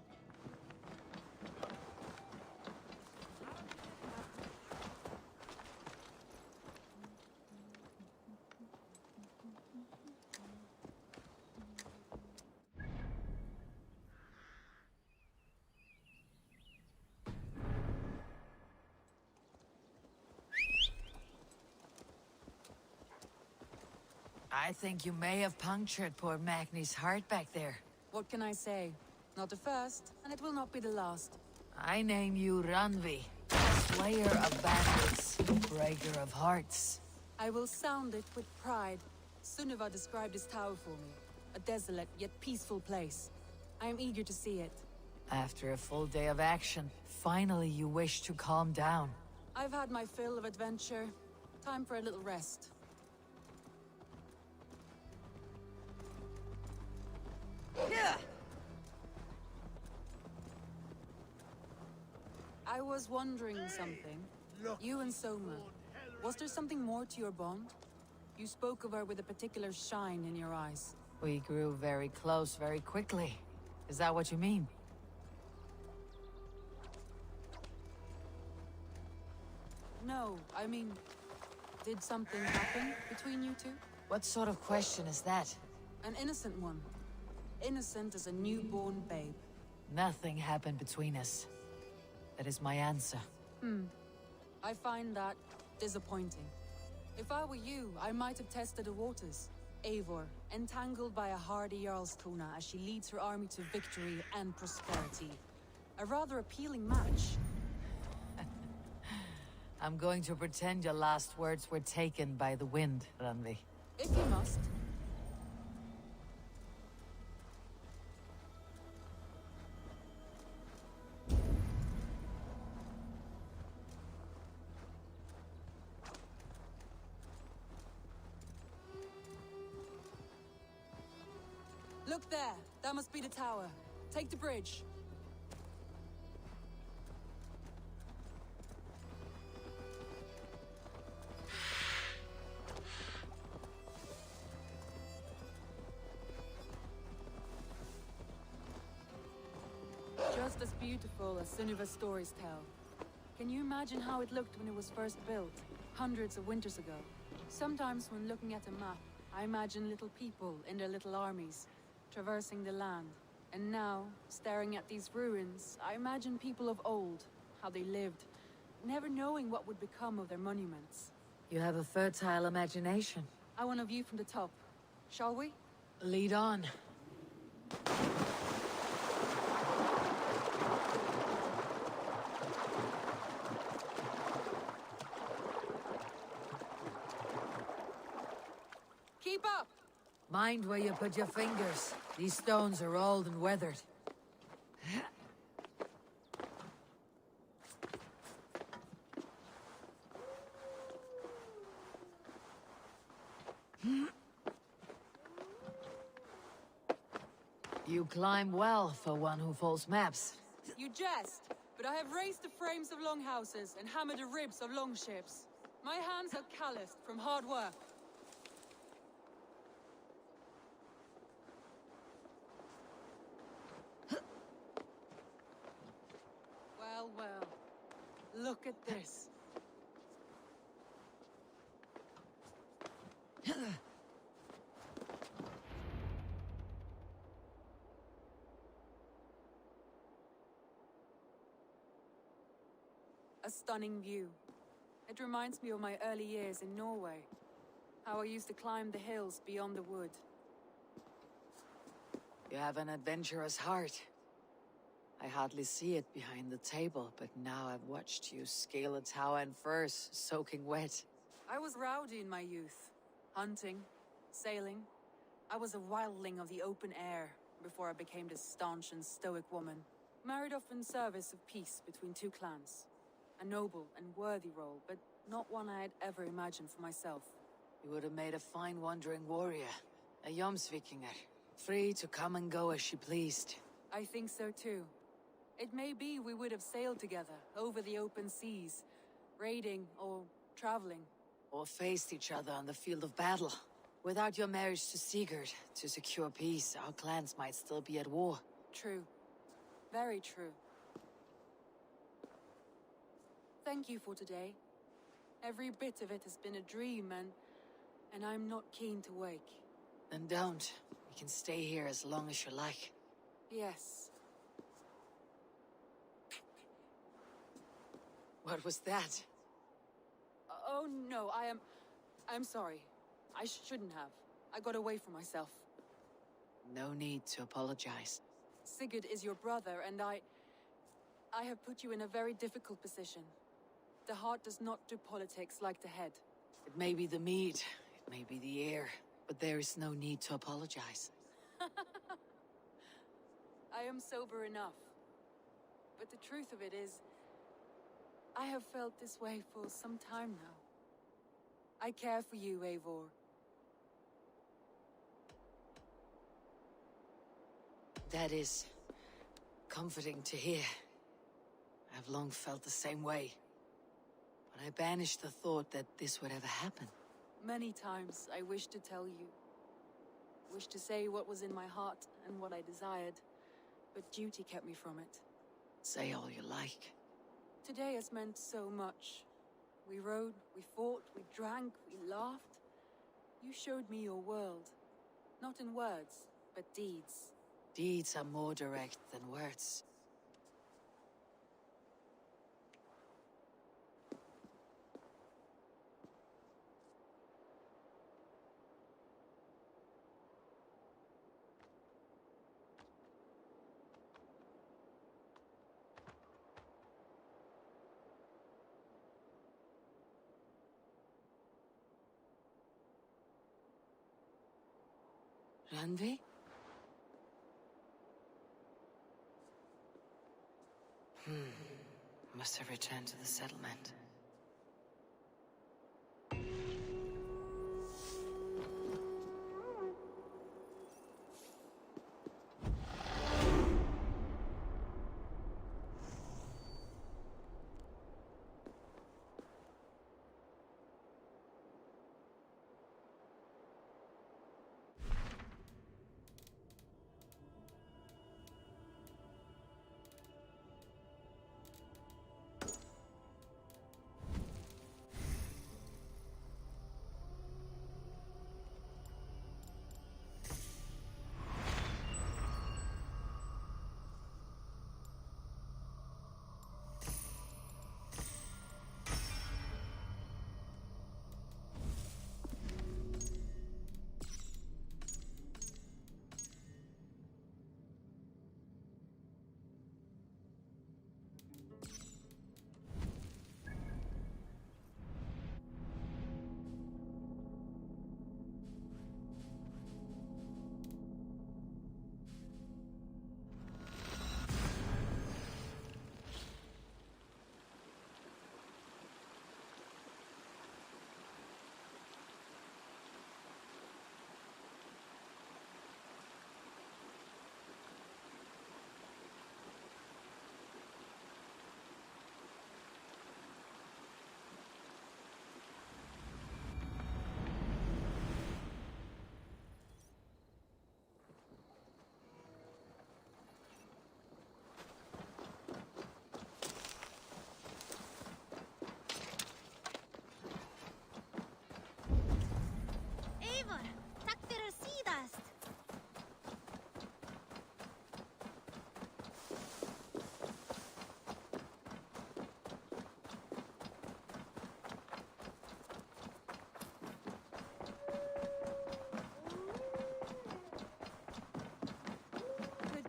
I think you may have punctured poor Magni's heart back there. What can I say? Not the first, and it will not be the last. I name you Randvi, slayer of bandits, breaker of hearts. I will sound it with pride. Sunniva described this tower for me. A desolate yet peaceful place. I am eager to see it. After a full day of action, finally you wish to calm down. I've had my fill of adventure. Time for a little rest. Yeah. I was wondering something. You and Soma, was there something more to your bond? You spoke of her with a particular shine in your eyes. We grew very close very quickly. Is that what you mean? No, I mean, did something happen between you two? What sort of question is that? An innocent one. Innocent as a newborn babe. Nothing happened between us. That is my answer. I find that disappointing. If I were you, I might have tested the waters. Eivor, entangled by a hardy Jarlskona as she leads her army to victory and prosperity. A rather appealing match. I'm going to pretend your last words were taken by the wind, Randvi. If you must. Look there! That must be the tower. Take the bridge. Just as beautiful as Sunniva's stories tell. Can you imagine how it looked when it was first built, hundreds of winters ago? Sometimes when looking at a map, I imagine little people in their little armies, traversing the land. And now, staring at these ruins, I imagine people of old, how they lived, never knowing what would become of their monuments. You have a fertile imagination. I want a view from the top. Shall we? Lead on. Keep up! Mind where you put your fingers. These stones are old and weathered. You climb well for one who folds maps. You jest, but I have raised the frames of longhouses and hammered the ribs of longships. My hands are calloused from hard work. Well, well. Look at this. A stunning view. It reminds me of my early years in Norway. How I used to climb the hills beyond the wood. You have an adventurous heart. I hardly see it behind the table, but now I've watched you scale a tower in furs, soaking wet. I was rowdy in my youth. Hunting, sailing. I was a wildling of the open air before I became this staunch and stoic woman. Married off in service of peace between two clans. A noble and worthy role, but not one I had ever imagined for myself. You would have made a fine wandering warrior. A Jomsvikinger. Free to come and go as she pleased. I think so too. It may be we would have sailed together, over the open seas, raiding or traveling. Or faced each other on the field of battle. Without your marriage to Sigurd, to secure peace, our clans might still be at war. True. Very true. Thank you for today. Every bit of it has been a dream, and I'm not keen to wake. Then don't. We can stay here as long as you like. Yes. What was that? Oh no, I'm sorry. I shouldn't have. I got away from myself. No need to apologize. Sigurd is your brother, and I have put you in a very difficult position. The heart does not do politics like the head. It may be the mead, it may be the air, but there is no need to apologize. I am sober enough. But the truth of it is, I have felt this way for some time now. I care for you, Eivor. That is comforting to hear. I've long felt the same way. But I banished the thought that this would ever happen. Many times I wished to tell you. Wished to say what was in my heart and what I desired. But duty kept me from it. Say all you like. Today has meant so much. We rode, we fought, we drank, we laughed. You showed me your world. Not in words, but deeds. Deeds are more direct than words. Randvi? Must have returned to the settlement.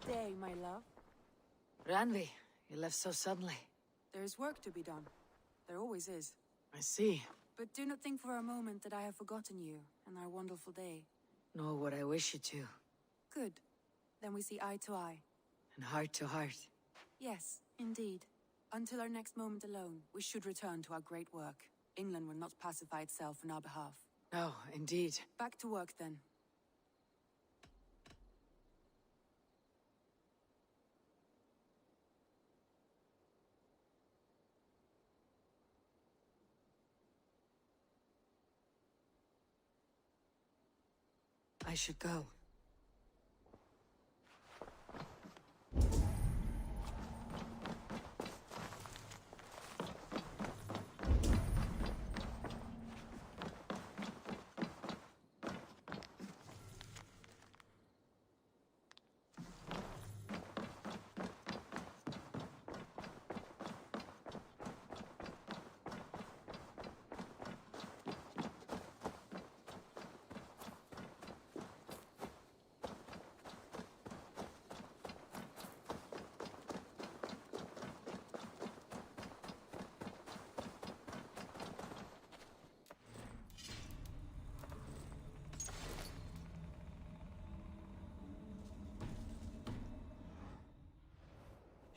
Day, my love. Randvi, you left so suddenly. There is work to be done. There always is. I see. But do not think for a moment that I have forgotten you and our wonderful day. Nor would I wish you to. Good. Then we see eye to eye. And heart to heart. Yes, indeed. Until our next moment alone, we should return to our great work. England will not pacify itself on our behalf. No, indeed. Back to work, then. I should go.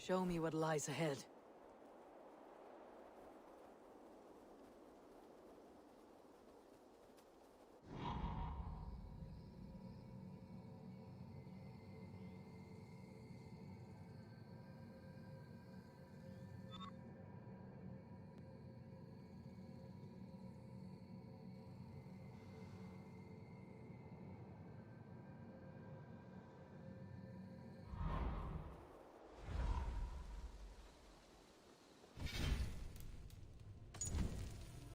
Show me what lies ahead.